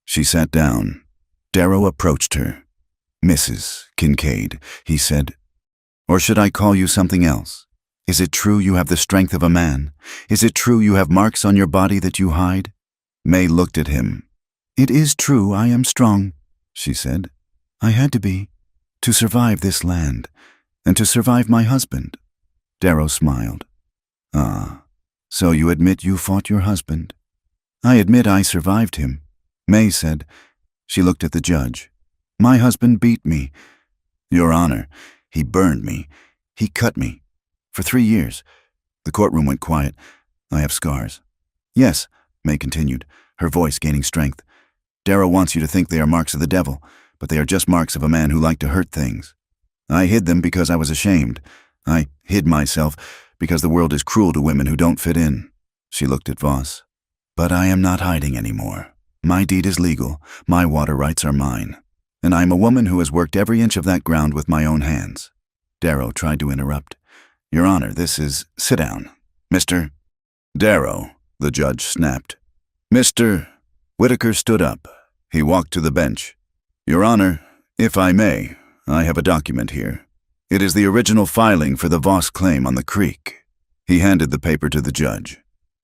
She sat down. Darrow approached her. "Mrs. Kincaid," he said. "Or should I call you something else? Is it true you have the strength of a man? Is it true you have marks on your body that you hide?" May looked at him. "It is true I am strong." she said. I had to be, to survive this land, and to survive my husband. Darrow smiled. Ah, so you admit you fought your husband? I admit I survived him, May said. She looked at the judge. My husband beat me. Your Honor, he burned me. He cut me. For 3 years. The courtroom went quiet. I have scars. Yes, May continued, her voice gaining strength. Darrow wants you to think they are marks of the devil, but they are just marks of a man who liked to hurt things. I hid them because I was ashamed. I hid myself because the world is cruel to women who don't fit in. She looked at Voss. But I am not hiding anymore. My deed is legal. My water rights are mine. And I am a woman who has worked every inch of that ground with my own hands. Darrow tried to interrupt. Your Honor, this is... Sit down. Mr. Darrow, the judge snapped. Mr. Whitaker stood up. He walked to the bench. Your Honor, if I may, I have a document here. It is the original filing for the Voss claim on the creek. He handed the paper to the judge.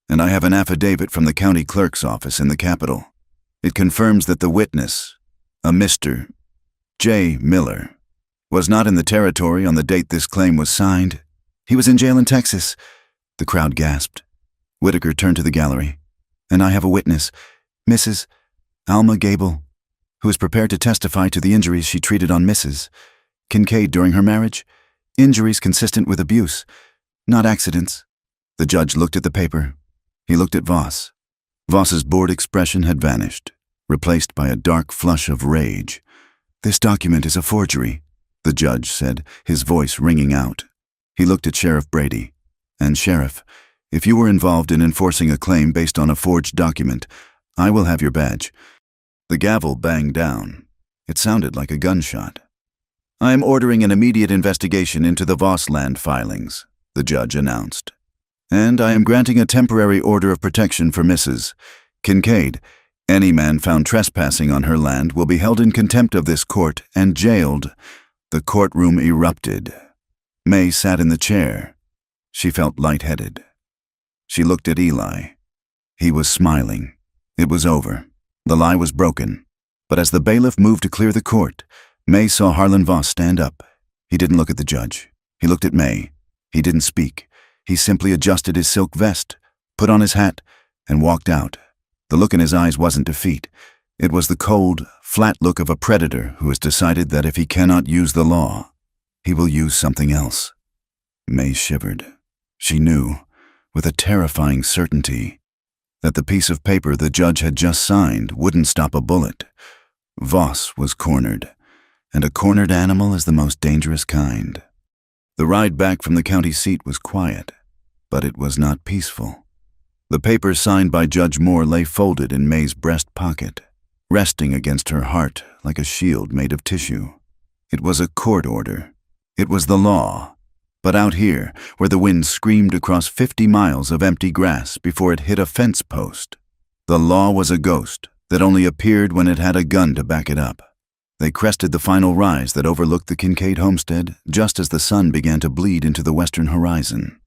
And I have an affidavit from the county clerk's office in the capital. It confirms that the witness, a Mr. J. Miller, was not in the territory on the date this claim was signed. He was in jail in Texas. The crowd gasped. Whitaker turned to the gallery. And I have a witness, Mrs. Alma Gable, who is prepared to testify to the injuries she treated on Mrs. Kincaid during her marriage. Injuries consistent with abuse, not accidents. The judge looked at the paper. He looked at Voss. Voss's bored expression had vanished, replaced by a dark flush of rage. This document is a forgery, the judge said, his voice ringing out. He looked at Sheriff Brady. And Sheriff, if you were involved in enforcing a claim based on a forged document, I will have your badge. The gavel banged down. It sounded like a gunshot. I am ordering an immediate investigation into the Voss land filings, the judge announced. And I am granting a temporary order of protection for Mrs. Kincaid. Any man found trespassing on her land will be held in contempt of this court and jailed. The courtroom erupted. May sat in the chair. She felt lightheaded. She looked at Eli. He was smiling. It was over. The lie was broken. But as the bailiff moved to clear the court, May saw Harlan Voss stand up. He didn't look at the judge. He looked at May. He didn't speak. He simply adjusted his silk vest, put on his hat, and walked out. The look in his eyes wasn't defeat. It was the cold, flat look of a predator who has decided that if he cannot use the law, he will use something else. May shivered. She knew, with a terrifying certainty, that the piece of paper the judge had just signed wouldn't stop a bullet. Voss was cornered, and a cornered animal is the most dangerous kind. The ride back from the county seat was quiet, but it was not peaceful. The paper signed by Judge Moore lay folded in May's breast pocket, resting against her heart like a shield made of tissue. It was a court order. It was the law. But out here, where the wind screamed across 50 miles of empty grass before it hit a fence post, the law was a ghost that only appeared when it had a gun to back it up. They crested the final rise that overlooked the Kincaid homestead just as the sun began to bleed into the western horizon.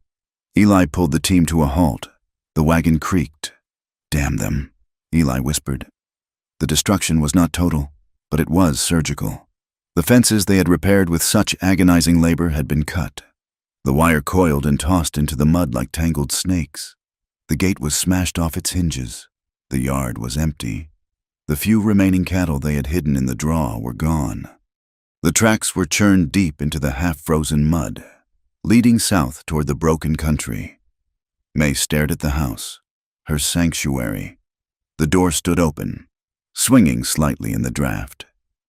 Eli pulled the team to a halt. The wagon creaked. Damn them, Eli whispered. The destruction was not total, but it was surgical. The fences they had repaired with such agonizing labor had been cut. The wire coiled and tossed into the mud like tangled snakes. The gate was smashed off its hinges. The yard was empty. The few remaining cattle they had hidden in the draw were gone. The tracks were churned deep into the half-frozen mud, leading south toward the broken country. May stared at the house, her sanctuary. The door stood open, swinging slightly in the draft.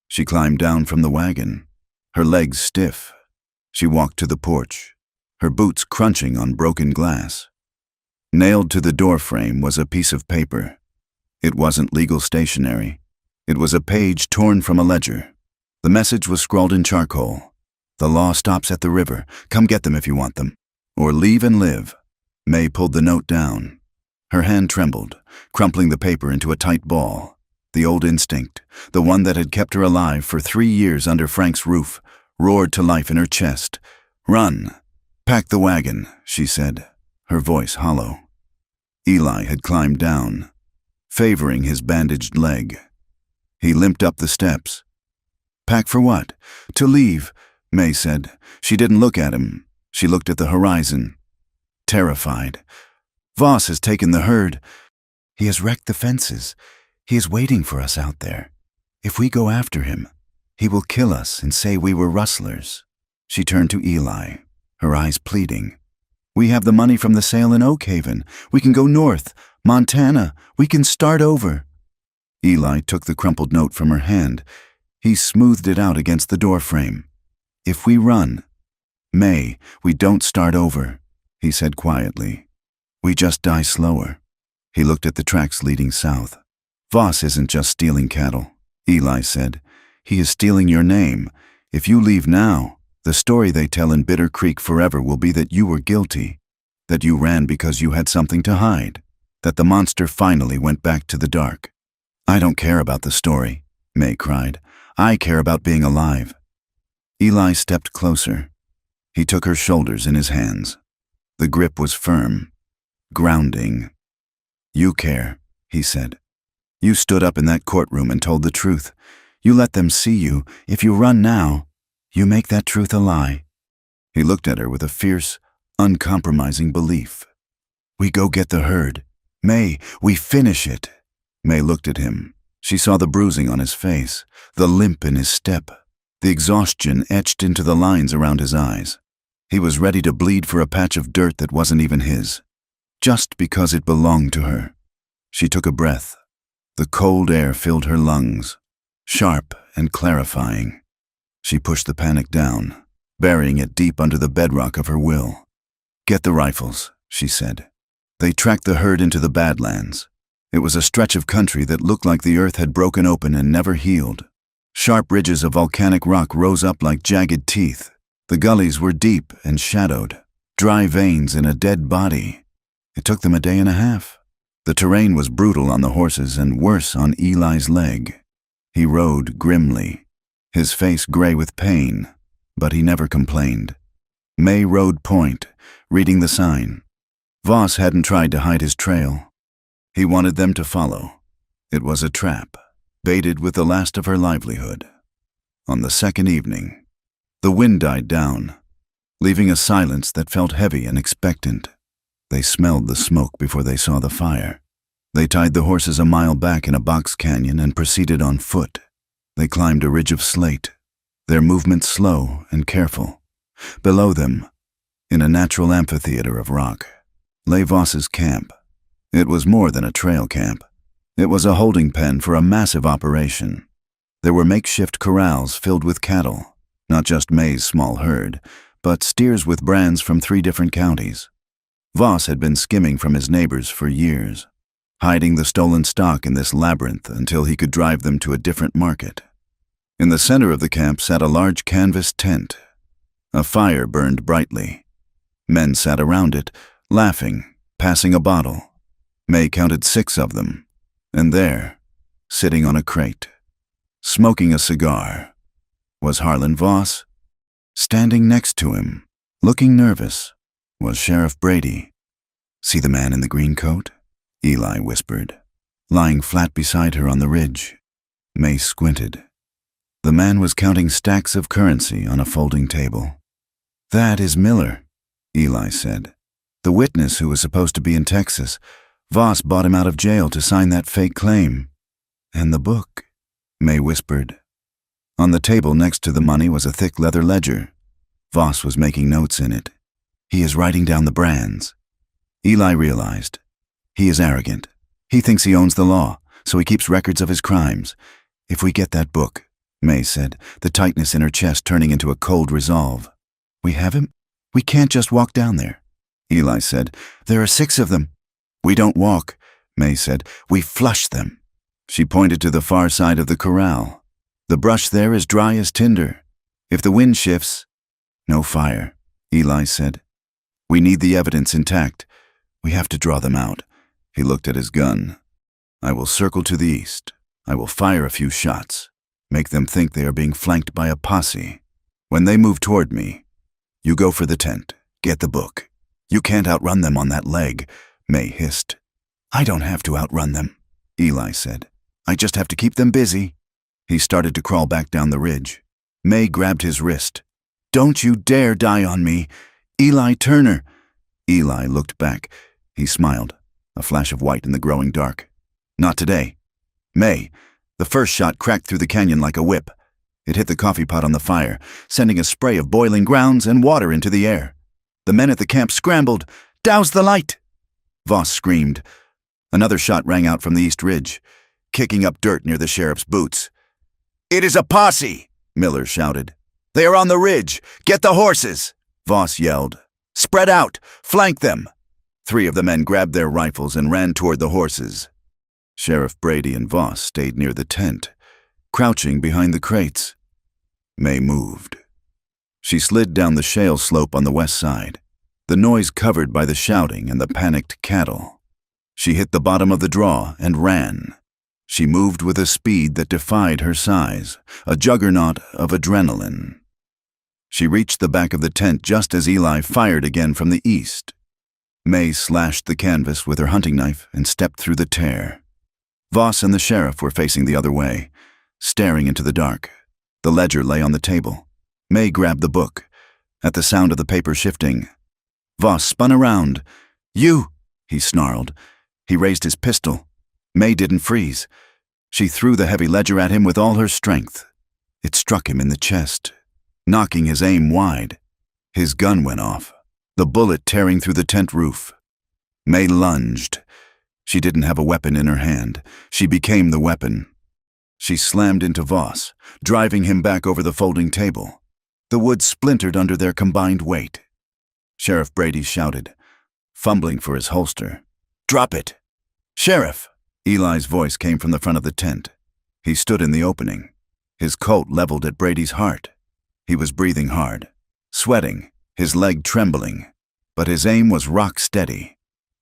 She climbed down from the wagon, her legs stiff. She walked to the porch, her boots crunching on broken glass. Nailed to the doorframe was a piece of paper. It wasn't legal stationery. It was a page torn from a ledger. The message was scrawled in charcoal. The law stops at the river. Come get them if you want them. Or leave and live. May pulled the note down. Her hand trembled, crumpling the paper into a tight ball. The old instinct, the one that had kept her alive for 3 years under Frank's roof, roared to life in her chest. Run. Pack the wagon, she said, her voice hollow. Eli had climbed down, favoring his bandaged leg. He limped up the steps, Pack for what? To leave, May said. She didn't look at him. She looked at the horizon, terrified. Voss has taken the herd. He has wrecked the fences. He is waiting for us out there. If we go after him, he will kill us and say we were rustlers. She turned to Eli, her eyes pleading. We have the money from the sale in Oakhaven. We can go north, Montana. We can start over. Eli took the crumpled note from her hand. He smoothed it out against the doorframe. If we run, May, we don't start over, he said quietly. We just die slower. He looked at the tracks leading south. Voss isn't just stealing cattle, Eli said. He is stealing your name. If you leave now, the story they tell in Bitter Creek forever will be that you were guilty, that you ran because you had something to hide, that the monster finally went back to the dark. I don't care about the story, May cried. I care about being alive. Eli stepped closer. He took her shoulders in his hands. The grip was firm, grounding. You care, he said. You stood up in that courtroom and told the truth. You let them see you. If you run now, you make that truth a lie. He looked at her with a fierce, uncompromising belief. We go get the herd. May, we finish it. May looked at him. She saw the bruising on his face, the limp in his step, the exhaustion etched into the lines around his eyes. He was ready to bleed for a patch of dirt that wasn't even his, just because it belonged to her. She took a breath. The cold air filled her lungs, sharp and clarifying. She pushed the panic down, burying it deep under the bedrock of her will. Get the rifles, she said. They tracked the herd into the Badlands. It was a stretch of country that looked like the earth had broken open and never healed. Sharp ridges of volcanic rock rose up like jagged teeth. The gullies were deep and shadowed, dry veins in a dead body. It took them a day and a half. The terrain was brutal on the horses and worse on Eli's leg. He rode grimly, his face gray with pain, but he never complained. May rode point, reading the sign. Voss hadn't tried to hide his trail. He wanted them to follow. It was a trap, baited with the last of her livelihood. On the second evening, the wind died down, leaving a silence that felt heavy and expectant. They smelled the smoke before they saw the fire. They tied the horses a mile back in a box canyon and proceeded on foot. They climbed a ridge of slate, their movements slow and careful. Below them, in a natural amphitheater of rock, lay Voss's camp. It was more than a trail camp. It was a holding pen for a massive operation. There were makeshift corrals filled with cattle, not just May's small herd, but steers with brands from 3 different counties. Voss had been skimming from his neighbors for years, hiding the stolen stock in this labyrinth until he could drive them to a different market. In the center of the camp sat a large canvas tent. A fire burned brightly. Men sat around it, laughing, passing a bottle. May counted 6 of them, and there, sitting on a crate, smoking a cigar, was Harlan Voss. Standing next to him, looking nervous, was Sheriff Brady. See the man in the green coat? Eli whispered, lying flat beside her on the ridge. May squinted. The man was counting stacks of currency on a folding table. That is Miller, Eli said. The witness who was supposed to be in Texas. Voss bought him out of jail to sign that fake claim. And the book, May whispered. On the table next to the money was a thick leather ledger. Voss was making notes in it. He is writing down the brands. Eli realized. He is arrogant. He thinks he owns the law, so he keeps records of his crimes. If we get that book, May said, the tightness in her chest turning into a cold resolve. We have him? We can't just walk down there. Eli said, there are 6 of them. We don't walk, May said. We flush them. She pointed to the far side of the corral. The brush there is dry as tinder. If the wind shifts, no fire, Eli said. We need the evidence intact. We have to draw them out. He looked at his gun. I will circle to the east. I will fire a few shots. Make them think they are being flanked by a posse. When they move toward me, you go for the tent. Get the book. You can't outrun them on that leg, May hissed. I don't have to outrun them, Eli said. I just have to keep them busy. He started to crawl back down the ridge. May grabbed his wrist. "Don't you dare die on me. Eli Turner." Eli looked back. He smiled, a flash of white in the growing dark. "Not today." May. The first shot cracked through the canyon like a whip. It hit the coffee pot on the fire, sending a spray of boiling grounds and water into the air. The men at the camp scrambled. "Douse the light!" Voss screamed. Another shot rang out from the east ridge, kicking up dirt near the sheriff's boots. "It is a posse!" Miller shouted. "They are on the ridge! Get the horses!" Voss yelled. "Spread out! Flank them!" 3 of the men grabbed their rifles and ran toward the horses. Sheriff Brady and Voss stayed near the tent, crouching behind the crates. May moved. She slid down the shale slope on the west side, the noise covered by the shouting and the panicked cattle. She hit the bottom of the draw and ran. She moved with a speed that defied her size, a juggernaut of adrenaline. She reached the back of the tent just as Eli fired again from the east. May slashed the canvas with her hunting knife and stepped through the tear. Voss and the sheriff were facing the other way, staring into the dark. The ledger lay on the table. May grabbed the book. At the sound of the paper shifting, Voss spun around. "You!" he snarled. He raised his pistol. May didn't freeze. She threw the heavy ledger at him with all her strength. It struck him in the chest, knocking his aim wide. His gun went off, the bullet tearing through the tent roof. May lunged. She didn't have a weapon in her hand. She became the weapon. She slammed into Voss, driving him back over the folding table. The wood splintered under their combined weight. Sheriff Brady shouted, fumbling for his holster. "Drop it!" "Sheriff!" Eli's voice came from the front of the tent. He stood in the opening, his Colt leveled at Brady's heart. He was breathing hard, sweating, his leg trembling, but his aim was rock steady.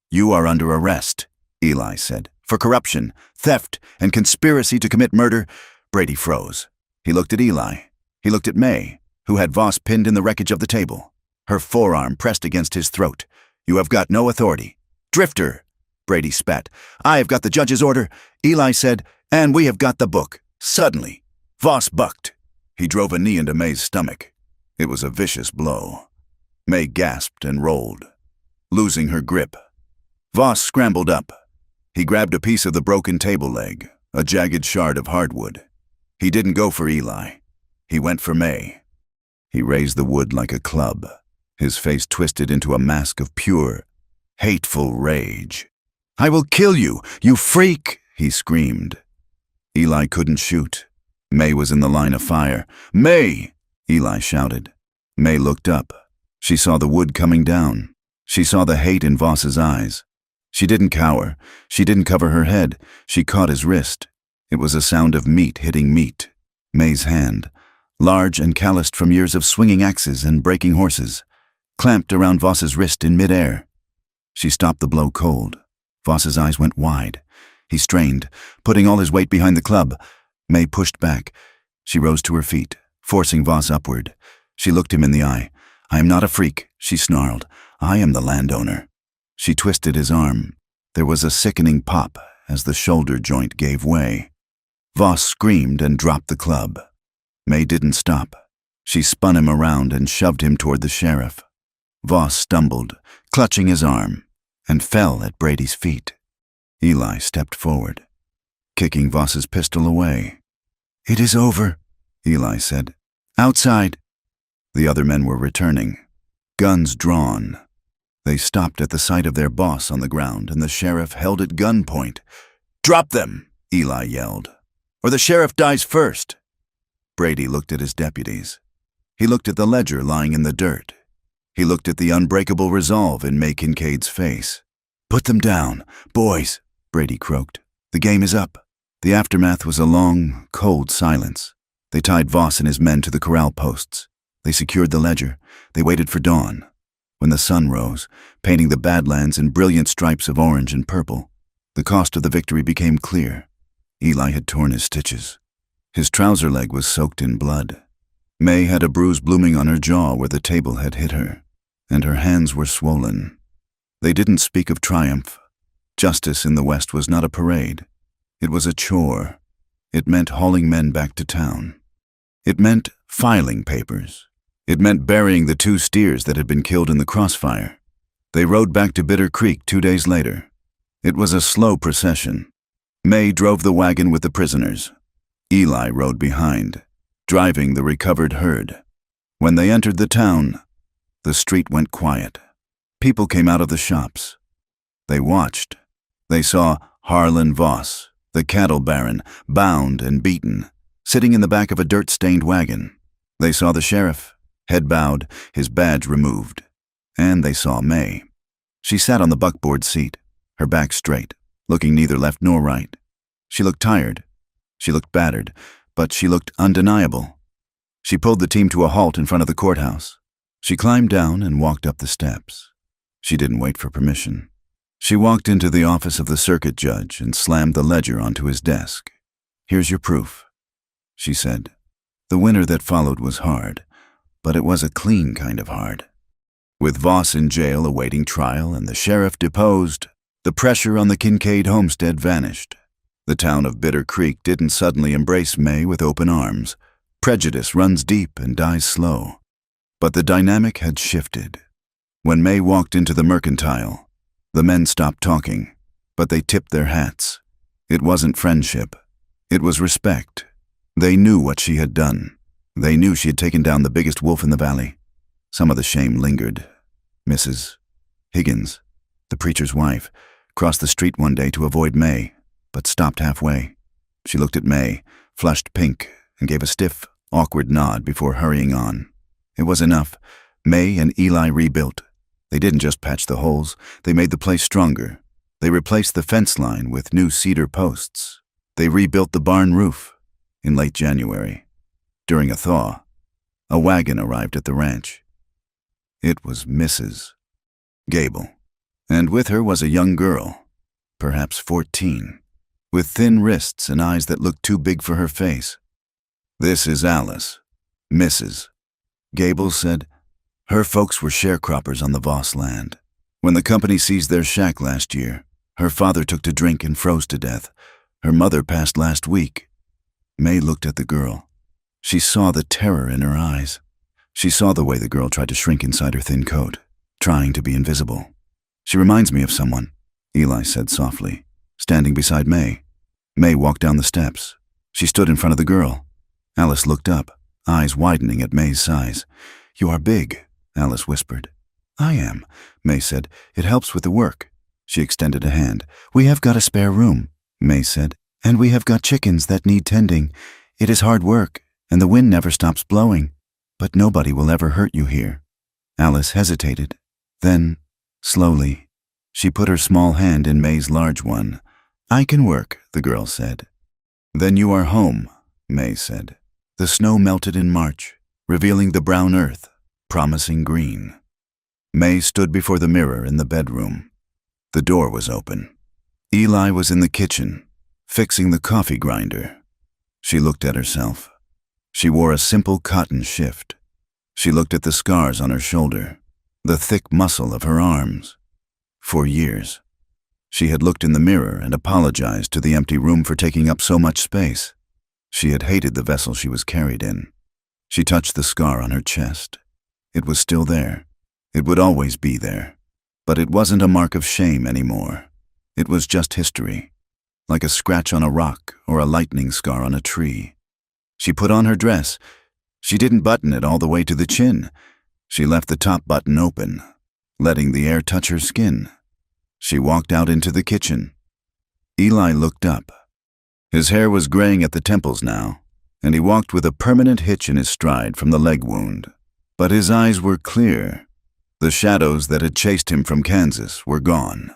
"You are under arrest," Eli said, "for corruption, theft, and conspiracy to commit murder." Brady froze. He looked at Eli. He looked at May, who had Voss pinned in the wreckage of the table, her forearm pressed against his throat. "You have got no authority." "Drifter!" Brady spat. "I have got the judge's order," Eli said, "and we have got the book." Suddenly, Voss bucked. He drove a knee into May's stomach. It was a vicious blow. May gasped and rolled, losing her grip. Voss scrambled up. He grabbed a piece of the broken table leg, a jagged shard of hardwood. He didn't go for Eli. He went for May. He raised the wood like a club, his face twisted into a mask of pure, hateful rage. "I will kill you, you freak!" he screamed. Eli couldn't shoot. May was in the line of fire. "May!" Eli shouted. May looked up. She saw the wood coming down. She saw the hate in Voss's eyes. She didn't cower. She didn't cover her head. She caught his wrist. It was a sound of meat hitting meat. May's hand, large and calloused from years of swinging axes and breaking horses, clamped around Voss's wrist in midair. She stopped the blow cold. Voss's eyes went wide. He strained, putting all his weight behind the club. May pushed back. She rose to her feet, forcing Voss upward. She looked him in the eye. "I am not a freak," she snarled. "I am the landowner." She twisted his arm. There was a sickening pop as the shoulder joint gave way. Voss screamed and dropped the club. May didn't stop. She spun him around and shoved him toward the sheriff. Voss stumbled, clutching his arm, and fell at Brady's feet. Eli stepped forward, kicking Voss's pistol away. "It is over," Eli said. "Outside." The other men were returning, guns drawn. They stopped at the sight of their boss on the ground, and the sheriff held at gunpoint. "Drop them," Eli yelled, "or the sheriff dies first." Brady looked at his deputies. He looked at the ledger lying in the dirt. He looked at the unbreakable resolve in May Kincaid's face. "Put them down, boys," Brady croaked. "The game is up." The aftermath was a long, cold silence. They tied Voss and his men to the corral posts. They secured the ledger. They waited for dawn. When the sun rose, painting the Badlands in brilliant stripes of orange and purple, the cost of the victory became clear. Eli had torn his stitches. His trouser leg was soaked in blood. May had a bruise blooming on her jaw where the table had hit her, and her hands were swollen. They didn't speak of triumph. Justice in the West was not a parade. It was a chore. It meant hauling men back to town. It meant filing papers. It meant burying the 2 steers that had been killed in the crossfire. They rode back to Bitter Creek 2 days later. It was a slow procession. May drove the wagon with the prisoners. Eli rode behind, driving the recovered herd. When they entered the town, the street went quiet. People came out of the shops. They watched. They saw Harlan Voss, the cattle baron, bound and beaten, sitting in the back of a dirt-stained wagon. They saw the sheriff, head bowed, his badge removed. And they saw May. She sat on the buckboard seat, her back straight, looking neither left nor right. She looked tired. She looked battered, but she looked undeniable. She pulled the team to a halt in front of the courthouse. She climbed down and walked up the steps. She didn't wait for permission. She walked into the office of the circuit judge and slammed the ledger onto his desk. "Here's your proof," she said. The winter that followed was hard, but it was a clean kind of hard. With Voss in jail awaiting trial and the sheriff deposed, the pressure on the Kincaid homestead vanished. The town of Bitter Creek didn't suddenly embrace May with open arms. Prejudice runs deep and dies slow. But the dynamic had shifted. When May walked into the mercantile, the men stopped talking, but they tipped their hats. It wasn't friendship. It was respect. They knew what she had done. They knew she had taken down the biggest wolf in the valley. Some of the shame lingered. Mrs. Higgins, the preacher's wife, crossed the street one day to avoid May, but stopped halfway. She looked at May, flushed pink, and gave a stiff, awkward nod before hurrying on. It was enough. May and Eli rebuilt. They didn't just patch the holes, they made the place stronger. They replaced the fence line with new cedar posts. They rebuilt the barn roof. In late January, during a thaw, a wagon arrived at the ranch. It was Mrs. Gable, and with her was a young girl, perhaps 14, with thin wrists and eyes that looked too big for her face. "This is Alice, Mrs." Gable said. Her folks were sharecroppers on the Voss land. When the company seized their shack last year, her father took to drink and froze to death. Her mother passed last week. May looked at the girl. She saw the terror in her eyes. She saw the way the girl tried to shrink inside her thin coat, trying to be invisible. "She reminds me of someone," Eli said softly, standing beside May. May walked down the steps. She stood in front of the girl. Alice looked up, eyes widening at May's size. "You are big," Alice whispered. "I am," May said. "It helps with the work." She extended a hand. "We have got a spare room," May said, "and we have got chickens that need tending. It is hard work, and the wind never stops blowing, but nobody will ever hurt you here." Alice hesitated. Then, slowly, she put her small hand in May's large one. "I can work," the girl said. "Then you are home," May said. The snow melted in March, revealing the brown earth, promising green. May stood before the mirror in the bedroom. The door was open. Eli was in the kitchen, fixing the coffee grinder. She looked at herself. She wore a simple cotton shift. She looked at the scars on her shoulder, the thick muscle of her arms. For years, she had looked in the mirror and apologized to the empty room for taking up so much space. She had hated the vessel she was carried in. She touched the scar on her chest. It was still there. It would always be there. But it wasn't a mark of shame anymore. It was just history, like a scratch on a rock or a lightning scar on a tree. She put on her dress. She didn't button it all the way to the chin. She left the top button open, letting the air touch her skin. She walked out into the kitchen. Eli looked up. His hair was graying at the temples now, and he walked with a permanent hitch in his stride from the leg wound. But his eyes were clear. The shadows that had chased him from Kansas were gone,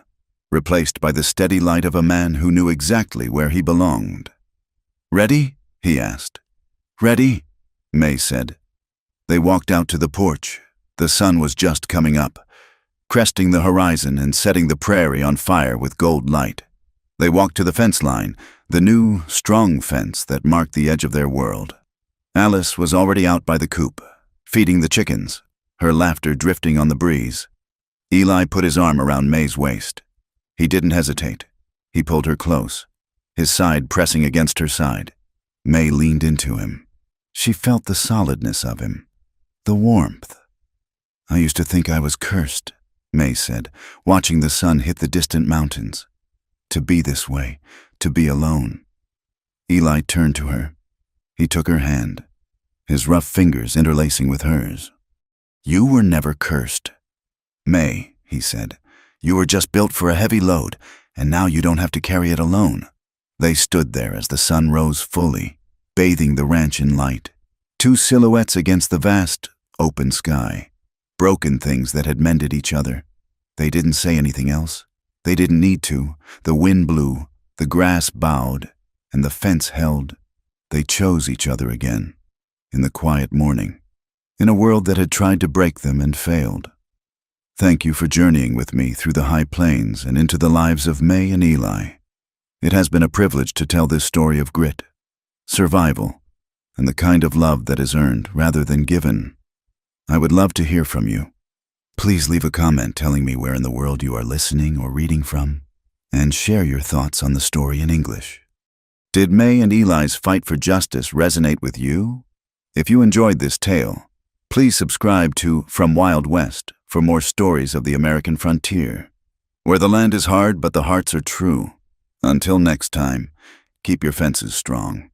replaced by the steady light of a man who knew exactly where he belonged. "Ready?" he asked. "Ready," May said. They walked out to the porch. The sun was just coming up, cresting the horizon and setting the prairie on fire with gold light. They walked to the fence line, the new, strong fence that marked the edge of their world. Alice was already out by the coop, feeding the chickens, her laughter drifting on the breeze. Eli put his arm around May's waist. He didn't hesitate. He pulled her close, his side pressing against her side. May leaned into him. She felt the solidness of him, the warmth. "I used to think I was cursed," May said, watching the sun hit the distant mountains. "To be this way, to be alone." Eli turned to her. He took her hand, his rough fingers interlacing with hers. "You were never cursed, May," he said. "You were just built for a heavy load, and now you don't have to carry it alone." They stood there as the sun rose fully, bathing the ranch in light. Two silhouettes against the vast, open sky. Broken things that had mended each other. They didn't say anything else. They didn't need to. The wind blew, the grass bowed, and the fence held. They chose each other again, in the quiet morning, in a world that had tried to break them and failed. Thank you for journeying with me through the high plains and into the lives of May and Eli. It has been a privilege to tell this story of grit, survival, and the kind of love that is earned rather than given. I would love to hear from you. Please leave a comment telling me where in the world you are listening or reading from, and share your thoughts on the story in English. Did May and Eli's fight for justice resonate with you? If you enjoyed this tale, please subscribe to From Wild West for more stories of the American frontier, where the land is hard but the hearts are true. Until next time, keep your fences strong.